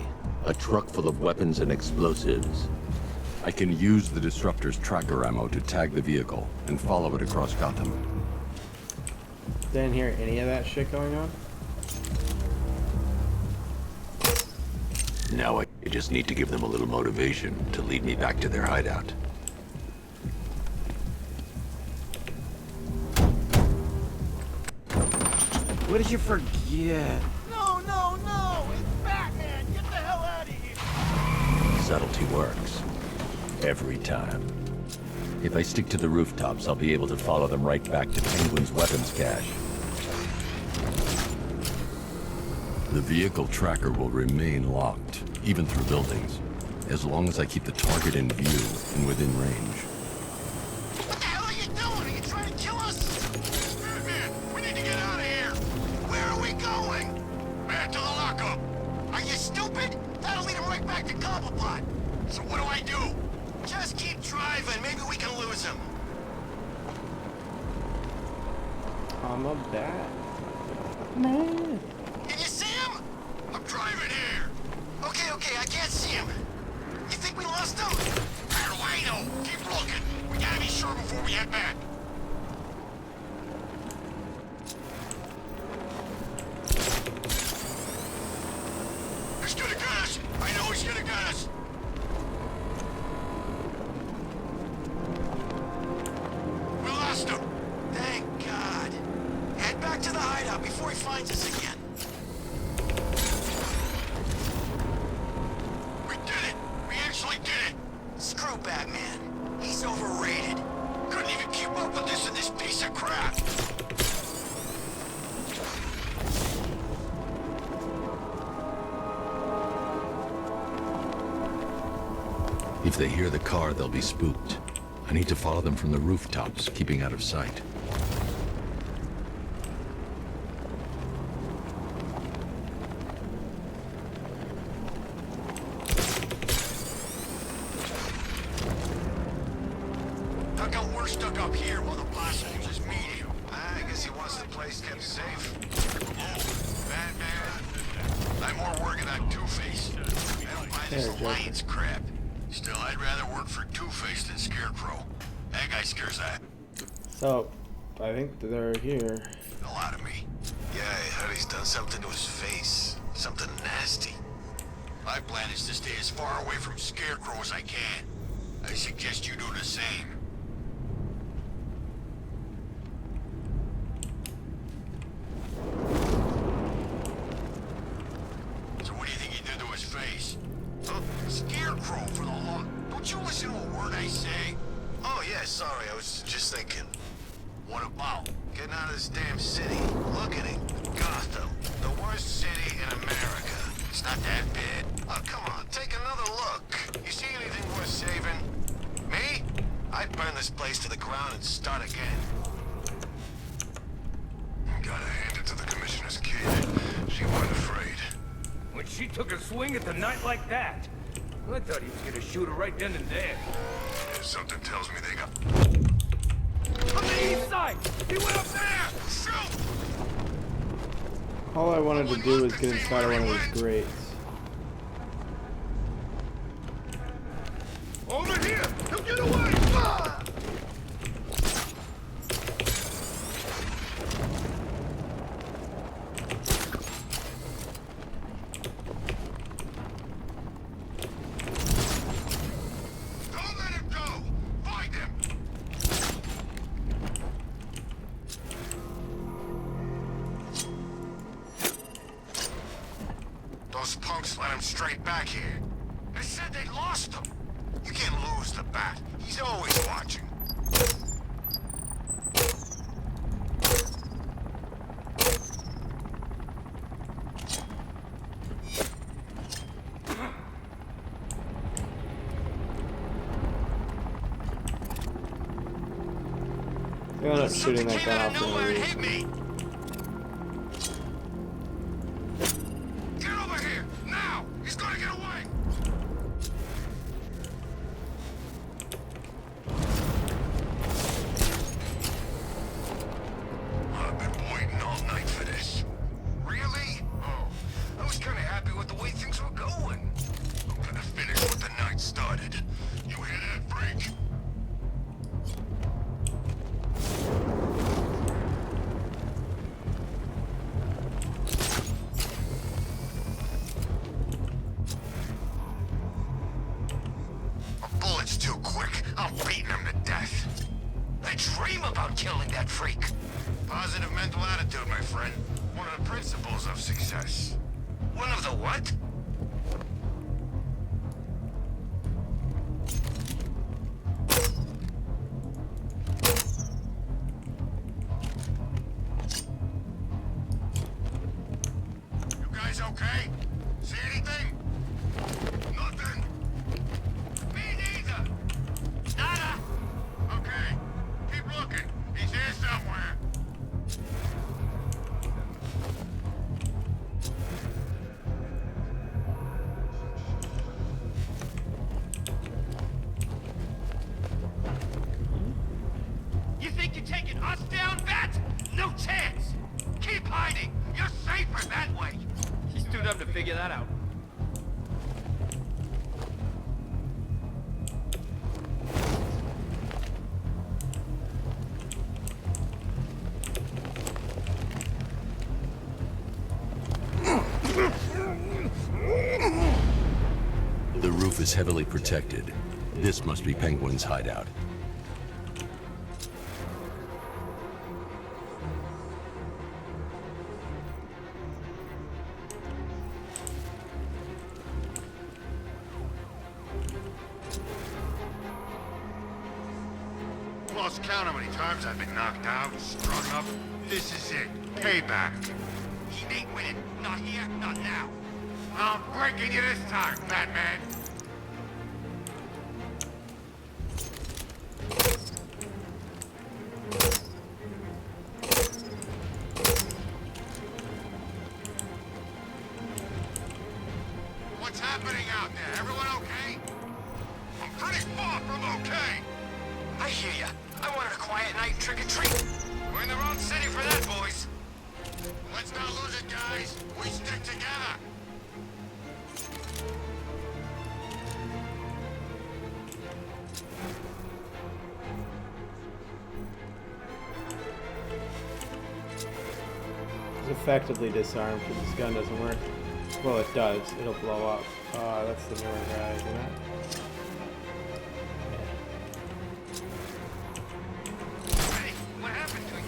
A truck full of weapons and explosives. I can use the disruptor's tracker ammo to tag the vehicle and follow it across Gotham. Didn't hear any of that shit going on. Now I just need to give them a little motivation to lead me back to their hideout. What did you forget? No, no, no! It's Batman! Get the hell out of here! Subtlety works. Every time. If I stick to the rooftops, I'll be able to follow them right back to Penguin's weapons cache. The vehicle tracker will remain locked, even through buildings, as long as I keep the target in view and within range. What the hell are you doing? Are you trying to kill us? Batman, we need to get out of here. Where are we going? Back to the lockup. Are you stupid? That'll lead him right back to Cobblepot. So what do I do? Just keep driving. Maybe we can lose him. I'm a bat. Man. Can you see him? I'm driving here. Okay, I can't see him. You think we lost him? How do I know? Keep looking. We gotta be sure before we head back. He's gonna get us. I know he's gonna get us. to the hideout before he finds us again. We did it! We actually did it! Screw Batman. He's overrated. Couldn't even keep up with this in this piece of crap. If they hear the car, they'll be spooked. I need to follow them from the rooftops, keeping out of sight. How come we're stuck up here while the boss will just meet him? I guess he wants the place kept safe. Oh, Batman. I'm more working on Two-Face. I don't buy this alliance crap. Still, I'd rather work for Two-Face than Scarecrow. That guy scares that. So, I think they're here. A lot of me. Yeah, I heard he's done something to his face. Something nasty. My plan is to stay as far away from Scarecrow as I can. I suggest you do the same. So what do you think he did to his face? Huh? Scarecrow for the law. Don't you listen to a word I say? Oh yeah, sorry, I was just thinking. What about getting out of this damn city? Look at it. Gotham. The worst city in America. It's not that bad. Oh, come on, take another look. You see anything worth saving? Me? I'd burn this place to the ground and start again. Gotta hand it to the commissioner's kid. She wasn't afraid. When she took a swing at the night like that, I thought he was gonna shoot her right then and there. Something tells me they got... On the east side! He went up there! Shoot! All I wanted to do was get inside of one of these grates. Over here! He'll get away! Ah! Don't let him go! Find him! Those punks let him straight back here. They said they lost him. You can't lose the Bat. He's always watching. They're not shooting that guy off the roof. Hit me! Get over here! Now! He's gonna get away! I've been waiting all night for this. Really? Oh, I was kinda happy with the way things were going. I'm gonna finish what the night started. You hear that, freak? A bullet's too quick. I'm beating him to death. I dream about killing that freak. Positive mental attitude, my friend. One of the principles of success. One of the what? You guys okay? See anything? Nothing. Me neither. Nada. Okay. Keep looking. He's here somewhere. You think you're taking us down, Bat? No chance. Keep hiding. You're safer that way. He's too dumb to figure that out. The roof is heavily protected. This must be Penguin's hideout. count how many times I've been knocked out, strung up. This is it. Payback. He ain't winning. Not here, not now. I'm breaking you this time, Batman. What's happening out there? Everyone okay? I'm pretty far from okay. I hear ya. I wanted a quiet night, trick or treat. We're in the wrong city for that, boys. Let's not lose it, guys. We stick together. It's effectively disarmed because this gun doesn't work. Well, it does. It'll blow up. That's the newer guy, isn't it? Hey, what happened to you?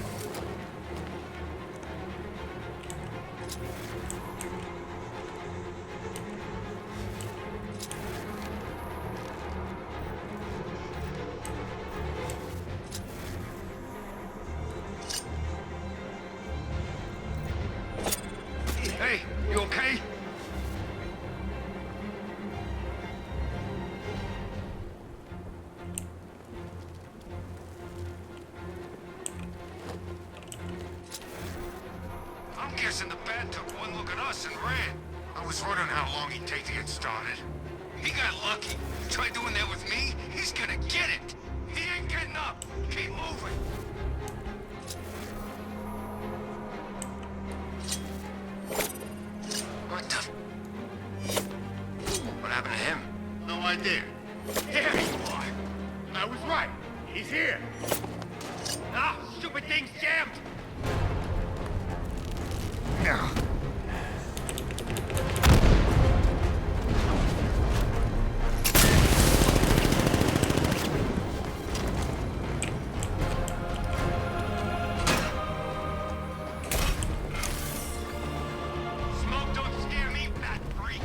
Hey, you okay? I'm guessing the bat took one look at us and ran. I was wondering how long he'd take to get started. He got lucky. Try doing that with me, he's gonna get it. He ain't getting up. Keep moving. What the? What happened to him? No idea. Here you are. I was right. He's here. Ah, stupid thing's jammed. Now. Smoke don't scare me, fat freak.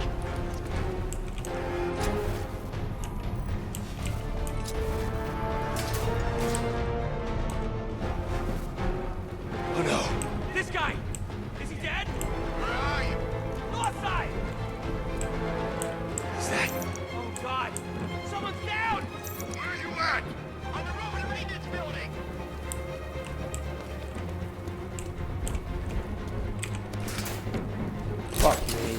Oh no. This guy! Is he dead? Where are you? North side! Is that? Oh god! Someone's down! Where are you at? On the roof of the maintenance building. Fuck me.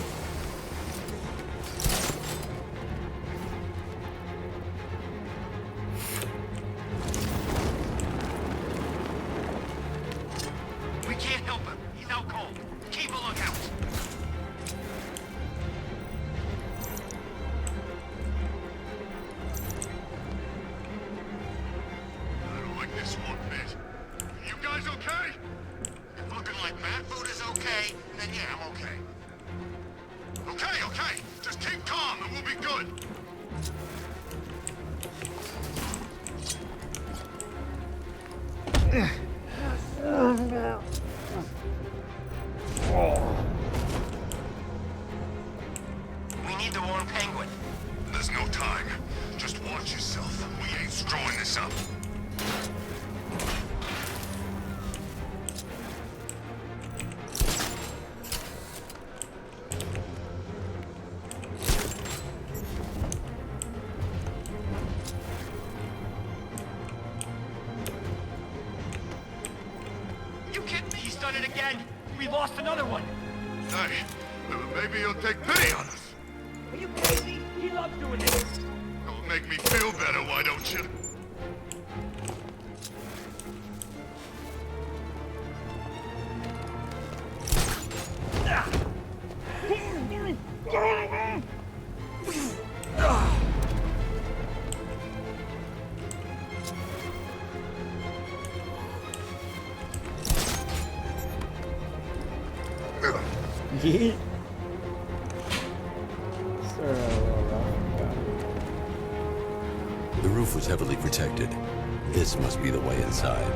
We can't help him. He's out cold. Keep a lookout. I don't like this one bit. You guys okay? If looking like bad food is okay, then yeah, I'm okay. Okay, okay. Just keep calm and we'll be good. We need the warm penguin. There's no time. Just watch yourself. We ain't screwing this up. You kidding me? He's done it again. We lost another one. Hey, maybe he'll take pity on us. Are you crazy? He loves doing this! It'll make me feel better, why don't you? Yeet. Sort of a little rough. The roof was heavily protected. This must be the way inside.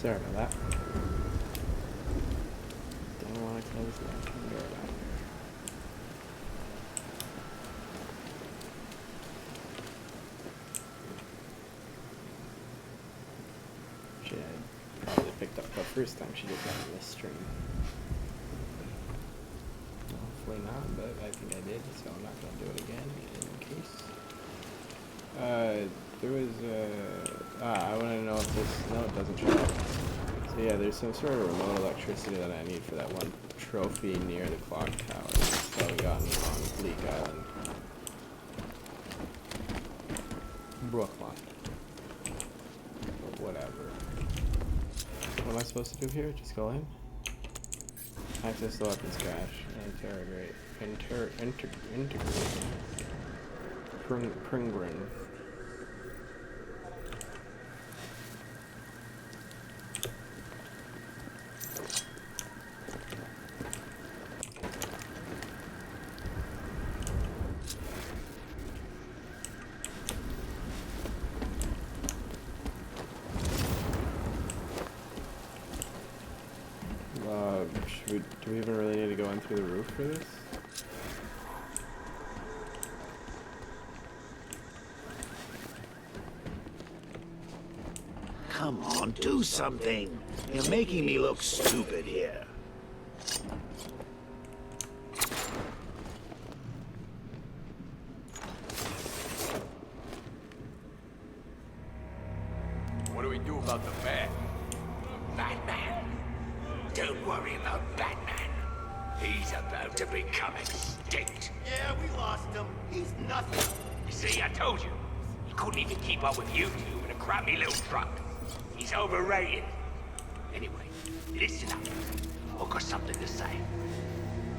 Sorry about that. Don't want to close that door down. She had probably picked up the first time she did that in this stream. Hopefully not, but I think I did, so I'm not going to do it again in case. There was I want to know if this, no it doesn't show up. So yeah, there's some sort of remote electricity that I need for that one trophy near the clock tower that I still haven't gotten on Bleak Island. Brooklyn. But whatever. What am I supposed to do here? Just go in? Access the weapons cache. Interrogate. Integrate. Pringrin. Do we even really need to go in through the roof for this? Come on, do something. You're making me look stupid here. What do we do about the bat? Batman. Don't worry about Batman. He's about to become extinct. Yeah, we lost him. He's nothing. You see, I told you. He couldn't even keep up with you two in a crappy little truck. He's overrated. Anyway, listen up. I've got something to say.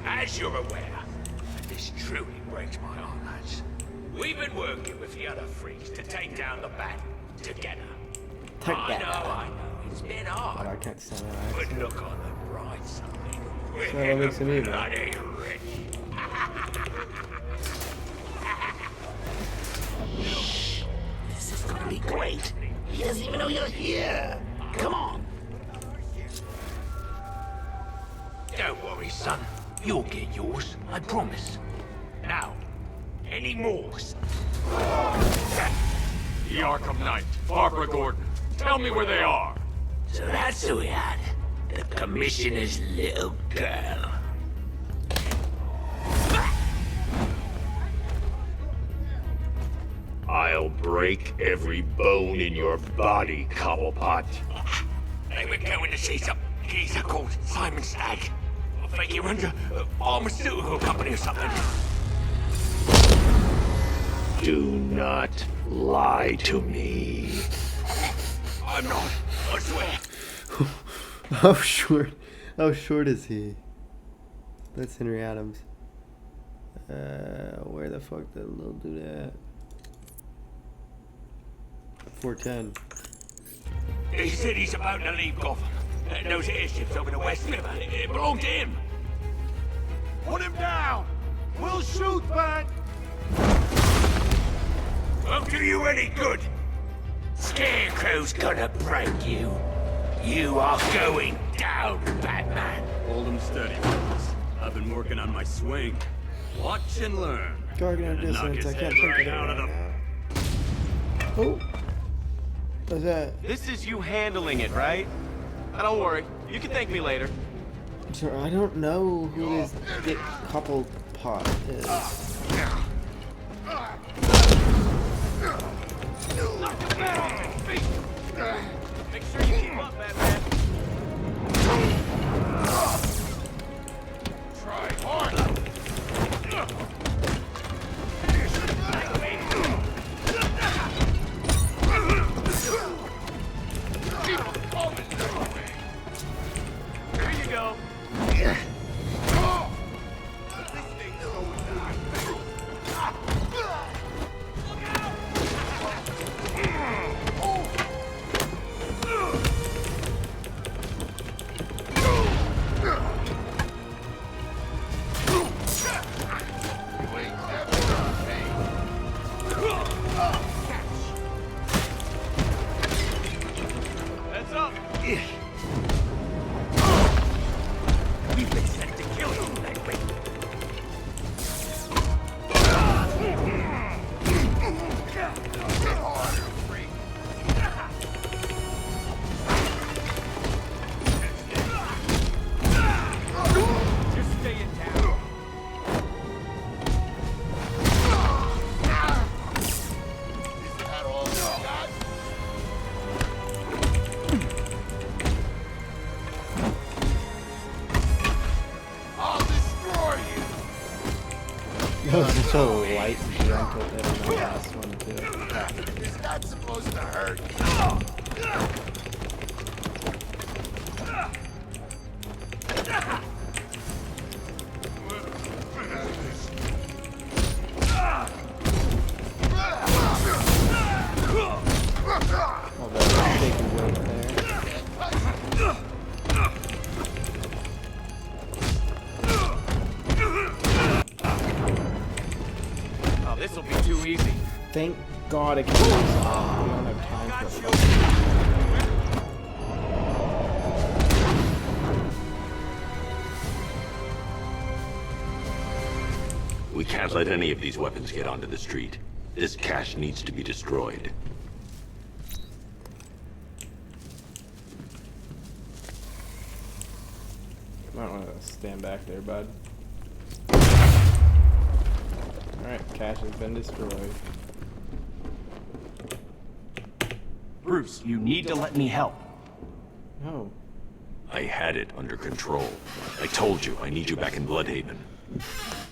As you're aware, and this truly breaks my heart, lads, we've been working with the other freaks to take down the bat together. I know, it's been hard. But I can't stand that But accent. look on the bright side. We're So what makes it even? bloody rich. This is gonna be great. He doesn't even know you're here. Come on. Don't worry, son. You'll get yours, I promise. Now, any more? The Arkham Knight, Barbara Gordon. Tell me where they are. So that's who we had. The Commissioner's little girl. I'll break every bone in your body, Cobblepot. They were going to see some geezer called Simon Stagg. I think he runs a pharmaceutical company or something. Do not lie to me. I'm not, I swear. How short is he? That's Henry Adams. Where the fuck did Lil do that? 410. He said he's about to leave Gotham. Those airships over the West River, it belonged to him. Put him down! We'll shoot, Bat! Won't do you any good. Scarecrow's gonna break you. You are going down, Batman. Hold him steady, fellas. I've been working on my swing. Watch and learn. Gargano Gonna knock distance, his I can't head think right of it out of right the... now. Oh! What's that? This is you handling it, right? Don't worry. You can thank me later. Sir, I don't know who this dick couple pot is. Make sure you keep up, Batman. Try hard! Here you go. Heads up! We've been sent to kill you, Nightwing. Just stay in town. That was such a light and gentle hit on the last one, too. It's not supposed to hurt. Oh, that's taking weight there. Oh, this'll be too easy. Thank God it can be. We don't have time for it. We can't let any of these weapons get onto the street. This cache needs to be destroyed. Might want to stand back there, bud. Alright, cache has been destroyed. Bruce, you need to let me help. No. I had it under control. I told you, I need you back in Bloodhaven.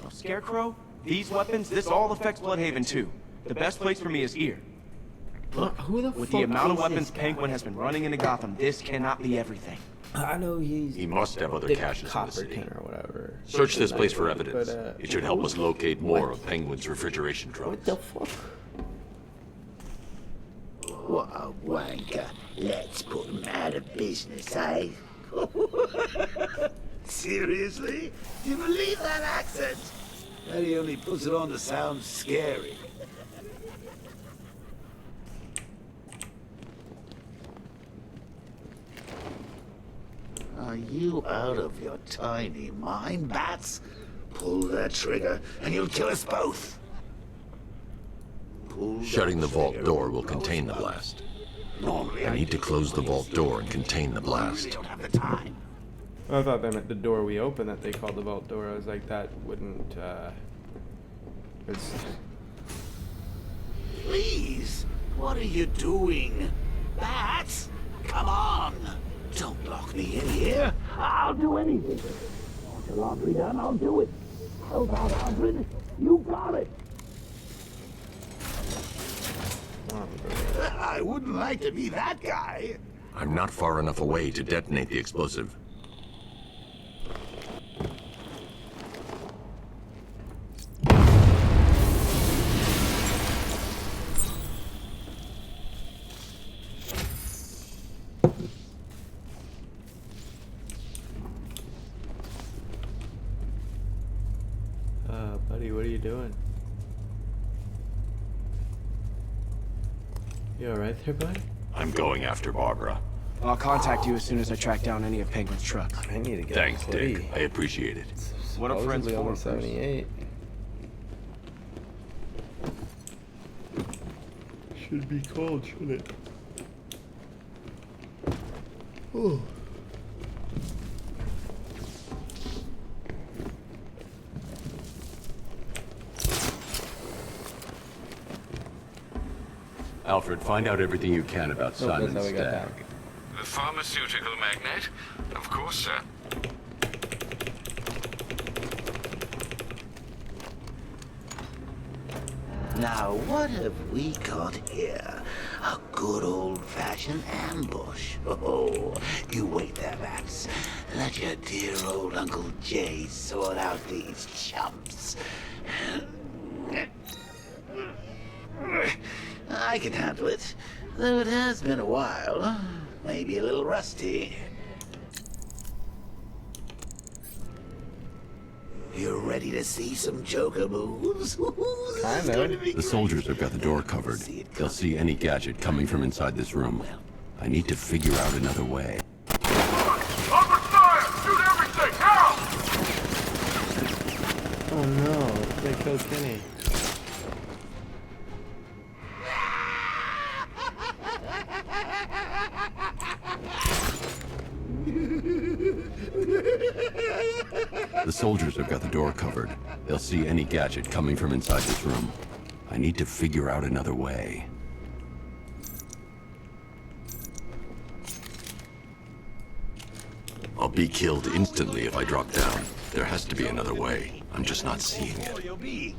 Well, Scarecrow, these weapons, this all affects Bloodhaven too. The best place for me is here. Look, who the with fuck the amount of is weapons this guy? Penguin has been running into Gotham, this cannot be everything. I know he's... He must have other Dick caches in the city. Copperton or whatever. Search this place for But, evidence. It should help us locate more of Penguin's refrigeration drugs. What the fuck? What a wanker. Let's put him out of business, eh? Seriously? Do you believe that accent? That he only puts it on to sound scary. Are you out of your tiny mind, Bats? Pull that trigger, and you'll kill us both. Shutting the vault door will contain the blast. I need to close the vault door and contain the blast. I thought they meant the door we opened that they called the vault door. I was like, that wouldn't, it's... Please, what are you doing? Bats, come on. Don't lock me in here. I'll do anything. Want your laundry done? I'll do it. Help out, Alfred. You got it. I wouldn't like to be that guy. I'm not far enough away to detonate the explosive. Buddy, what are you doing? You alright there, buddy? I'm going after Barbara. I'll contact you as soon as I track down any of Penguin's trucks. I need to get Thanks, Dick. I appreciate it. What are friends Supposedly for? only 78. Should be cold, shouldn't it? Ooh. Alfred, find out everything you can about Simon that's how we got Stagg. back. The pharmaceutical magnate? Of course, sir. Now, what have we got here? A good old-fashioned ambush. Oh, you wait there, Bats. Let your dear old Uncle Jay sort out these chumps. I can handle it, though it has been a while. Maybe a little rusty. You ready to see some Joker moves? The soldiers have got the door covered. They'll see any gadget coming from inside this room. I need to figure out another way. Open fire! Shoot everything! Now! so skinny. The soldiers have got the door covered. They'll see any gadget coming from inside this room. I need to figure out another way. I'll be killed instantly if I drop down. There has to be another way. I'm just not seeing it.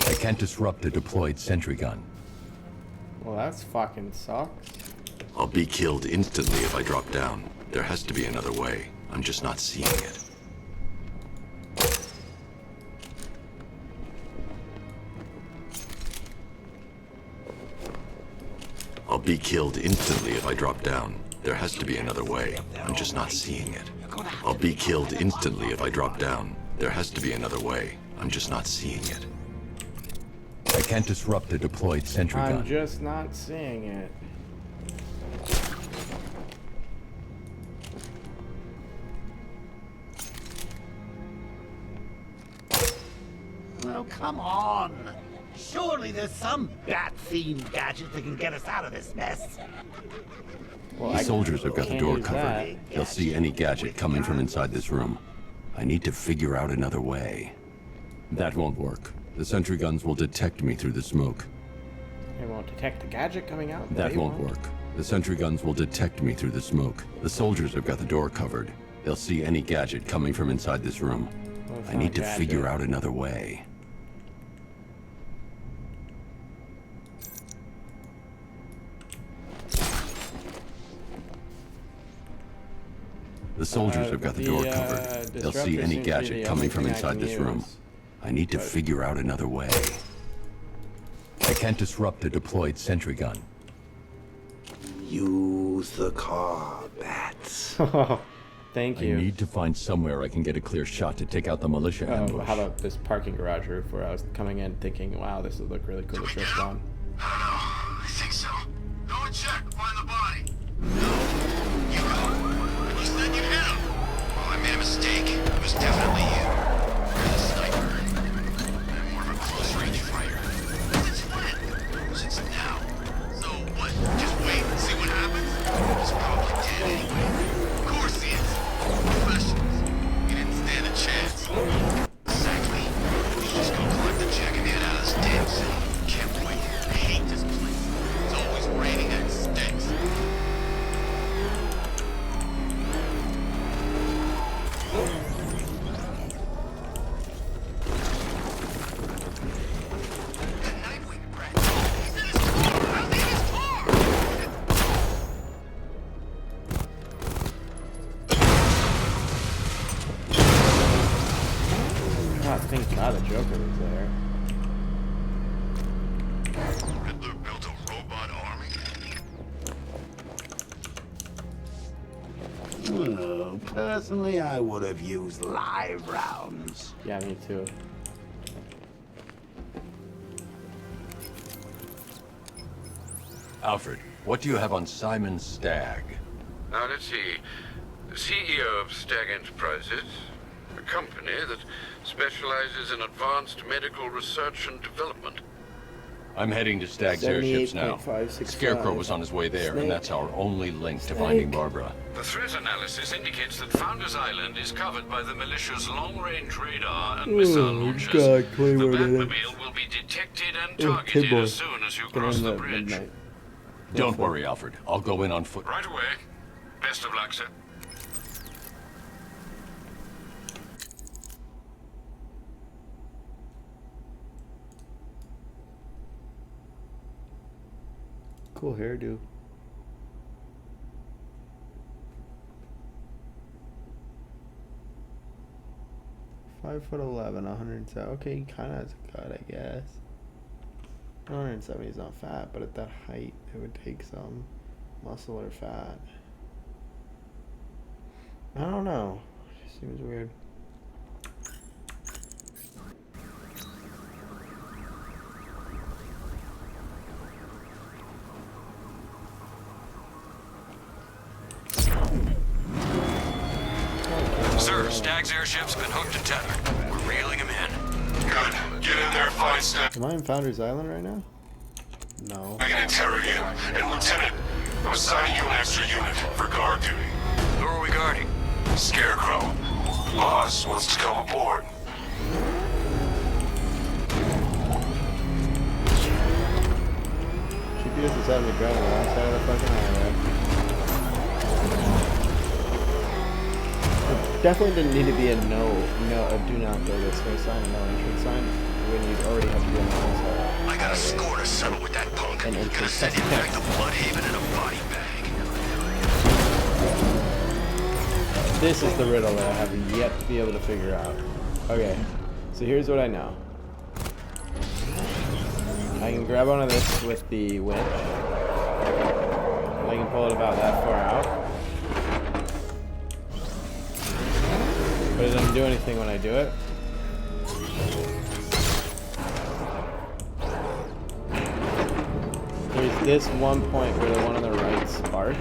I can't disrupt a deployed sentry gun. Well, that's fucking sucks. I'll be killed instantly if I drop down. There has to be another way. I'm just not seeing it. I'll be killed instantly if I drop down. There has to be another way. I'm just not seeing it. I'll be killed instantly if I drop down. There has to be another way. I'm just not seeing it. I can't disrupt a deployed sentry gun. I'm just not seeing it. Oh, come on! Surely there's some bat-themed gadget that can get us out of this mess. Well, the soldiers have got the door covered. They'll see any gadget coming from inside this room. I need to figure out another way. That won't work. The sentry guns will detect me through the smoke. They won't detect the gadget coming out? That won't work. The sentry guns will detect me through the smoke. The soldiers have got the door covered. They'll see any gadget coming from inside this room. Well, I need to figure out another way. The soldiers have got the door covered. They'll see any gadget coming from inside this room. I need to figure out another way. I can't disrupt a deployed sentry gun. Use the car, bats. Thank you. I need to find somewhere I can get a clear shot to take out the militia ambush. How about this parking garage roof where I was coming in thinking, wow, this would look really cool to drift on. I think so. Go and check. Find the body. No. You go. You said you hit him. Oh, I made a mistake. It was definitely you. You're the sniper. I'm more of a close-range fighter. Since when? Since now. So what? Just wait and see what happens? He's probably dead anyway. Of course he is. Professionals. He didn't stand a chance. Exactly. We should just go collect the check and get out of this damn city. Can't wait. I hate this place. It's always raining and it stinks. Thank God the Joker was there. Riddler built a robot army? Oh, personally, I would have used live rounds. Yeah, me too. Alfred, what do you have on Simon Stagg? Now, let's see. The CEO of Stagg Enterprises, a company that specializes in advanced medical research and development. I'm heading to Stagg's airships now. 78.565. Scarecrow was on his way there, Snake. and that's our only link to finding Barbara. The threat analysis indicates that Founders Island is covered by the militia's long-range radar and missile launchers. The Batmobile will be detected and targeted as soon as you cross the bridge. Don't worry, Alfred. I'll go in on foot. Right away. Best of luck, sir. Cool hairdo. Five foot 11, 107. Okay, he kind of has a cut, I guess. 170 is not fat, but at that height, it would take some muscle or fat. I don't know. It just seems weird. Sir, Stagg's airship's been hooked and tethered. We're reeling him in. Good. Get in there, find Snap. Am I in Founders Island right now? No. I can interrogate him. And Lieutenant, I'm assigning you an extra unit for guard duty. Who are we guarding? Scarecrow. Boss wants to come aboard. GPS is having me drive the wrong side of the fucking highway. It definitely didn't need to be a do not go this way sign, a no entrance sign, when you'd already have to be on the wrong side. I got a score to settle with that punk. And Gonna send him back to Bloodhaven in a body bag. This is the riddle that I have yet to be able to figure out. Okay, so here's what I know. I can grab onto this with the winch. I can pull it about that far out. But it doesn't do anything when I do it. There's this one point where the one on the right sparks.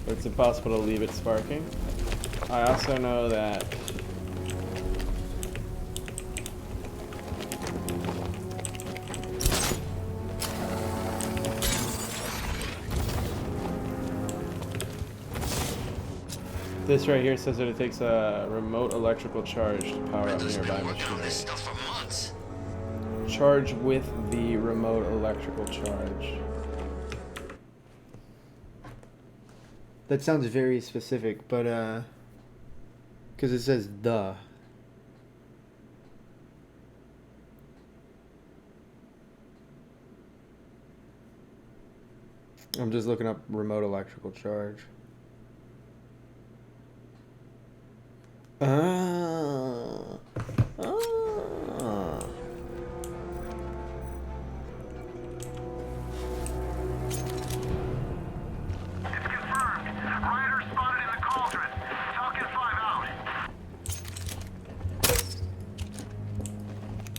It's impossible to leave it sparking. I also know that this right here says that it takes a remote electrical charge to power up nearby machinery. Charge with the remote electrical charge. That sounds very specific, but because it says the. I'm just looking up remote electrical charge. Ah.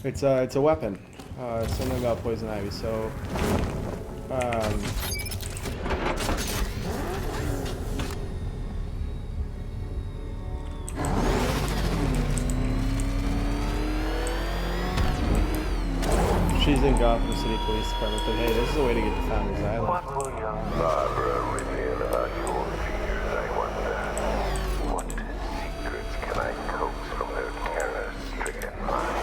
It's a weapon. Something about poison ivy. So, she's in Gotham City Police Department, but hey, this is a way to get to Founders Island. What will young Barbara reveal about your fears, I wonder? What secrets can I coax from her terror-stricken mind?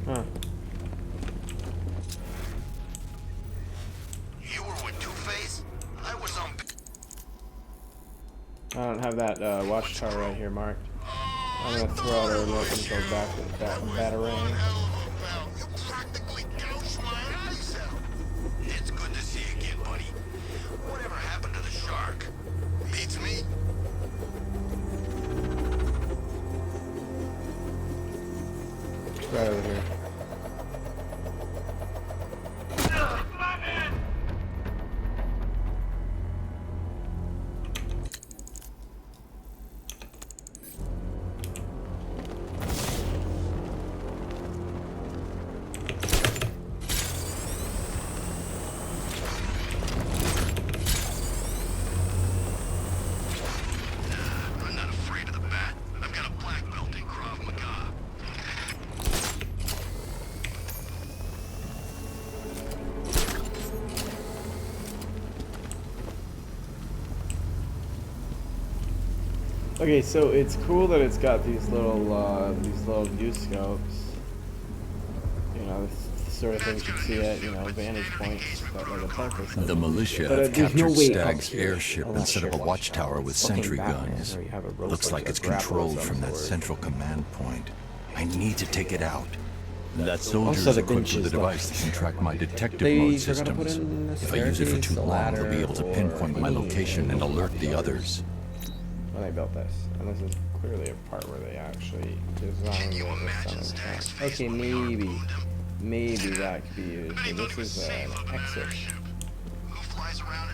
Huh. You were with Two-Face? I was on... I don't have that watchtower right here marked. I'm gonna throw out a remote control batarang. It's good to see you again, buddy. Whatever happened to the shark? Beats me. It's right over here. I'm not afraid of the bat. I've got a black belt in Krav Maga. Okay, so it's cool that it's got these little view scopes. You know, the sort of things you see at, you know, vantage points that like a park or something. The militia But, have there's no captured way Stagg's up here. airship I'm and not set sure up a watchtower with sentry fucking Batman, guns. or you have a rope Looks like it's grapple of controlled some from that sort. central command point. I need to take it out. That soldier Also, is the equipped with a benches, device that can track my detective They mode forgot to put systems. in the If I use it for too long, staircase, they'll be able to ladder, pinpoint my or location and alert the anything. others. When they built this, and this is clearly a part where they actually designed this. Okay, maybe that could be used. So this is an exit. Who flies around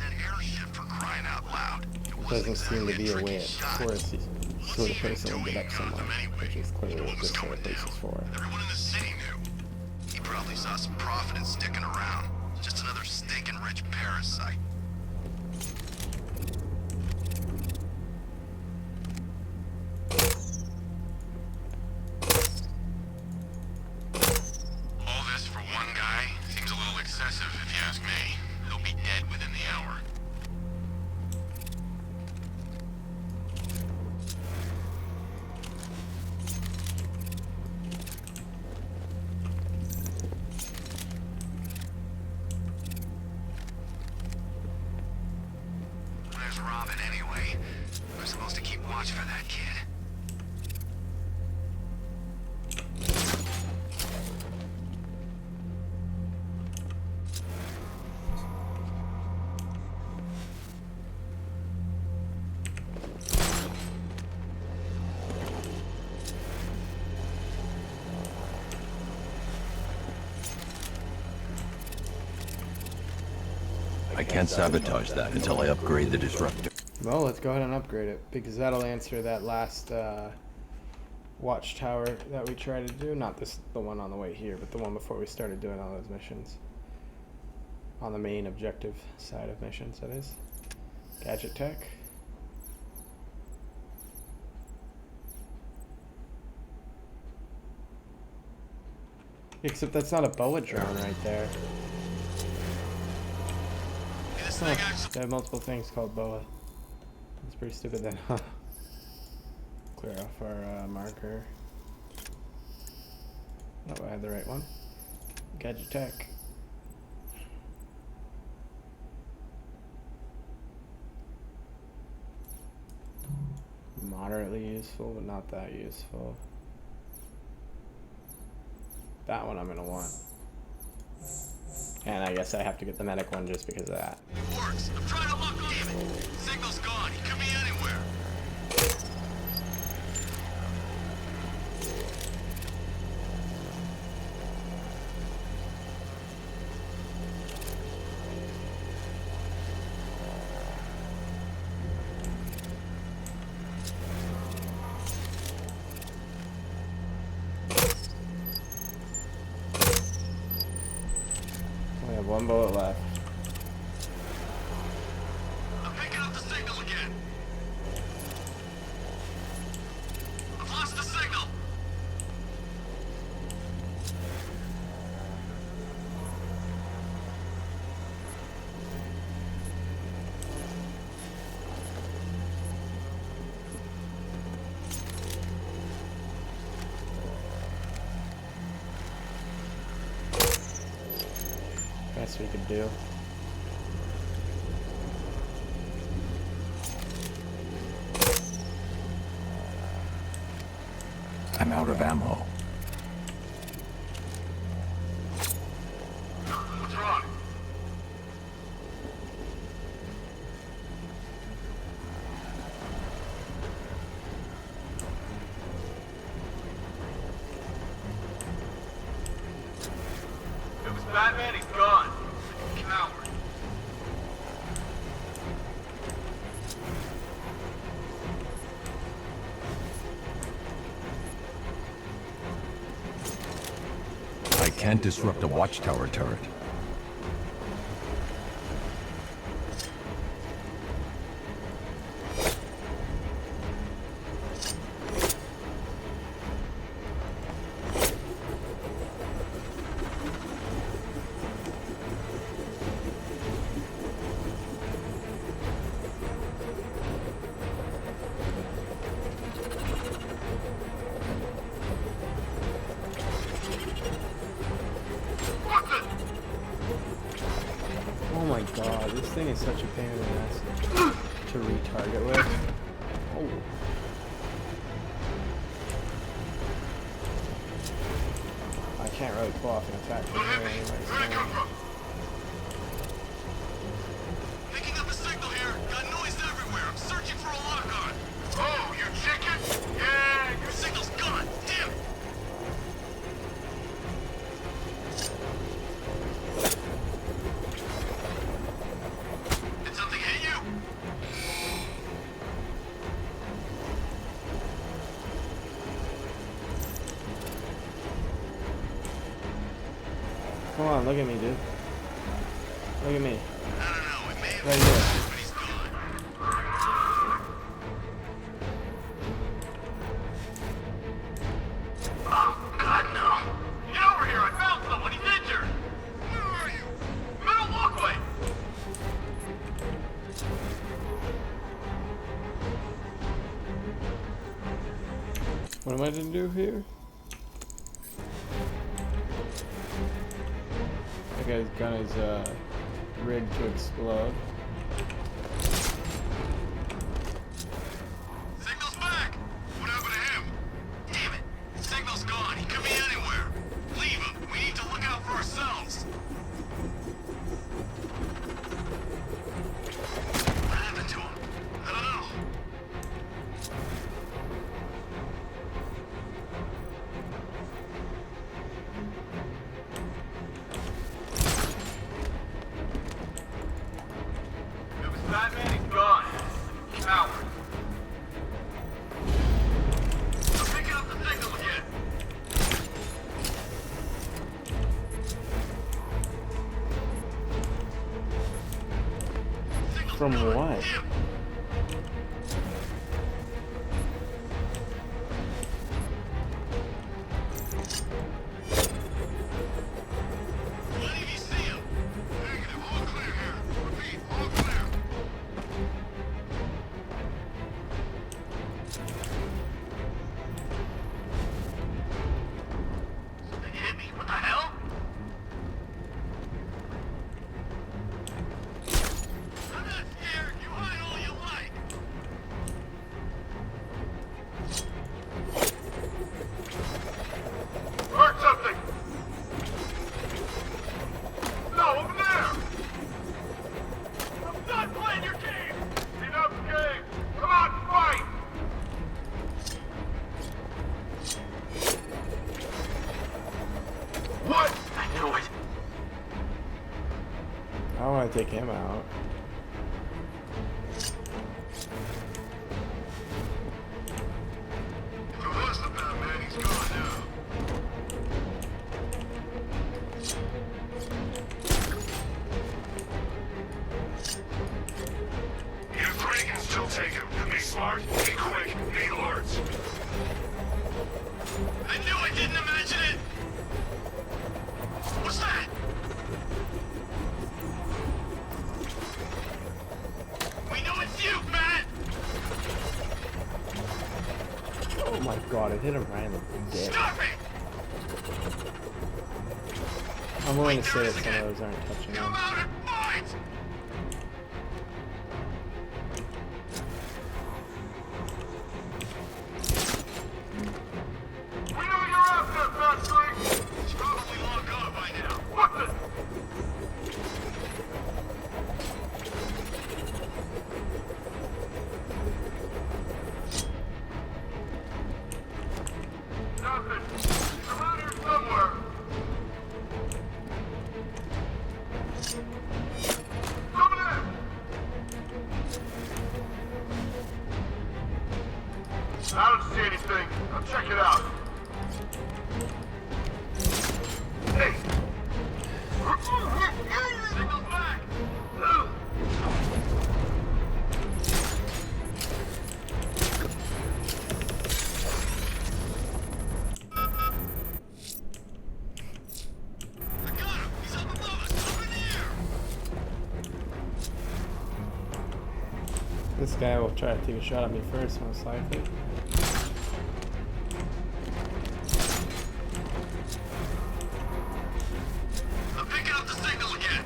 doesn't seem to be a way a tourist sort of person would get up somewhere, which is clearly what this sort of place is for. Everyone in the city knew. He probably saw some profit in sticking around. Just another stinking rich parasite. All this for one guy seems a little excessive, if you ask me. He'll be dead within the hour. Where's Robin anyway? We're supposed to keep watch for that kid. I can't sabotage that until I upgrade the disruptor. Well, let's go ahead and upgrade it, because that'll answer that last watchtower that we tried to do. Not the one on the way here, but the one before we started doing all those missions. On the main objective side of missions, that is. Gadget tech. Except that's not a boa drone right there. Oh, they have multiple things called boa. That's pretty stupid then, huh? Clear off our marker. Oh, I had the right one. Gadget tech. Moderately useful, but not that useful. That one I'm gonna want. And I guess I have to get the medic one just because of that. It works. I'm trying to look. Damn it. Signal's gone. He could be anywhere. We have one bullet left. I'm picking up the signal again. I've lost the signal. Best we could do. I'm out of ammo. What's wrong? It was Batman, he's gone. Coward. I can't disrupt a watchtower turret. Oh my god, this thing is such a pain in the ass to retarget with. Oh. I can't really pull off an attack from here anyway. Picking up a signal here. Got noise everywhere. I'm searching for a lock on. Oh, you chicken? Yeah, Your signal's gone. Damn it. Did something hit you? Come on, look at me, dude. Look at me. Right here. Oh, God, no. Get over here. I found someone. He's injured. Where are you? Middle walkway. What am I to do here? That guy's gun is rigged to explode. Signal's back. What happened to him? Damn it. Signal's gone. He could be anywhere. Leave him. We need to look out for ourselves. What happened to him? I don't know. It was Batman. He's gone. Coward. I'm picking up the signal again. From what? They hit me. What the hell? I'm not scared. You hide all you like. Heard something. No, over there. I'm done playing your game. Enough game. Come on, fight. What? I knew it. I want to take him out. If it was the Batman, he's gone now. Ukraine can still take him. Be smart, be quick, be alert. I knew I didn't imagine it! What's that? We know it's you, Bat! Oh my god, it hit him right in the dick. Stop it! I'm willing to say that some of those aren't touching him. Come out and fight! We know you're out there, Batfleck! It's probably long gone by now. What the? Nothing. I'm out here somewhere. Coming in! I don't see anything. I'll check it out. Hey! Signal's back! This guy will try to take a shot at me first, most likely. I'm picking up the signal again.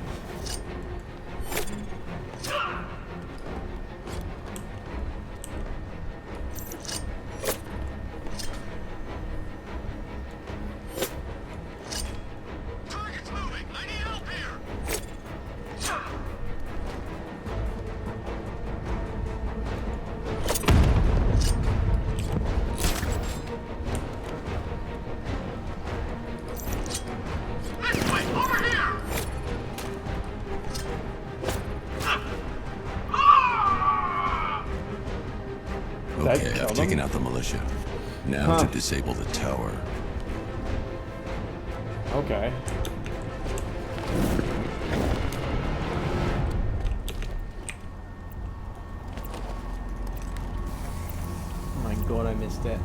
Target's moving. I need help here. This way, over here. Okay, I've taken out the militia. Now to disable the tower. Okay. Oh my god, I missed it.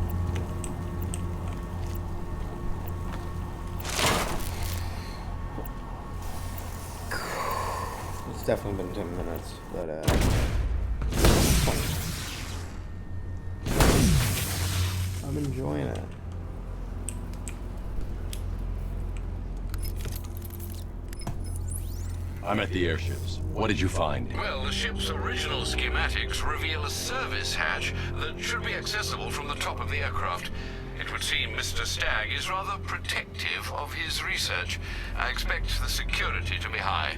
It's definitely been 10 minutes, but 20. I'm enjoying it. I'm at the airships. What did you find? Well, the ship's original schematics reveal a service hatch that should be accessible from the top of the aircraft. It would seem Mr. Stagg is rather protective of his research. I expect the security to be high.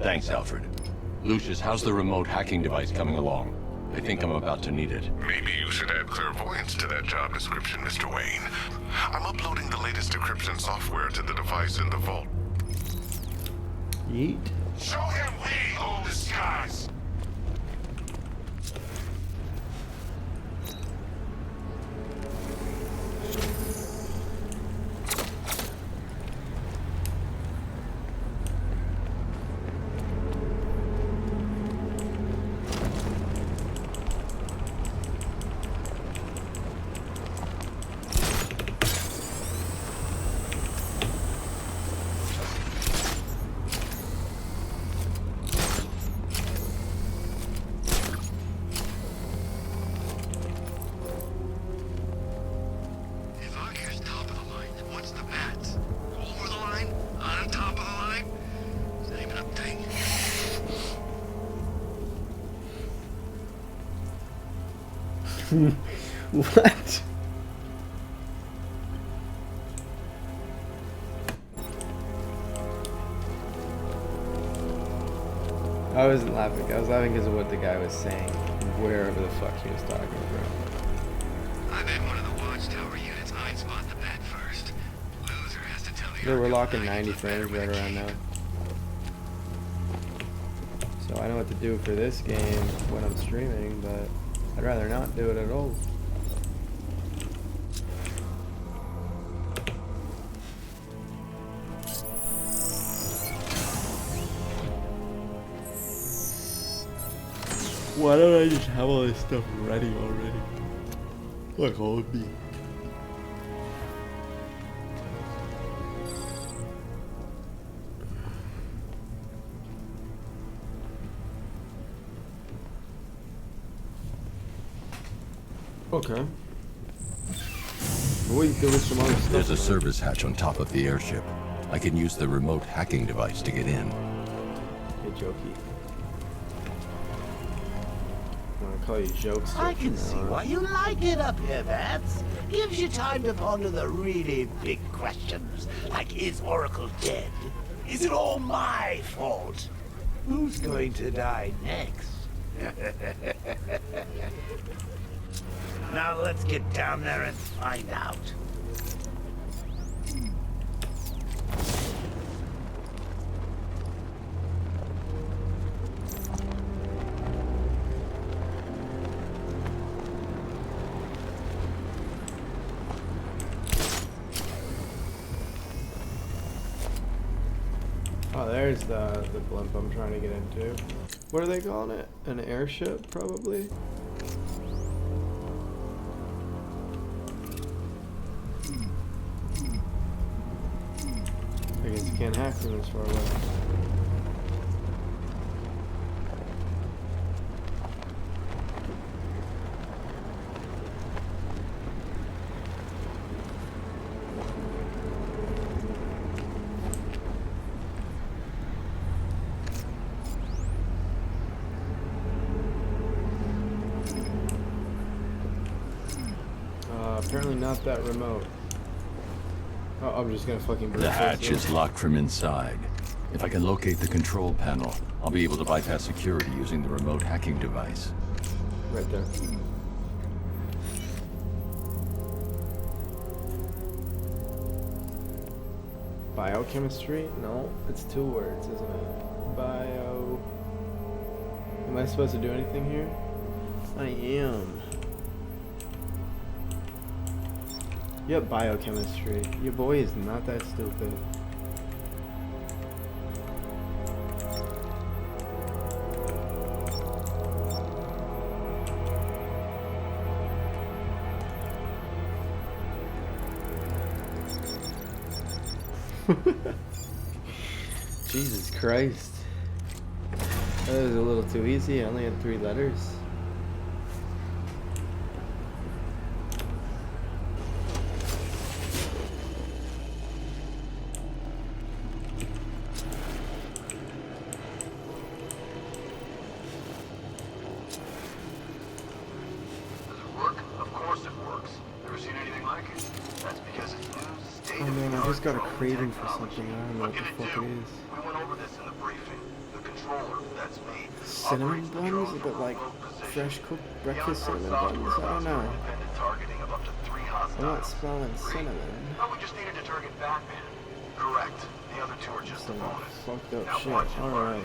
Thanks, Alfred. Lucius, how's the remote hacking device coming along? I think I'm about to need it. Maybe you should add clairvoyance to that job description, Mr. Wayne. I'm uploading the latest decryption software to the device in the vault. Yeet. Show him we hold the skies! What? I wasn't laughing. I was laughing because of what the guy was saying, wherever the fuck he was talking about. I've had one of the watchtower units eye spot the bat first. Loser has to tell the Yeah, we're locking 90 frames right around now. So I know what to do for this game when I'm streaming, but I'd rather not do it at all. Why don't I just have all this stuff ready already? Like all of me. Okay. Wait, there was some other stuff. There's a service hatch on top of the airship. I can use the remote hacking device to get in. Hey, Jokey. I want to call you Jokes. I can see why you like it up here, Bats. Gives you time to ponder the really big questions, like is Oracle dead? Is it all my fault? Who's going to die next? Now let's get down there and find out. Oh, there's the blimp I'm trying to get into. What are they calling it? An airship, probably? I guess you can't hack from this far away. Apparently not that remote. Oh, I'm just gonna fucking break The hatch is locked from inside. If I can locate the control panel, I'll be able to bypass security using the remote hacking device. Right there. Biochemistry? No, it's 2 words, isn't it? Bio... Am I supposed to do anything here? I am. Yep, biochemistry. Your boy is not that stupid. Jesus Christ. That was a little too easy. I only had 3 letters. Oh man, I just got a craving for something. I don't know what the fuck it is. We went over this in the briefing. The controller, that's me. Cinnamon buns? A bit like fresh cooked breakfast cinnamon buns? I don't know. I'm not smelling cinnamon. Oh, we just needed to target Batman. Correct. The other 2 are just Some a bonus. fucked up shit. Alright.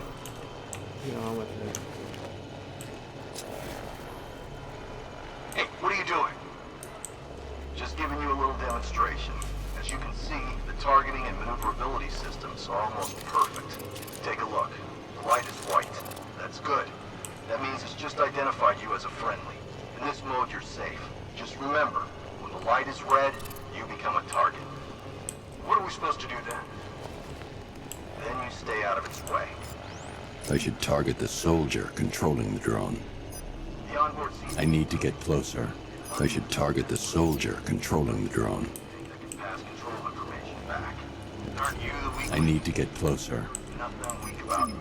Get on with it. Hey, what are you doing? Just giving you a little demonstration. As you can see, the targeting and maneuverability systems are almost perfect. Take a look. The light is white. That's good. That means it's just identified you as a friendly. In this mode, you're safe. Just remember, when the light is red, you become a target. What are we supposed to do then? Then you stay out of its way. I should target the soldier controlling the drone. The onboard sees I need to get closer. I should target the soldier controlling the drone. pass control information back. Aren't you the weak? I need to get closer. Nothing weak about me.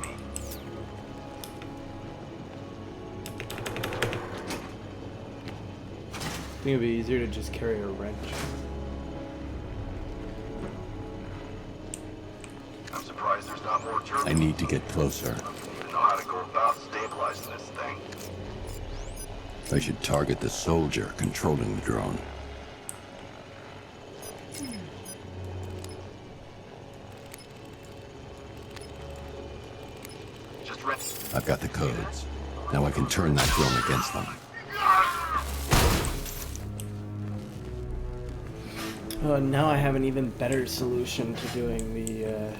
I think it'd be easier to just carry a wrench. I'm surprised there's not more turbines. I need to get closer. I don't even know how to go about stabilizing this thing. I should target the soldier controlling the drone. I've got the codes. Now I can turn that drone against them. Oh, now I have an even better solution to doing the,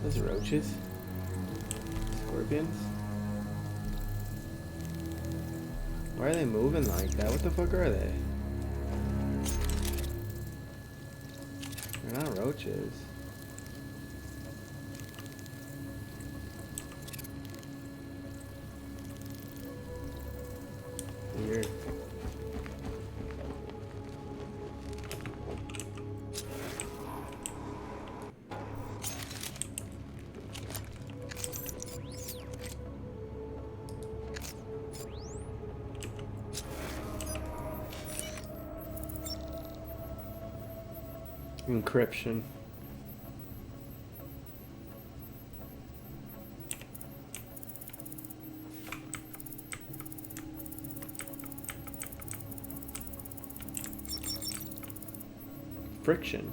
those roaches? Scorpions? Why are they moving like that? What the fuck are they? They're not roaches. Weird. Encryption. Friction.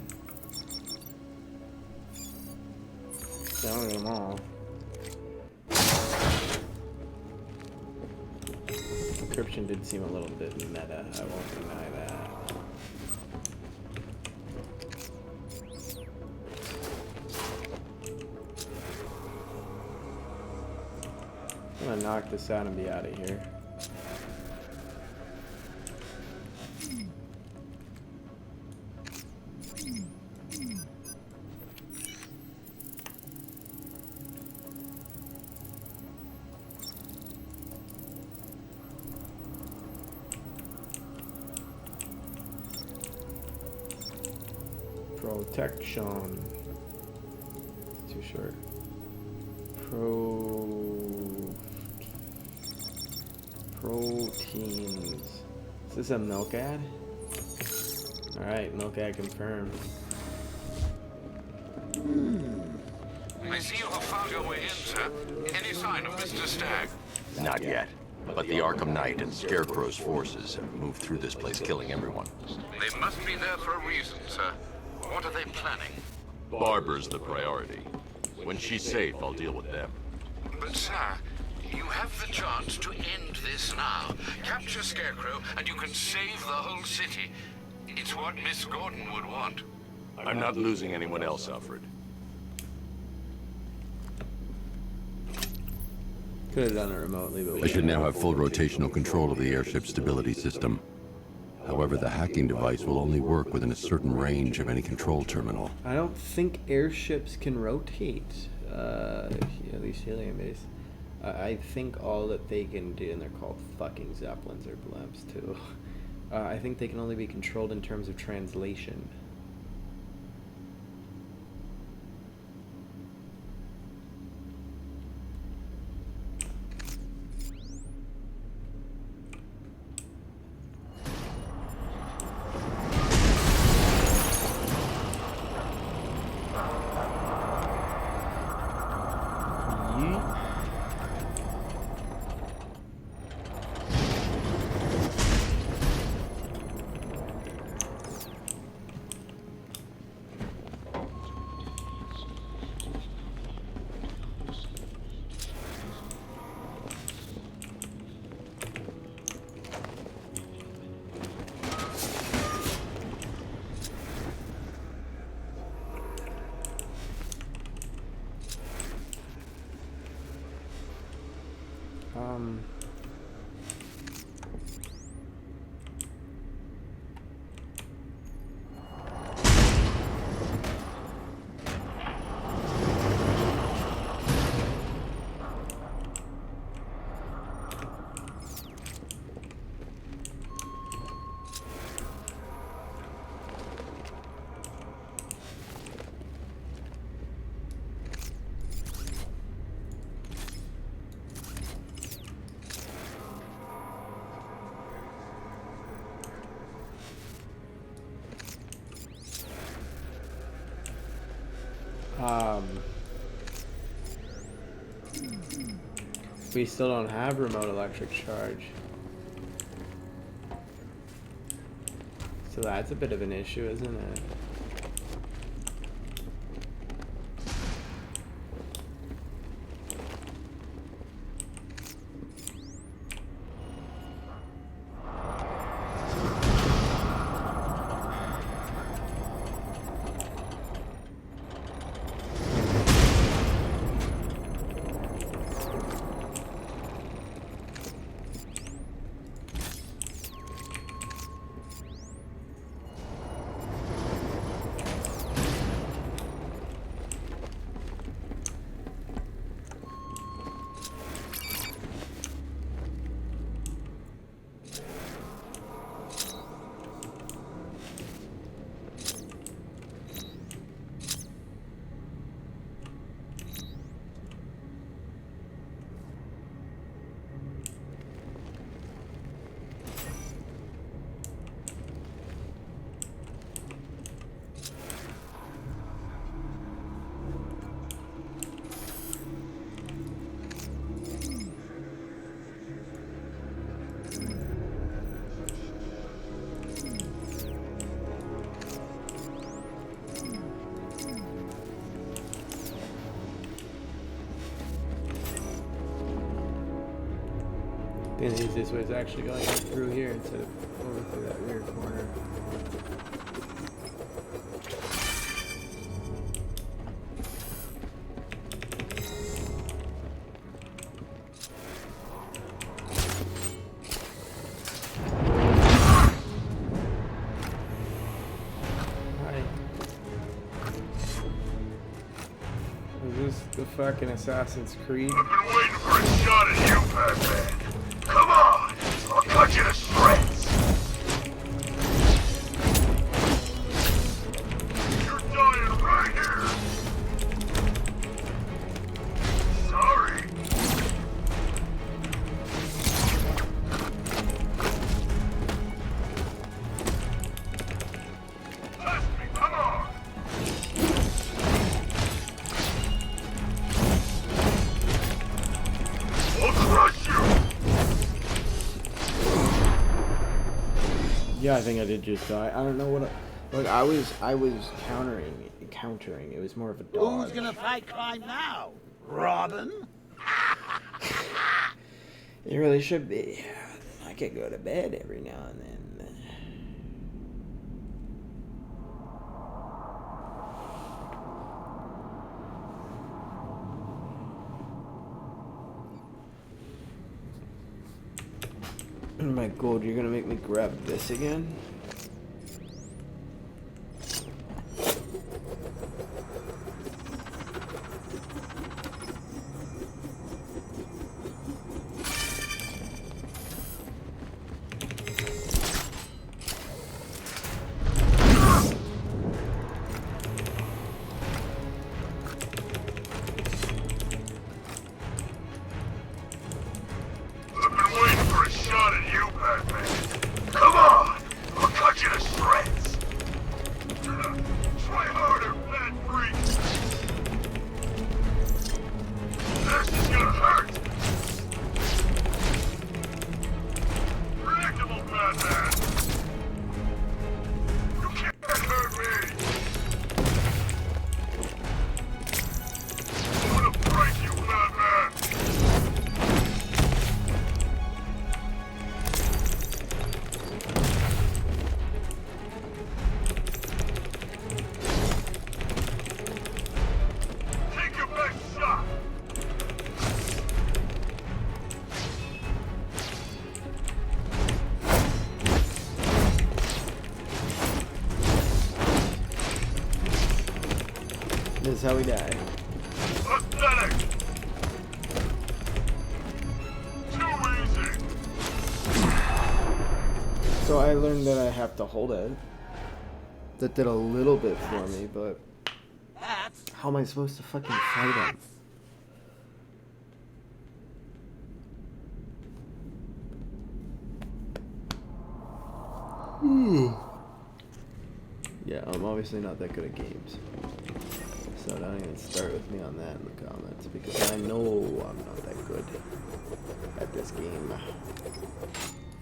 Down them all. Encryption did seem a little bit meta, I won't deny that. I'm gonna knock this out and be out of here. Protection. It's too short. Proteins. Is this a milk ad? Alright, milk ad confirmed. I see you have found your way in, sir. Any sign of Mr. Stagg? Not yet. But the Arkham Knight and Scarecrow's forces have moved through this place, killing everyone. They must be there for a reason, sir. What are they planning? Barbara's the priority. When she's safe, I'll deal with them. But, sir, you have the chance to end this now. Capture Scarecrow, and you can save the whole city. It's what Miss Gordon would want. I'm not losing anyone else, Alfred. Could have done it remotely, but I should now have full rotational control of the airship stability system. However, the hacking device will only work within a certain range of any control terminal. I don't think airships can rotate, at least helium-based. I think all that they can do, and they're called fucking Zeppelins or blimps too, I think they can only be controlled in terms of translation. We still don't have remote electric charge. So that's a bit of an issue, isn't it? The easiest way is actually going up through here instead of over through that rear corner. Hi. Is this the fucking Assassin's Creed? I've been waiting for a shot at you, Batman. Come on! I'll cut you to shreds! You're dying right here! Sorry! Test me, come on! I'll crush you! Yeah, I think I did just die. I don't know what. Look, I was countering. It was more of a dodge. Who's gonna fight crime now? Robin? It really should be. I could go to bed every now and then. Oh my god, you're gonna make me grab this again? This is how we die. Pathetic! Too easy! So I learned that I have to hold it. That did a little bit for me, but how am I supposed to fucking fight him? Yeah, I'm obviously not that good at games. So don't even start with me on that in the comments, because I know I'm not that good at this game.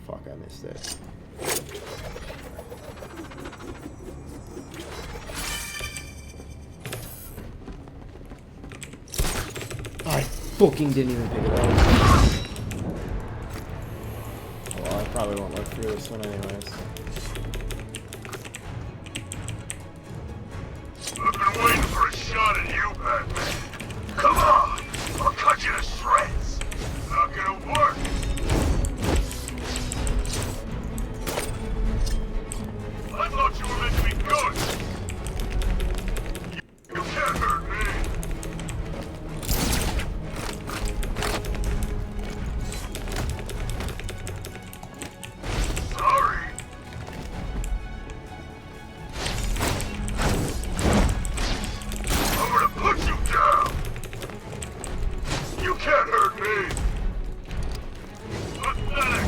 Fuck, I missed it. I fucking didn't even pick it up. Well, I probably won't look through this one anyways. I've been waiting for a shot at you, Batman. Come on! I'll cut you to shreds! Not gonna work! I thought you were meant to be good! You can't hurt me! Sorry! I'm gonna put you down! You can't hurt me! Pathetic!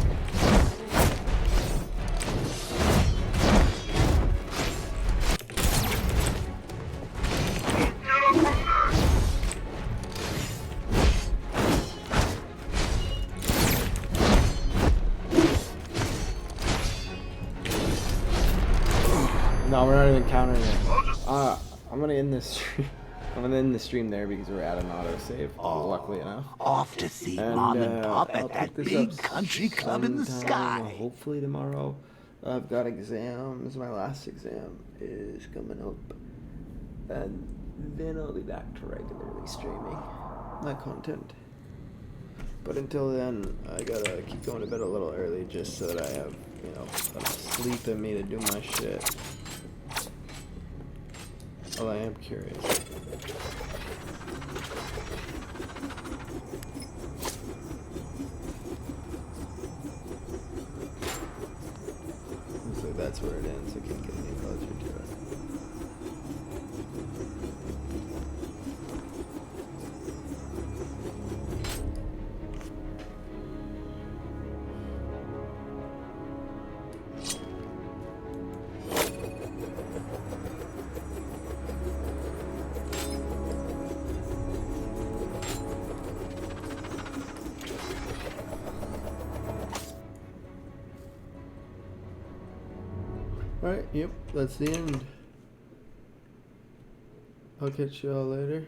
Get up from this! No, we're not even countering it. I'm gonna end this stream. I'm gonna end the stream there because we're at an autosave, luckily enough. Off to see And, Mom and Pop I'll at that pick this big up country club in the sometime, sky. Hopefully tomorrow. I've got exams. My last exam is coming up. And then I'll be back to regularly streaming my content. But until then, I gotta keep going to bed a little early just so that I have, you know, enough sleep in me to do my shit. Well, I am curious. So that's where it ends. It can get me closer to it. Alright, yep, that's the end. I'll catch you all later.